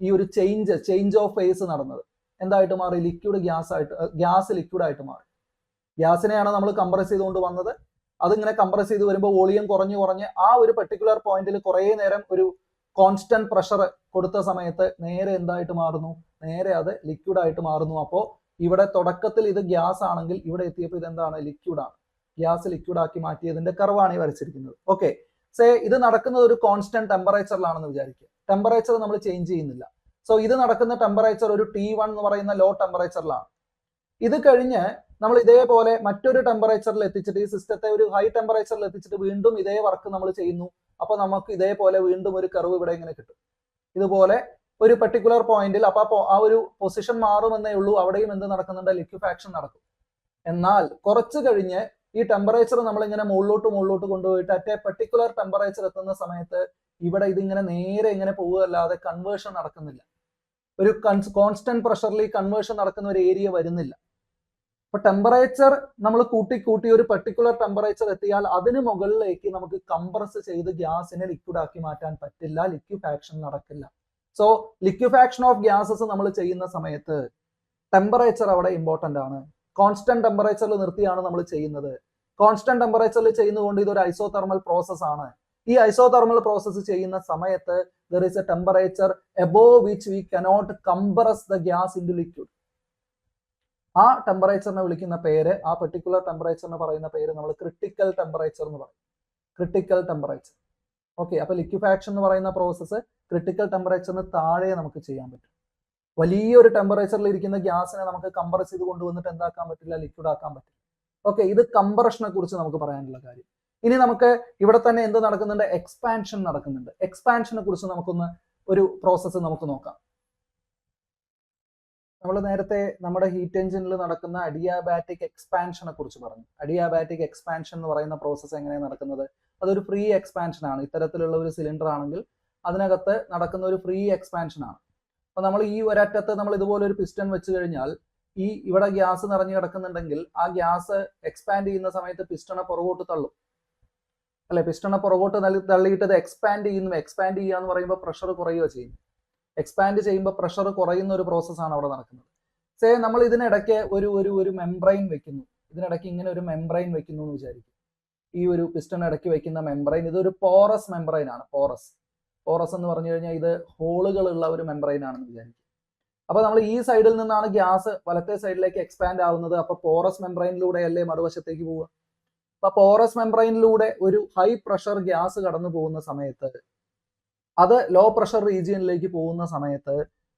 ഈ ഒരു ചേഞ്ച് ഓഫ് ഫേസ് നടന്നത്. എന്തായിട്ട് മാറി? ലിക്വിഡ് ഗ്യാസ് ലിക്വിഡ് ആയിട്ട് മാറി. ഗ്യാസിനെയാണ് നമ്മൾ കംപ്രസ് ചെയ്തുകൊണ്ട് വന്നത്. അതിങ്ങനെ കംപ്രസ് ചെയ്ത് വരുമ്പോൾ വോളിയം കുറഞ്ഞ് ആ ഒരു പെർട്ടിക്കുലർ പോയിന്റിൽ കുറേ നേരം ഒരു കോൺസ്റ്റന്റ് പ്രഷർ കൊടുത്ത സമയത്ത് നേരെ എന്തായിട്ട് മാറുന്നു? നേരെ അത് ലിക്വിഡ് ആയിട്ട് മാറുന്നു. അപ്പോൾ ഇവിടെ തുടക്കത്തിൽ ഇത് ഗ്യാസ് ആണെങ്കിൽ ഇവിടെ എത്തിയപ്പോൾ ഇതെന്താണ്? ലിക്വിഡ് ആണ്. ഗ്യാസ് ലിക്വിഡ് ആക്കി മാറ്റിയതിന്റെ കർവാണ് ഈ വരച്ചിരിക്കുന്നത്. ഓക്കെ, ഇത് നടക്കുന്നത് ഒരു കോൺസ്റ്റന്റ് ടെമ്പറേച്ചറിലാണെന്ന് വിചാരിക്കുക. ടെമ്പറേച്ചർ നമ്മൾ ചേഞ്ച് ചെയ്യുന്നില്ല. സോ ഇത് നടക്കുന്ന ടെമ്പറേച്ചർ ഒരു T1 എന്ന് പറയുന്ന ലോ ടെമ്പറേച്ചറിലാണ്. ഇത് കഴിഞ്ഞ് നമ്മൾ ഇതേപോലെ മറ്റൊരു ടെമ്പറേച്ചറിൽ എത്തിച്ചിട്ട് ഈ സിസ്റ്റത്തെ ഒരു ഹൈ ടെമ്പറേച്ചറിൽ എത്തിച്ചിട്ട് വീണ്ടും ഇതേ വർക്ക് നമ്മൾ ചെയ്യുന്നു. അപ്പൊ നമുക്ക് ഇതേപോലെ വീണ്ടും ഒരു കർവ് ഇവിടെ ഇങ്ങനെ കിട്ടും. ഇതുപോലെ ഒരു പെർട്ടിക്കുലർ പോയിന്റിൽ അപ്പൊ ആ ഒരു പൊസിഷൻ മാറുമെന്നേ ഉള്ളൂ. അവിടെയും എന്ത് നടക്കുന്നുണ്ട്? ലിക്വിഫാക്ഷൻ നടക്കും. എന്നാൽ കുറച്ച് കഴിഞ്ഞ് ഈ ടെമ്പറേച്ചർ നമ്മൾ ഇങ്ങനെ മുകളിലോട്ട് കൊണ്ടുപോയിട്ട് അറ്റ് എ പെർട്ടിക്കുലർ ടെമ്പറേച്ചർ എത്തുന്ന സമയത്ത് ഇവിടെ ഇതിങ്ങനെ നേരെ ഇങ്ങനെ പോവുകയല്ലാതെ കൺവേർഷൻ നടക്കുന്നില്ല. ഒരു കോൺസ്റ്റന്റ് പ്രഷറിൽ ഈ കൺവേർഷൻ നടക്കുന്ന ഒരു ഏരിയ വരുന്നില്ല. അപ്പൊ ടെമ്പറേച്ചർ നമ്മൾ കൂട്ടി ഒരു പെർട്ടിക്കുലർ ടെമ്പറേച്ചർ എത്തിയാൽ അതിന് മുകളിലേക്ക് നമുക്ക് കംപ്രസ് ചെയ്ത് ഗ്യാസിനെ ലിക്വിഡ് ആക്കി മാറ്റാൻ പറ്റില്ല. ലിക്വിഫാക്ഷൻ നടക്കില്ല. സോ ലിക്വിഫാക്ഷൻ ഓഫ് ഗ്യാസസ് നമ്മൾ ചെയ്യുന്ന സമയത്ത് ടെമ്പറേച്ചർ അവിടെ ഇമ്പോർട്ടന്റ് ആണ്. കോൺസ്റ്റന്റ് ടെമ്പറേച്ചറിൽ നിർത്തിയാണ് നമ്മൾ ചെയ്യുന്നത്. കോൺസ്റ്റന്റ് ടെമ്പറേച്ചറിൽ ചെയ്യുന്നതുകൊണ്ട് ഇതൊരു ഐസോതെർമൽ പ്രോസസ് ആണ്. ഈ ഐസോതെർമൽ പ്രോസസ് ചെയ്യുന്ന സമയത്ത് there is a temperature above which we cannot compress the gas into liquid. ആ ടെമ്പറേച്ചറിനെ വിളിക്കുന്ന പേര്, ആ പെർട്ടിക്കുലർ ടെമ്പറേച്ചറിന് പറയുന്ന പേര് നമ്മൾ ക്രിട്ടിക്കൽ ടെമ്പറേച്ചർ എന്ന് പറയും. Critical temperature. ഓക്കെ, അപ്പൊ ലിക്വിഫാക്ഷൻ എന്ന് പറയുന്ന പ്രോസസ്സ് ക്രിട്ടിക്കൽ ടെമ്പറേച്ചറിന് താഴെ നമുക്ക് ചെയ്യാൻ പറ്റും. വലിയൊരു ടെമ്പറേച്ചറിൽ ഇരിക്കുന്ന ഗ്യാസിനെ നമുക്ക് കംപ്രസ് ചെയ്ത് കൊണ്ടുവന്നിട്ട് എന്താക്കാൻ പറ്റില്ല? ലിക്വിഡ് ആക്കാൻ പറ്റില്ല. ഓക്കെ, ഇത് കംപ്രഷനെ കുറിച്ച് നമുക്ക് പറയാനുള്ള കാര്യം. ഇനി നമുക്ക് ഇവിടെ തന്നെ എന്ത് നടക്കുന്നുണ്ട്? എക്സ്പാൻഷൻ നടക്കുന്നുണ്ട്. എക്സ്പാൻഷനെ കുറിച്ച് നമുക്കൊന്ന് ഒരു പ്രോസസ്സ് നമുക്ക് നോക്കാം. നമ്മൾ നേരത്തെ നമ്മുടെ ഹീറ്റ് എഞ്ചിനിൽ നടക്കുന്ന അഡിയാബാറ്റിക് എക്സ്പാൻഷനെ കുറിച്ച് പറഞ്ഞു. അഡിയാബാറ്റിക് എക്സ്പാൻഷൻ എന്ന് പറയുന്ന പ്രോസസ്സ് എങ്ങനെയാണ് നടക്കുന്നത്? അതൊരു ഫ്രീ എക്സ്പാൻഷൻ ആണ്. ഇത്തരത്തിലുള്ള ഒരു സിലിണ്ടർ ആണെങ്കിൽ അതിനകത്ത് നടക്കുന്ന ഒരു ഫ്രീ എക്സ്പാൻഷൻ ആണ്. അപ്പൊ നമ്മൾ ഈ ഒരറ്റത്ത് നമ്മൾ ഇതുപോലെ ഒരു പിസ്റ്റൺ വെച്ച് കഴിഞ്ഞാൽ ഇവിടെ ഗ്യാസ് നിറഞ്ഞു കിടക്കുന്നുണ്ടെങ്കിൽ ആ ഗ്യാസ് എക്സ്പാൻഡ് ചെയ്യുന്ന സമയത്ത് പിസ്റ്റണെ പുറകോട്ട് തള്ളും അല്ലെ? പിസ്റ്റണെ പുറകോട്ട് തള്ളിയിട്ട് അത് എക്സ്പാൻഡ് ചെയ്യുന്നു. എക്സ്പാൻഡ് ചെയ്യുക എന്ന് പറയുമ്പോൾ പ്രഷർ കുറയുകയോ ചെയ്യും. എക്സ്പാൻഡ് ചെയ്യുമ്പോൾ പ്രഷർ കുറയുന്ന ഒരു പ്രോസസ്സാണ് അവിടെ നടക്കുന്നത്. നമ്മൾ ഇതിനിടയ്ക്ക് ഒരു മെംബ്രെയിൻ വെക്കുന്നു. ഇതിനിടയ്ക്ക് ഇങ്ങനെ ഒരു മെംബ്രെയിൻ വെക്കുന്നു എന്ന് വിചാരിക്കും. ഈ ഒരു പിസ്റ്റൺ ഇടയ്ക്ക് വെക്കുന്ന മെംബ്രെയിൻ ഇതൊരു പോറസ് മെംബ്രെയിൻ ആണ്. പോറസ് എന്ന് പറഞ്ഞു കഴിഞ്ഞാൽ ഇത് ഹോളുകളുള്ള ഒരു മെംബ്രെയിൻ ആണെന്ന് വിചാരിക്കും. അപ്പൊ നമ്മൾ ഈ സൈഡിൽ നിന്നാണ് ഗ്യാസ് വലത്തെ സൈഡിലേക്ക് എക്സ്പാൻഡ് ആവുന്നത്. അപ്പൊ പോറസ് മെംബ്രെയിനിലൂടെ അല്ലേ മറുവശത്തേക്ക് പോവുക? അപ്പൊ പോറസ് മെംബ്രെയിനിലൂടെ ഒരു ഹൈ പ്രഷർ ഗ്യാസ് കടന്നു പോകുന്ന സമയത്ത് അത് ലോ പ്രഷർ റീജിയനിലേക്ക് പോകുന്ന സമയത്ത്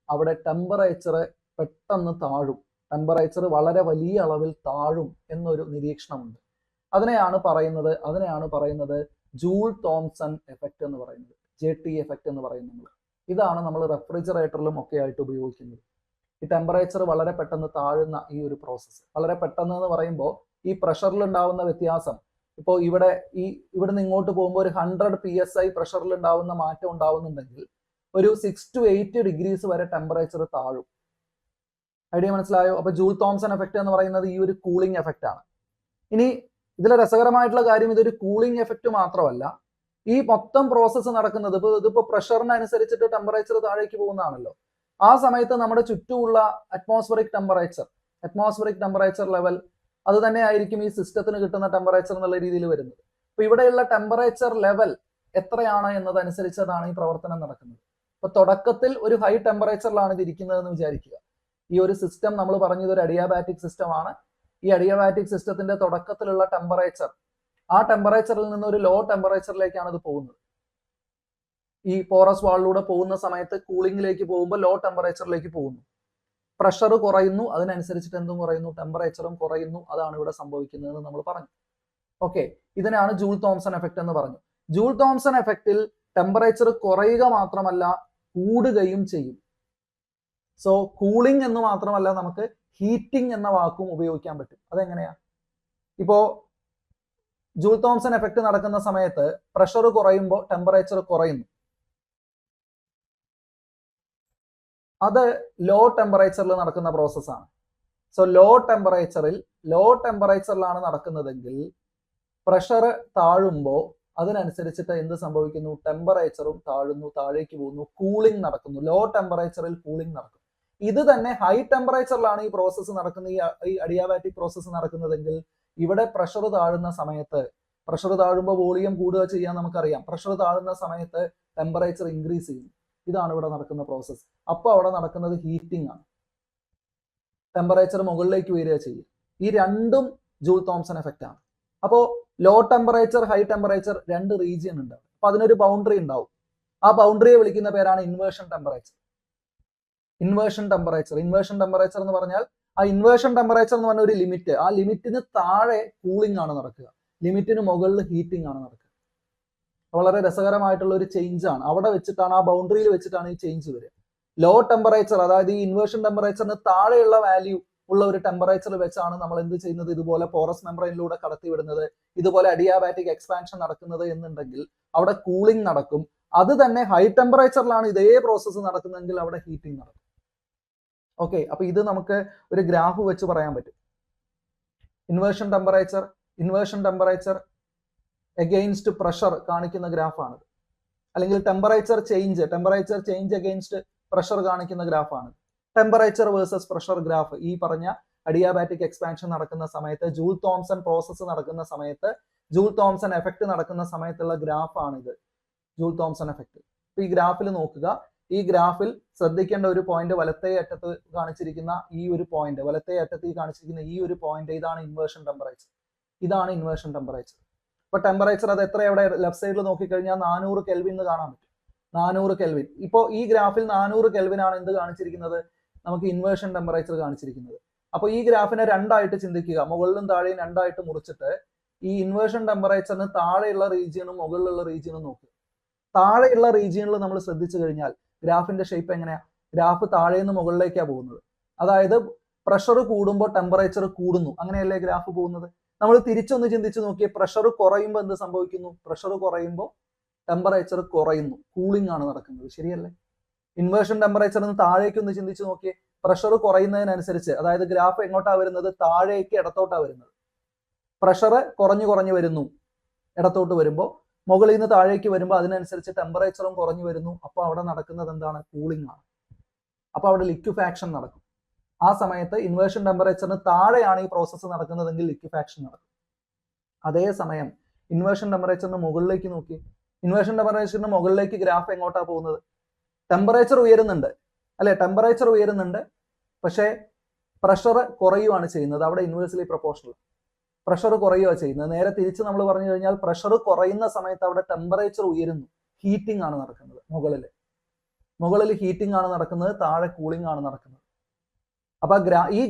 അവിടെ ടെമ്പറേച്ചർ പെട്ടെന്ന് താഴും. ടെമ്പറേച്ചർ വളരെ വലിയ അളവിൽ താഴും എന്നൊരു നിരീക്ഷണമുണ്ട്. അതിനെയാണ് പറയുന്നത് ജൂൾ തോംസൺ എഫക്റ്റ് എന്ന് പറയുന്നത്, JT എഫക്റ്റ് എന്ന് പറയുന്നത്. ഇതാണ് നമ്മൾ റെഫ്രിജറേറ്ററിലും ഒക്കെ ആയിട്ട് ഉപയോഗിക്കുന്നത്. ഈ ടെമ്പറേച്ചർ വളരെ പെട്ടെന്ന് താഴുന്ന ഈ ഒരു പ്രോസസ്സ്. വളരെ പെട്ടെന്ന് എന്ന് പറയുമ്പോൾ ഈ പ്രഷറിൽ ഉണ്ടാവുന്ന വ്യത്യാസം, ഇപ്പോൾ ഇവിടുന്ന് ഇങ്ങോട്ട് പോകുമ്പോൾ ഒരു 100 PSI പ്രഷറിൽ ഉണ്ടാവുന്ന മാറ്റം ഉണ്ടാവുന്നുണ്ടെങ്കിൽ ഒരു 6 to 8 ഡിഗ്രീസ് വരെ ടെമ്പറേച്ചർ താഴും. ഐഡിയ മനസ്സിലായോ? അപ്പൊ ജൂൾ തോംസൺ എഫക്റ്റ് എന്ന് പറയുന്നത് ഈ ഒരു കൂളിംഗ് എഫക്റ്റ് ആണ്. ഇനി ഇതിലെ രസകരമായിട്ടുള്ള കാര്യം ഇതൊരു കൂളിംഗ് എഫക്റ്റ് മാത്രമല്ല, ഈ മൊത്തം പ്രോസസ്സ് നടക്കുന്നത് ഇതിപ്പോ പ്രഷറിനനുസരിച്ചിട്ട് ടെമ്പറേച്ചർ താഴേക്ക് പോകുന്നതാണല്ലോ. ആ സമയത്ത് നമ്മുടെ ചുറ്റുമുള്ള അറ്റ്മോസ്ഫറിക് ടെമ്പറേച്ചർ ലെവൽ അത് തന്നെ ആയിരിക്കും ഈ സിസ്റ്റത്തിന് കിട്ടുന്ന ടെമ്പറേച്ചർ എന്നുള്ള രീതിയിൽ വരുന്നത്. അപ്പൊ ഇവിടെയുള്ള ടെമ്പറേച്ചർ ലെവൽ എത്രയാണ് എന്നതനുസരിച്ചതാണ് ഈ പ്രവർത്തനം നടക്കുന്നത്. അപ്പൊ തുടക്കത്തിൽ ഒരു ഹൈ ടെമ്പറേച്ചറിലാണ് ഇത് ഇരിക്കുന്നതെന്ന് വിചാരിക്കുക. ഈ ഒരു സിസ്റ്റം നമ്മൾ പറഞ്ഞത് ഒരു അഡിയാബാറ്റിക് സിസ്റ്റം ആണ്. ഈ അഡിയാബാറ്റിക് സിസ്റ്റത്തിന്റെ തുടക്കത്തിലുള്ള ടെമ്പറേച്ചർ, ആ ടെമ്പറേച്ചറിൽ നിന്ന് ഒരു ലോ ടെമ്പറേച്ചറിലേക്കാണ് ഇത് പോകുന്നത്. ഈ പോറസ് വാളിലൂടെ പോകുന്ന സമയത്ത് കൂളിംഗിലേക്ക് പോകുമ്പോൾ ലോ ടെമ്പറേച്ചറിലേക്ക് പോകുന്നു. പ്രഷർ കുറയുന്നു, അതിനനുസരിച്ചിട്ട് എന്തും കുറയുന്നു? ടെമ്പറേച്ചറും കുറയുന്നു. അതാണ് ഇവിടെ സംഭവിക്കുന്നതെന്ന് നമ്മൾ പറഞ്ഞു. ഓക്കെ, ഇതിനാണ് ജൂൾ തോംസൺ എഫക്റ്റ് എന്ന് പറഞ്ഞു. ജൂൾ തോംസൺ എഫക്റ്റിൽ ടെമ്പറേച്ചർ കുറയുക മാത്രമല്ല കൂടുകയും ചെയ്യും. സോ കൂളിംഗ് എന്ന് മാത്രമല്ല നമുക്ക് ഹീറ്റിംഗ് എന്ന വാക്കും ഉപയോഗിക്കാൻ പറ്റും. അതെങ്ങനെയാ? ഇപ്പോ ജൂൾ തോംസൺ എഫക്റ്റ് നടക്കുന്ന സമയത്ത് പ്രഷർ കുറയുമ്പോൾ ടെമ്പറേച്ചർ കുറയുന്നു. അത് ലോ ടെമ്പറേച്ചറിൽ നടക്കുന്ന പ്രോസസ്സാണ്. സോ ലോ ടെമ്പറേച്ചറിലാണ് നടക്കുന്നതെങ്കിൽ പ്രഷർ താഴുമ്പോൾ അതിനനുസരിച്ചിട്ട് എന്ത് സംഭവിക്കുന്നു? ടെമ്പറേച്ചറും താഴുന്നു, താഴേക്ക് പോകുന്നു, കൂളിംഗ് നടക്കുന്നു. ലോ ടെമ്പറേച്ചറിൽ കൂളിംഗ് നടക്കും. ഇത് തന്നെ ഹൈ ടെമ്പറേച്ചറിലാണ് ഈ പ്രോസസ്സ് നടക്കുന്നത്, ഈ അഡിയാബാറ്റിക് പ്രോസസ്സ് നടക്കുന്നതെങ്കിൽ ഇവിടെ പ്രഷർ താഴുന്ന സമയത്ത്, പ്രഷർ താഴുമ്പോൾ വോളിയം കൂടുക ചെയ്യാൻ നമുക്കറിയാം. പ്രഷർ താഴുന്ന സമയത്ത് ടെമ്പറേച്ചർ ഇൻക്രീസ് ചെയ്യും. ഇതാണ് ഇവിടെ നടക്കുന്ന പ്രോസസ്സ്. അപ്പോൾ അവിടെ നടക്കുന്നത് ഹീറ്റിംഗ് ആണ്. ടെമ്പറേച്ചർ മുകളിലേക്ക് വരിക ചെയ്യും. ഈ രണ്ടും ജൂൾ തോംസൺ എഫക്റ്റ് ആണ്. അപ്പോൾ ലോ ടെമ്പറേച്ചർ, ഹൈ ടെമ്പറേച്ചർ രണ്ട് റീജിയൻ ഉണ്ട്. അപ്പൊ അതിനൊരു ബൗണ്ടറി ഉണ്ടാവും. ആ ബൗണ്ടറിയെ വിളിക്കുന്ന പേരാണ് ഇൻവേർഷൻ ടെമ്പറേച്ചർ. ഇൻവേർഷൻ ടെമ്പറേച്ചർ എന്ന് പറഞ്ഞാൽ ആ ഇൻവേർഷൻ ടെമ്പറേച്ചർ എന്ന് പറഞ്ഞ ഒരു ലിമിറ്റ്, ആ ലിമിറ്റിന് താഴെ കൂളിംഗ് ആണ് നടക്കുക, ലിമിറ്റിന് മുകളിൽ ഹീറ്റിംഗ് ആണ് നടക്കുക. വളരെ രസകരമായിട്ടുള്ള ഒരു ചേഞ്ച് ആണ്. അവിടെ വെച്ചിട്ടാണ്, ആ ബൗണ്ടറിയിൽ വെച്ചിട്ടാണ് ഈ ചേഞ്ച് വരിക. ലോ ടെമ്പറേച്ചർ, അതായത് ഈ ഇൻവേർഷൻ ടെമ്പറേച്ചറിന് താഴെയുള്ള വാല്യൂ ഉള്ള ഒരു ടെമ്പറേച്ചർ വെച്ചാണ് നമ്മൾ എന്ത് ചെയ്യുന്നത്? ഇതുപോലെ പോറസ് മെംബ്രെയിനിലൂടെ കടത്തിവിടുന്നത്, ഇതുപോലെ അഡിയാബാറ്റിക് എക്സ്പാൻഷൻ നടക്കുന്നത് എന്നുണ്ടെങ്കിൽ അവിടെ കൂളിംഗ് നടക്കും. അത് തന്നെ ഹൈ ടെമ്പറേച്ചറിലാണ് ഇതേ പ്രോസസ്സ് നടക്കുന്നതെങ്കിൽ അവിടെ ഹീറ്റിംഗ് നടക്കും. ഓക്കെ, അപ്പൊ ഇത് നമുക്ക് ഒരു ഗ്രാഫ് വെച്ച് പറയാൻ പറ്റും. ഇൻവേർഷൻ ടെമ്പറേച്ചർ എഗെയിൻസ്റ്റ് പ്രഷർ കാണിക്കുന്ന ഗ്രാഫാണ്, അല്ലെങ്കിൽ ടെമ്പറേച്ചർ ചേഞ്ച് എഗെയിൻസ്റ്റ് പ്രഷർ കാണിക്കുന്ന ഗ്രാഫാണ്. ടെമ്പറേച്ചർ വേഴ്സസ് പ്രഷർ ഗ്രാഫ് ഈ പറഞ്ഞ അഡിയാബാറ്റിക് എക്സ്പാൻഷൻ നടക്കുന്ന സമയത്ത്, ജൂൾ തോംസൺ പ്രോസസ്സ് നടക്കുന്ന സമയത്ത്, ജൂൾ തോംസൺ എഫക്ട് നടക്കുന്ന സമയത്തുള്ള ഗ്രാഫാണിത്, ജൂൾ തോംസൺ എഫക്ട്. അപ്പൊ ഈ ഗ്രാഫിൽ നോക്കുക, ഈ ഗ്രാഫിൽ ശ്രദ്ധിക്കേണ്ട ഒരു പോയിന്റ് വലത്തേ അറ്റത്ത് കാണിച്ചിരിക്കുന്ന ഈ ഒരു പോയിന്റ്, ഇതാണ് ഇൻവേർഷൻ ടെമ്പറേച്ചർ. ഇപ്പൊ ടെമ്പറേച്ചർ അത് എത്ര, അവിടെ ലെഫ്റ്റ് സൈഡിൽ നോക്കിക്കഴിഞ്ഞാൽ 400 കെൽവിൻ എന്ന് കാണാൻ പറ്റും. 400 കെൽവിൻ. ഇപ്പോൾ ഈ ഗ്രാഫിൽ 400 കെൽവിൻ ആണ് എന്ത് കാണിച്ചിരിക്കുന്നത്? നമുക്ക് ഇൻവേർഷൻ ടെമ്പറേച്ചർ കാണിച്ചിരിക്കുന്നത്. അപ്പോൾ ഈ ഗ്രാഫിനെ രണ്ടായിട്ട് ചിന്തിക്കുക, മുകളിലും താഴെയും രണ്ടായിട്ട് മുറിച്ചിട്ട് ഈ ഇൻവേർഷൻ ടെമ്പറേച്ചറിന് താഴെയുള്ള റീജിയനും മുകളിലുള്ള റീജിയനും നോക്കുക. താഴെയുള്ള റീജിയനിൽ നമ്മൾ ശ്രദ്ധിച്ചു കഴിഞ്ഞാൽ ഗ്രാഫിന്റെ ഷേപ്പ് എങ്ങനെയാ? ഗ്രാഫ് താഴെ നിന്ന് മുകളിലേക്കാണ് പോകുന്നത്. അതായത് പ്രഷർ കൂടുമ്പോൾ ടെമ്പറേച്ചർ കൂടുന്നു, അങ്ങനെയല്ലേ ഗ്രാഫ് പോകുന്നത്? നമ്മൾ തിരിച്ചൊന്ന് ചിന്തിച്ച് നോക്കിയേ, പ്രഷർ കുറയുമ്പോൾ എന്ത് സംഭവിക്കുന്നു? പ്രഷർ കുറയുമ്പോൾ ടെമ്പറേച്ചർ കുറയുന്നു, കൂളിംഗ് ആണ് നടക്കുന്നത്, ശരിയല്ലേ? ഇൻവേർഷൻ ടെമ്പറേച്ചറിന് താഴേക്ക് ഒന്ന് ചിന്തിച്ച് നോക്കിയേ, പ്രഷർ കുറയുന്നതിനനുസരിച്ച്, അതായത് ഗ്രാഫ് എങ്ങോട്ടാ വരുന്നത്? താഴേക്ക് ഇടത്തോട്ടാ വരുന്നത്. പ്രഷർ കുറഞ്ഞു വരുന്നു ഇടത്തോട്ട് വരുമ്പോൾ, മുകളിൽ നിന്ന് താഴേക്ക് വരുമ്പോൾ അതിനനുസരിച്ച് ടെമ്പറേച്ചറും കുറഞ്ഞു വരുന്നു. അപ്പോൾ അവിടെ നടക്കുന്നത് എന്താണ്? കൂളിംഗ് ആണ്. അപ്പോൾ അവിടെ ലിക്വിഫാക്ഷൻ നടക്കും. ആ സമയത്ത് ഇൻവേർഷൻ ടെമ്പറേച്ചറിന് താഴെയാണ് ഈ പ്രോസസ്സ് നടക്കുന്നതെങ്കിൽ ലിക്വിഫാക്ഷൻ നടക്കും. അതേസമയം ഇൻവേർഷൻ ടെമ്പറേച്ചറിന് മുകളിലേക്ക് നോക്കി, ഇൻവേർഷൻ ടെമ്പറേച്ചറിന് മുകളിലേക്ക് ഗ്രാഫ് എങ്ങോട്ടാ പോകുന്നത്? ടെമ്പറേച്ചർ ഉയരുന്നുണ്ട് അല്ലെ? ടെമ്പറേച്ചർ ഉയരുന്നുണ്ട്, പക്ഷേ പ്രഷർ കുറയുകയാണ് ചെയ്യുന്നത്. അവിടെ ഇൻവേഴ്സ്ലി പ്രൊപ്പോർഷണൽ, പ്രഷർ കുറയുക ചെയ്യുന്നത്. നേരെ തിരിച്ച് നമ്മൾ പറഞ്ഞു കഴിഞ്ഞാൽ പ്രഷർ കുറയുന്ന സമയത്ത് അവിടെ ടെമ്പറേച്ചർ ഉയരുന്നു, ഹീറ്റിംഗ് ആണ് നടക്കുന്നത്. മുകളിൽ ഹീറ്റിംഗ് ആണ് നടക്കുന്നത്, താഴെ കൂളിംഗ് ആണ് നടക്കുന്നത്. അപ്പൊ ഈ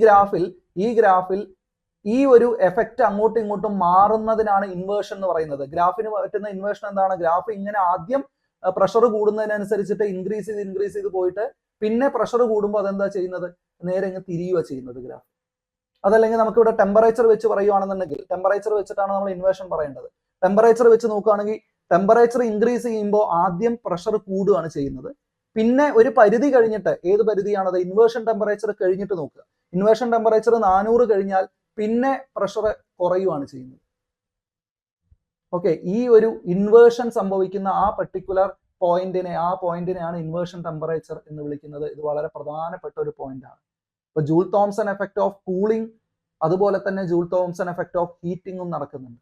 ഗ്രാഫിൽ ഈ ഒരു എഫക്റ്റ് അങ്ങോട്ടും ഇങ്ങോട്ടും മാറുന്നതിനാണ് ഇൻവേർഷൻ എന്ന് പറയുന്നത്. ഗ്രാഫിന് പറ്റുന്ന ഇൻവേർഷൻ എന്താണ്? ഗ്രാഫ് ഇങ്ങനെ ആദ്യം പ്രഷർ കൂടുന്നതിനനുസരിച്ചിട്ട് ഇൻക്രീസ് ചെയ്ത് പോയിട്ട് പിന്നെ പ്രഷർ കൂടുമ്പോൾ അതെന്താ ചെയ്യുന്നത്? നേരെ ഇങ്ങ് തിരിയുക ചെയ്യുന്നത് ഗ്രാഫ്. അതല്ലെങ്കിൽ നമുക്കിവിടെ ടെമ്പറേച്ചർ വെച്ച് പറയുകയാണെന്നുണ്ടെങ്കിൽ, ടെമ്പറേച്ചർ വെച്ചിട്ടാണ് നമ്മൾ ഇൻവേർഷൻ പറയേണ്ടത്. ടെമ്പറേച്ചർ വെച്ച് നോക്കുകയാണെങ്കിൽ ടെമ്പറേച്ചർ ഇൻക്രീസ് ചെയ്യുമ്പോൾ ആദ്യം പ്രഷർ കൂടുകയാണ് ചെയ്യുന്നത്. പിന്നെ ഒരു പരിധി കഴിഞ്ഞിട്ട്, ഏത് പരിധിയാണത്? ഇൻവേർഷൻ ടെമ്പറേച്ചർ കഴിഞ്ഞിട്ട് നോക്കുക. ഇൻവേർഷൻ ടെമ്പറേച്ചർ 400 കഴിഞ്ഞാൽ പിന്നെ പ്രഷർ കുറയുകയാണ് ചെയ്യുന്നത്. ഓക്കെ, ഈ ഒരു ഇൻവേർഷൻ സംഭവിക്കുന്ന ആ പർട്ടിക്കുലർ പോയിന്റിനെയാണ് ഇൻവേർഷൻ ടെമ്പറേച്ചർ എന്ന് വിളിക്കുന്നത്. ഇത് വളരെ പ്രധാനപ്പെട്ട ഒരു പോയിന്റ് ആണ്. ഇപ്പൊ Joule Thomson effect of cooling, അതുപോലെ തന്നെ ജൂൾ തോംസൺ എഫക്ട് ഓഫ് ഹീറ്റിംഗും നടക്കുന്നുണ്ട്.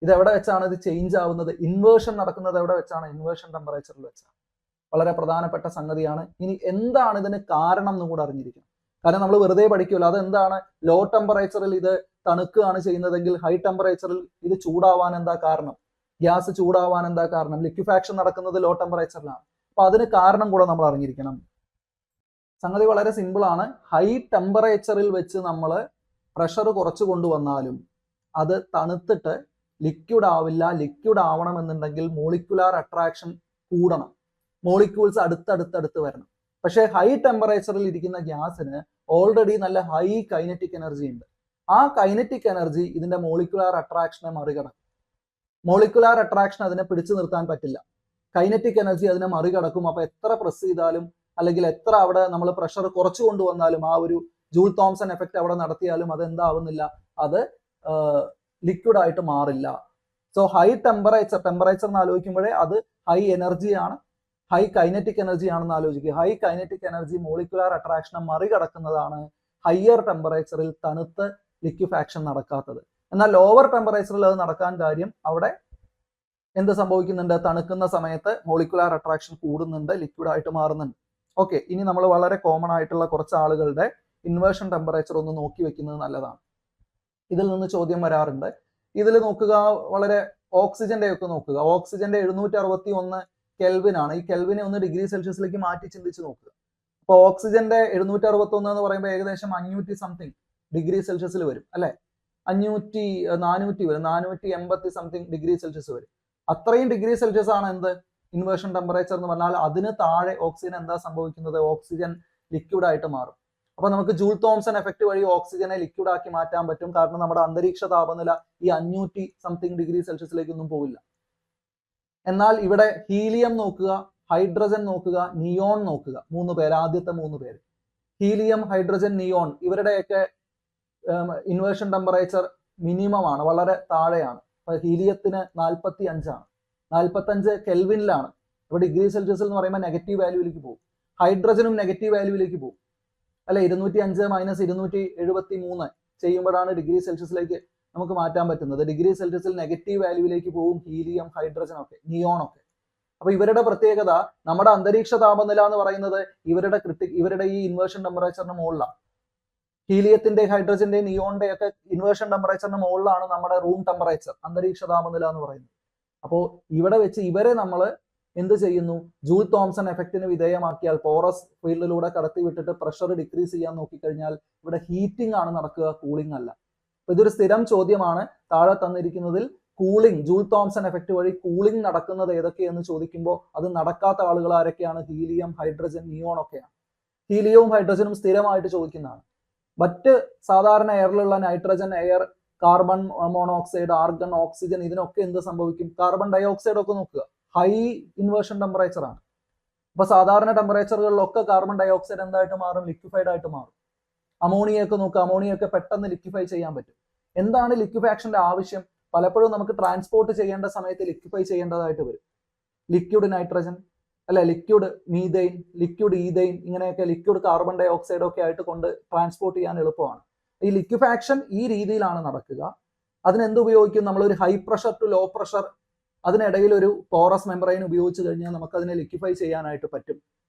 ഇത് എവിടെ വെച്ചാണ് ഇത് ചേഞ്ച് ആവുന്നത്? ഇൻവേർഷൻ നടക്കുന്നത് എവിടെ വെച്ചാണ്? ഇൻവേർഷൻ ടെമ്പറേച്ചറിൽ വെച്ചാണ്. വളരെ പ്രധാനപ്പെട്ട സംഗതിയാണ്. ഇനി എന്താണ് ഇതിന് കാരണം എന്ന് കൂടെ അറിഞ്ഞിരിക്കണം. കാരണം നമ്മൾ വെറുതെ പഠിക്കുമല്ലോ, അതെന്താണ്? ലോ ടെമ്പറേച്ചറിൽ ഇത് തണുക്കുകയാണ് ചെയ്യുന്നതെങ്കിൽ ഹൈ ടെമ്പറേച്ചറിൽ ഇത് ചൂടാവാൻ എന്താ കാരണം? ഗ്യാസ് ചൂടാവാൻ എന്താ കാരണം? ലിക്വിഫാക്ഷൻ നടക്കുന്നത് ലോ ടെമ്പറേച്ചറിലാണ്. അപ്പൊ അതിന് കാരണം കൂടെ നമ്മൾ അറിഞ്ഞിരിക്കണം. സംഗതി വളരെ സിമ്പിൾ ആണ്. ഹൈ ടെമ്പറേച്ചറിൽ വെച്ച് നമ്മൾ പ്രഷർ കുറച്ച് കൊണ്ടുവന്നാലും അത് തണുത്തിട്ട് ലിക്വിഡ് ആവില്ല. ലിക്വിഡ് ആവണമെന്നുണ്ടെങ്കിൽ മോളിക്കുലാർ അട്രാക്ഷൻ കൂടണം, മോളിക്യൂൾസ് അടുത്തടുത്ത് വരണം. പക്ഷേ ഹൈ ടെമ്പറേച്ചറിൽ ഇരിക്കുന്ന ഗ്യാസിന് ഓൾറെഡി നല്ല ഹൈ കൈനറ്റിക് എനർജി ഉണ്ട്. ആ കൈനറ്റിക് എനർജി ഇതിന്റെ മോളിക്കുലാർ അട്രാക്ഷനെ മറികടക്കും. മോളിക്കുലാർ അട്രാക്ഷൻ അതിനെ പിടിച്ചു നിർത്താൻ പറ്റില്ല. കൈനറ്റിക് എനർജി അതിനെ മറികടക്കും. അപ്പൊ എത്ര പ്രസ് ചെയ്താലും അല്ലെങ്കിൽ എത്ര അവിടെ നമ്മൾ പ്രഷർ കുറച്ചു കൊണ്ടുവന്നാലും ആ ഒരു ജൂൾ തോംസൺ എഫക്റ്റ് അവിടെ നടത്തിയാലും അത് എന്താവുന്നില്ല, അത് ലിക്വിഡ് ആയിട്ട് മാറില്ല. സോ ഹൈ ടെമ്പറേച്ചർ എന്ന് ആലോചിക്കുമ്പോഴേ അത് ഹൈ എനർജിയാണ്, ഹൈ കൈനറ്റിക് എനർജി ആണെന്ന് ആലോചിക്കുക. ഹൈ കൈനറ്റിക് എനർജി മോളിക്കുലാർ അട്രാക്ഷനെ മറികടക്കുന്നതാണ് ഹയർ ടെമ്പറേച്ചറിൽ തണുത്ത് ലിക്വിഫാക്ഷൻ നടക്കാത്തത്. എന്നാൽ ലോവർ ടെമ്പറേച്ചറിൽ അത് നടക്കാൻ കാര്യം അവിടെ എന്ത് സംഭവിക്കുന്നുണ്ട്, തണുക്കുന്ന സമയത്ത് മോളിക്കുലാർ അട്രാക്ഷൻ കൂടുന്നുണ്ട്, ലിക്വിഡ് ആയിട്ട് മാറുന്നുണ്ട്. ഓക്കെ, ഇനി നമ്മൾ വളരെ കോമൺ ആയിട്ടുള്ള കുറച്ച് ആളുകളുടെ ഇൻവേർഷൻ ടെമ്പറേച്ചർ ഒന്ന് നോക്കി വെക്കുന്നത് നല്ലതാണ്. ഇതിൽ നിന്ന് ചോദ്യം വരാറുണ്ട്. ഇതിൽ നോക്കുക, വളരെ ഓക്സിജന്റെ ഒക്കെ നോക്കുക. ഓക്സിജന്റെ 761 കെൽവിൻ ആണ്. ഈ കെൽവിനെ ഒന്ന് ഡിഗ്രി സെൽഷ്യസിലേക്ക് മാറ്റി ചിന്തിച്ച് നോക്കുക. അപ്പൊ ഓക്സിജന്റെ 761 എന്ന് പറയുമ്പോൾ ഏകദേശം 500 സംതിങ് ഡിഗ്രി സെൽഷ്യസിൽ വരും അല്ലെ, 400 വരും, 480 സംതിങ് ഡിഗ്രി സെൽഷ്യസ് വരും. അത്രയും ഡിഗ്രി സെൽഷ്യസ് ആണ് എന്ത് ഇൻവേർഷൻ ടെമ്പറേച്ചർ എന്ന് പറഞ്ഞാൽ. അതിന് താഴെ ഓക്സിജൻ എന്താ സംഭവിക്കുന്നത്, ഓക്സിജൻ ലിക്വിഡ് ആയിട്ട് മാറും. അപ്പൊ നമുക്ക് ജൂൾ തോംസൺ എഫക്ട് വഴി ഓക്സിജനെ ലിക്വിഡ് ആക്കി മാറ്റാൻ പറ്റും. കാരണം നമ്മുടെ അന്തരീക്ഷ താപനില ഈ 500 സംതിങ് ഡിഗ്രി സെൽഷ്യസിലേക്കൊന്നും പോവില്ല. എന്നാൽ ഇവിടെ ഹീലിയം നോക്കുക, ഹൈഡ്രജൻ നോക്കുക, നിയോൺ നോക്കുക. 3 പേര്, ആദ്യത്തെ 3 പേര് ഹീലിയം, ഹൈഡ്രജൻ, നിയോൺ, ഇവരുടെയൊക്കെ ഇൻവേർഷൻ ടെമ്പറേച്ചർ മിനിമം ആണ്, വളരെ താഴെയാണ്. അപ്പൊ ഹീലിയത്തിന് 45 ആണ്, 45 കെൽവിനിലാണ്. ഇവിടെ ഡിഗ്രി സെൽഷ്യസിൽ എന്ന് പറയുമ്പോൾ നെഗറ്റീവ് വാല്യൂവിലേക്ക് പോകും. ഹൈഡ്രജനും നെഗറ്റീവ് വാല്യൂവിലേക്ക് പോകും അല്ലെ, 205 - 273 ചെയ്യുമ്പോഴാണ് ഡിഗ്രി സെൽഷ്യസിലേക്ക് നമുക്ക് മാറ്റാൻ പറ്റുന്നത്. ഡിഗ്രി സെൽഷ്യസിൽ നെഗറ്റീവ് വാല്യൂവിലേക്ക് പോകും ഹീലിയം, ഹൈഡ്രജൻ ഒക്കെ, നിയോൺ ഒക്കെ. അപ്പൊ ഇവരുടെ പ്രത്യേകത, നമ്മുടെ അന്തരീക്ഷ താപനില എന്ന് പറയുന്നത് ഇവരുടെ ഈ ഇൻവേർഷൻ ടെമ്പറേച്ചറിന് മുകളിലാണ്. ഹീലിയത്തിന്റെ, ഹൈഡ്രജന്റെ, നിയോണിന്റെ ഒക്കെ ഇൻവേർഷൻ ടെമ്പറേച്ചറിന് മുകളിലാണ് നമ്മുടെ റൂം ടെമ്പറേച്ചർ, അന്തരീക്ഷ താപനില എന്ന് പറയുന്നത്. അപ്പോൾ ഇവിടെ വെച്ച് ഇവരെ നമ്മൾ എന്ത് ചെയ്യുന്നു, ജൂൾ തോംസൺ എഫക്റ്റിന് വിധേയമാക്കിയാൽ, പോറസ് ഫീൽഡിലൂടെ കടത്തി വിട്ടിട്ട് പ്രഷർ ഡിക്രീസ് ചെയ്യാൻ നോക്കിക്കഴിഞ്ഞാൽ ഇവിടെ ഹീറ്റിംഗ് ആണ് നടക്കുക, കൂളിംഗ് അല്ല. അപ്പൊ ഇതൊരു സ്ഥിരം ചോദ്യമാണ്. താഴെ തന്നിരിക്കുന്നതിൽ കൂളിംഗ്, ജൂൾ തോംസൺ എഫക്റ്റ് വഴി കൂളിംഗ് നടക്കുന്നത് ഏതൊക്കെയെന്ന് ചോദിക്കുമ്പോൾ അത് നടക്കാത്ത ആളുകൾ ആരൊക്കെയാണ്, ഹീലിയം, ഹൈഡ്രജൻ, നിയോൺ ഒക്കെയാണ്. ഹീലിയവും ഹൈഡ്രജനും സ്ഥിരമായിട്ട് ചോദിക്കുന്നതാണ്. മറ്റ് സാധാരണ എയറിലുള്ള nitrogen, air, carbon monoxide, argon, oxygen, ഇതിനൊക്കെ എന്ത് സംഭവിക്കും, കാർബൺ ഡൈ ഓക്സൈഡ് ഒക്കെ നോക്കുക, ഹൈ ഇൻവേർഷൻ ടെമ്പറേച്ചർ ആണ്. അപ്പൊ സാധാരണ ടെമ്പറേച്ചറുകളിലൊക്കെ കാർബൺ ഡൈ ഓക്സൈഡ് എന്തായിട്ട് മാറും, ലിക്വിഫൈഡ് ആയിട്ട് മാറും. അമോണിയൊക്കെ നോക്കുക, അമോണിയൊക്കെ പെട്ടെന്ന് ലിക്വിഫൈ ചെയ്യാൻ പറ്റും. എന്താണ് ലിക്വിഫാക്ഷന്റെ ആവശ്യം, പലപ്പോഴും നമുക്ക് ട്രാൻസ്പോർട്ട് ചെയ്യേണ്ട സമയത്ത് ലിക്വിഫൈ ചെയ്യേണ്ടതായിട്ട് വരും. ലിക്വിഡ് നൈട്രജൻ അല്ലെ, ലിക്വിഡ് മീഥൈൻ, ലിക്വിഡ് ഈഥൈൻ, ഇങ്ങനെയൊക്കെ ലിക്വിഡ് കാർബൺ ഡൈ ഓക്സൈഡ് ഒക്കെ ആയിട്ട് കൊണ്ട് ട്രാൻസ്പോർട്ട് ചെയ്യാൻ എളുപ്പമാണ്. ഈ ലിക്വിഫാക്ഷൻ ഈ രീതിയിലാണ് നടക്കുക. അതിനെന്ത് ഉപയോഗിക്കും, നമ്മളൊരു high pressure to low pressure, അതിനിടയിൽ ഒരു പോറസ് മെംബ്രെയിൻ ഉപയോഗിച്ച് കഴിഞ്ഞാൽ നമുക്ക് അതിനെ ലിക്വിഫൈ ചെയ്യാനായിട്ട് പറ്റും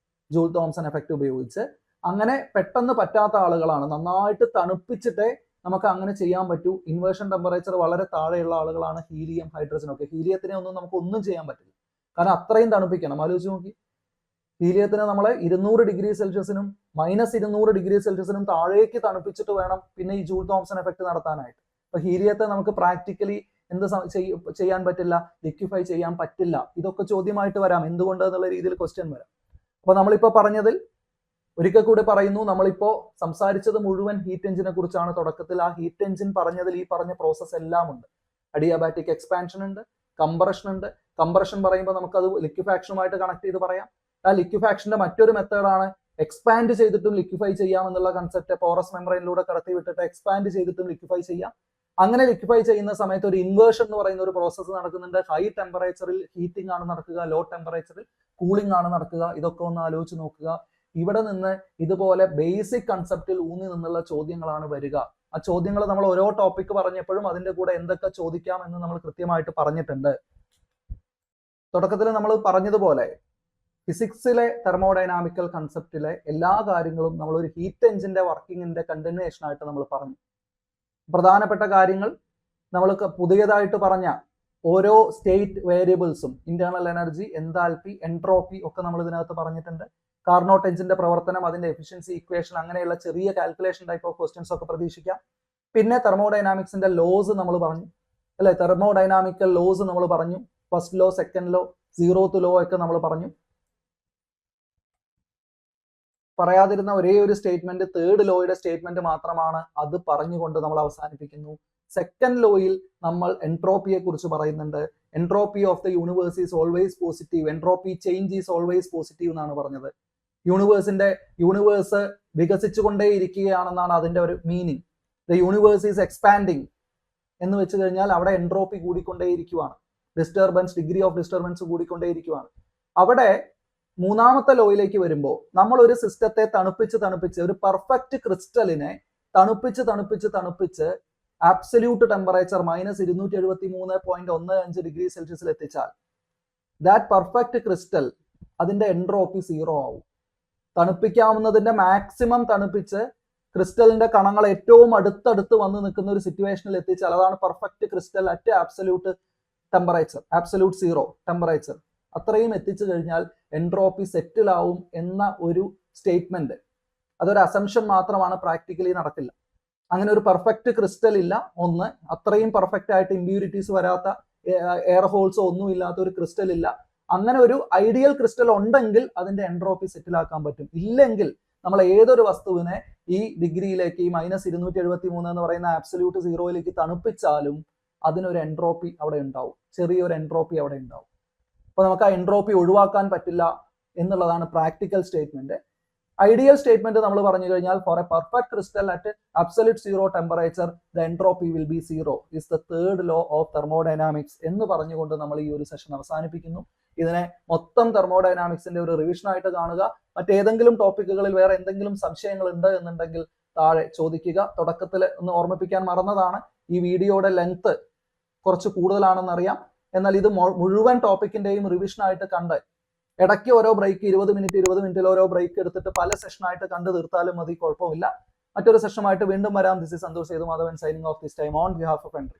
ജൂൾ തോംസൺ എഫക്റ്റ് ഉപയോഗിച്ച്. അങ്ങനെ പെട്ടെന്ന് പറ്റാത്ത ആളുകളാണ്, നന്നായിട്ട് തണുപ്പിച്ചിട്ടേ നമുക്ക് അങ്ങനെ ചെയ്യാൻ പറ്റൂ. ഇൻവേർഷൻ ടെമ്പറേച്ചർ വളരെ താഴെയുള്ള ആളുകളാണ് ഹീലിയം, ഹൈഡ്രജൻ ഒക്കെ. ഹീലിയത്തിനെ നമുക്ക് ഒന്നും ചെയ്യാൻ പറ്റില്ല, കാരണം അത്രയും തണുപ്പിക്കണം. ആലോചിച്ച് നോക്കി, ഹീലിയത്തിന് നമ്മൾ 200 ഡിഗ്രി സെൽഷ്യസിനും -200 ഡിഗ്രി സെൽഷ്യസിനും താഴേക്ക് തണുപ്പിച്ചിട്ട് വേണം പിന്നെ ഈ ജൂൾ തോംസൺ എഫക്റ്റ് നടത്താനായിട്ട്. അപ്പൊ ഹീലിയത്തെ നമുക്ക് പ്രാക്ടിക്കലി എന്ത് ചെയ്യാൻ പറ്റില്ല, ലിക്വിഫൈ ചെയ്യാൻ പറ്റില്ല. ഇതൊക്കെ ചോദ്യമായിട്ട് വരാം, എന്തുകൊണ്ട് എന്നുള്ള രീതിയിൽ ക്വസ്റ്റ്യൻ വരാം. അപ്പൊ നമ്മളിപ്പോ പറഞ്ഞതിൽ ഒരിക്കൽ കൂടി പറയുന്നു, നമ്മളിപ്പോ സംസാരിച്ചത് മുഴുവൻ ഹീറ്റ് എഞ്ചിനെ കുറിച്ചാണ്. തുടക്കത്തിൽ ആ ഹീറ്റ് എഞ്ചിൻ പറഞ്ഞതിൽ ഈ പറഞ്ഞ പ്രോസസ്സ് എല്ലാം ഉണ്ട്. അഡിയാബാറ്റിക് എക്സ്പാൻഷൻ ഉണ്ട്, കംപ്രഷൻ ഉണ്ട്. കംപ്രഷൻ പറയുമ്പോൾ നമുക്കത് ലിക്വിഫാക്ഷനുമായിട്ട് കണക്ട് ചെയ്ത് പറയാം. ആ ലിക്വിഫാക്ഷന്റെ മറ്റൊരു മെത്തേഡാണ് എക്സ്പാൻഡ് ചെയ്തിട്ടും ലിക്വിഫൈ ചെയ്യാം എന്നുള്ള കൺസെപ്റ്റ്. പോറസ് മെംബ്രെയിനിലൂടെ കടത്തി വിട്ടിട്ട് എക്സ്പാൻഡ് ചെയ്തിട്ടും ലിക്വിഫൈ ചെയ്യാം. അങ്ങനെ ലിക്വിഫൈ ചെയ്യുന്ന സമയത്ത് ഒരു ഇൻവേർഷൻ എന്ന് പറയുന്ന ഒരു പ്രോസസ്സ് നടക്കുന്നുണ്ട്. ഹൈ ടെമ്പറേച്ചറിൽ ഹീറ്റിംഗ് ആണ് നടക്കുക, ലോ ടെമ്പറേച്ചറിൽ കൂളിംഗ് ആണ് നടക്കുക. ഇതൊക്കെ ഒന്ന് ആലോചിച്ച് നോക്കുക. ഇവിടെ നിന്ന് ഇതുപോലെ ബേസിക് കൺസെപ്റ്റിൽ ഊന്നി നിന്നുള്ള ചോദ്യങ്ങളാണ് വരിക. ആ ചോദ്യങ്ങൾ നമ്മൾ ഓരോ ടോപ്പിക് പറഞ്ഞപ്പോഴും അതിന്റെ കൂടെ എന്തൊക്കെ ചോദിക്കാം എന്ന് നമ്മൾ കൃത്യമായിട്ട് പറഞ്ഞിട്ടുണ്ട്. തുടക്കത്തിൽ നമ്മൾ പറഞ്ഞതുപോലെ ഫിസിക്സിലെ തെർമോഡൈനാമിക്കൽ കൺസെപ്റ്റിലെ എല്ലാ കാര്യങ്ങളും നമ്മൾ ഒരു ഹീറ്റ് എഞ്ചിന്റെ വർക്കിങ്ങിന്റെ കണ്ടിന്യൂഷൻ ആയിട്ട് നമ്മൾ പറഞ്ഞു. പ്രധാനപ്പെട്ട കാര്യങ്ങൾ നമ്മൾ പുതിയതായിട്ട് പറഞ്ഞ ഓരോ സ്റ്റേറ്റ് വേരിയബിൾസും, ഇന്റേണൽ എനർജി, എൻതാൽപ്പി, എൻട്രോപ്പി ഒക്കെ നമ്മൾ ഇതിനകത്ത് പറഞ്ഞിട്ടുണ്ട്. കാർനോട്ട് എഞ്ചിന്റെ പ്രവർത്തനം, അതിന്റെ എഫിഷ്യൻസി ഇക്വേഷൻ, അങ്ങനെയുള്ള ചെറിയ കാൽക്കുലേഷൻ ടൈപ്പ് ഓഫ് ക്വസ്റ്റ്യൻസ് ഒക്കെ പ്രതീക്ഷിക്കാം. പിന്നെ തെർമോഡൈനാമിക്സിന്റെ ലോസ് നമ്മൾ പറഞ്ഞു അല്ലെ, തെർമോഡൈനാമിക്കൽ ലോസ് നമ്മൾ പറഞ്ഞു. First law, second law, 0th law ഒക്കെ നമ്മൾ പറഞ്ഞു. പറയാതിരുന്ന ഒരേ ഒരു സ്റ്റേറ്റ്മെന്റ് 3rd ലോയുടെ സ്റ്റേറ്റ്മെന്റ് മാത്രമാണ്. അത് പറഞ്ഞുകൊണ്ട് നമ്മൾ അവസാനിപ്പിക്കുന്നു. സെക്കൻഡ് ലോയിൽ നമ്മൾ എൻട്രോപ്പിയെ കുറിച്ച് പറയുന്നുണ്ട്. Entropy of the universe is always positive, entropy change is always positive എന്നാണ് പറഞ്ഞത്. യൂണിവേഴ്സ് വികസിച്ചുകൊണ്ടേയിരിക്കുകയാണെന്നാണ് അതിന്റെ ഒരു meaning. The universe is expanding എന്ന് വെച്ച് കഴിഞ്ഞാൽ അവിടെ എൻട്രോപ്പി കൂടിക്കൊണ്ടേയിരിക്കുവാണ്, ഡിഗ്രി ഓഫ് ഡിസ്റ്റർബൻസ് കൂടിക്കൊണ്ടേയിരിക്കുവാണ്. അവിടെ മൂന്നാമത്തെ ലോയിലേക്ക് വരുമ്പോൾ നമ്മൾ ഒരു സിസ്റ്റത്തെ തണുപ്പിച്ച് ഒരു പെർഫെക്റ്റ് ക്രിസ്റ്റലിനെ തണുപ്പിച്ച് ആബ്സല്യൂട്ട് ടെമ്പറേച്ചർ -273.15 ഡിഗ്രി സെൽഷ്യസിൽ എത്തിച്ചാൽ ദാറ്റ് പെർഫെക്റ്റ് ക്രിസ്റ്റൽ അതിന്റെ എൻട്രോപ്പി 0 ആവും. തണുപ്പിക്കാവുന്നതിന്റെ മാക്സിമം തണുപ്പിച്ച് ക്രിസ്റ്റലിന്റെ കണങ്ങൾ ഏറ്റവും അടുത്തടുത്ത് വന്ന് നിൽക്കുന്ന ഒരു സിറ്റുവേഷനിൽ എത്തിച്ചാൽ അതാണ് perfect crystal at absolute temperature, absolute 0 temperature. അത്രയും എത്തിച്ചു കഴിഞ്ഞാൽ എൻട്രോപ്പി സെറ്റിൽ ആവും എന്ന ഒരു സ്റ്റേറ്റ്മെന്റ്, അതൊരു അസംഷൻ മാത്രമാണ്, പ്രാക്ടിക്കലി നടക്കില്ല. അങ്ങനെ ഒരു പെർഫെക്റ്റ് ക്രിസ്റ്റൽ ഇല്ല. ഒന്ന്, അത്രയും പെർഫെക്റ്റ് ആയിട്ട് ഇമ്പ്യൂരിറ്റീസ് വരാത്ത, എയർ ഹോൾസോ ഒന്നും ഇല്ലാത്ത ഒരു ക്രിസ്റ്റൽ ഇല്ല. അങ്ങനെ ഒരു ഐഡിയൽ ക്രിസ്റ്റൽ ഉണ്ടെങ്കിൽ അതിന്റെ എൻട്രോപ്പി സെറ്റിൽ ആക്കാൻ പറ്റും. ഇല്ലെങ്കിൽ നമ്മൾ ഏതൊരു വസ്തുവിനെ ഈ ഡിഗ്രിയിലേക്ക്, ഈ -273 എന്ന് പറയുന്ന ആബ്സല്യൂട്ട് 0യിലേക്ക് തണുപ്പിച്ചാലും അതിനൊരു എൻട്രോപ്പി അവിടെ ഉണ്ടാവും, ചെറിയൊരു എൻട്രോപ്പി അവിടെ ഉണ്ടാവും. അപ്പൊ നമുക്ക് ആ എൻട്രോപ്പി ഒഴിവാക്കാൻ പറ്റില്ല എന്നുള്ളതാണ് പ്രാക്ടിക്കൽ സ്റ്റേറ്റ്മെന്റ്. ഐഡിയൽ സ്റ്റേറ്റ്മെന്റ് നമ്മൾ പറഞ്ഞു കഴിഞ്ഞാൽ for a perfect crystal at absolute 0 temperature the entropy will be 0 is the third law of thermodynamics എന്ന് പറഞ്ഞുകൊണ്ട് നമ്മൾ ഈ ഒരു സെഷൻ അവസാനിപ്പിക്കുന്നു. ഇതിനെ മൊത്തം തെർമോഡൈനാമിക്സിന്റെ ഒരു റിവിഷൻ ആയിട്ട് കാണുക. മറ്റേതെങ്കിലും ടോപ്പിക്കുകളിൽ വേറെ എന്തെങ്കിലും സംശയങ്ങൾ ഉണ്ട് എന്നുണ്ടെങ്കിൽ താഴെ ചോദിക്കുക. തുടക്കത്തിൽ ഒന്ന് ഓർമ്മിപ്പിക്കാൻ മറന്നതാണ്, ഈ വീഡിയോയുടെ ലെങ്ത് കുറച്ച് കൂടുതലാണെന്നറിയാം. എന്നാൽ ഇത് മുഴുവൻ ടോപ്പിക്കിന്റെയും റിവിഷൻ ആയിട്ട് കണ്ട് ഇടയ്ക്ക് ഓരോ ബ്രേക്ക് 20 മിനിറ്റിൽ ഓരോ ബ്രേക്ക് എടുത്തിട്ട് പല സെഷനായിട്ട് കണ്ടു തീർത്താലും മതി, കുഴപ്പമില്ല. മറ്റൊരു സെഷനുമായിട്ട് വീണ്ടും വരാം. This is Santhosh Sethumadhavan signing off this time on behalf of entry.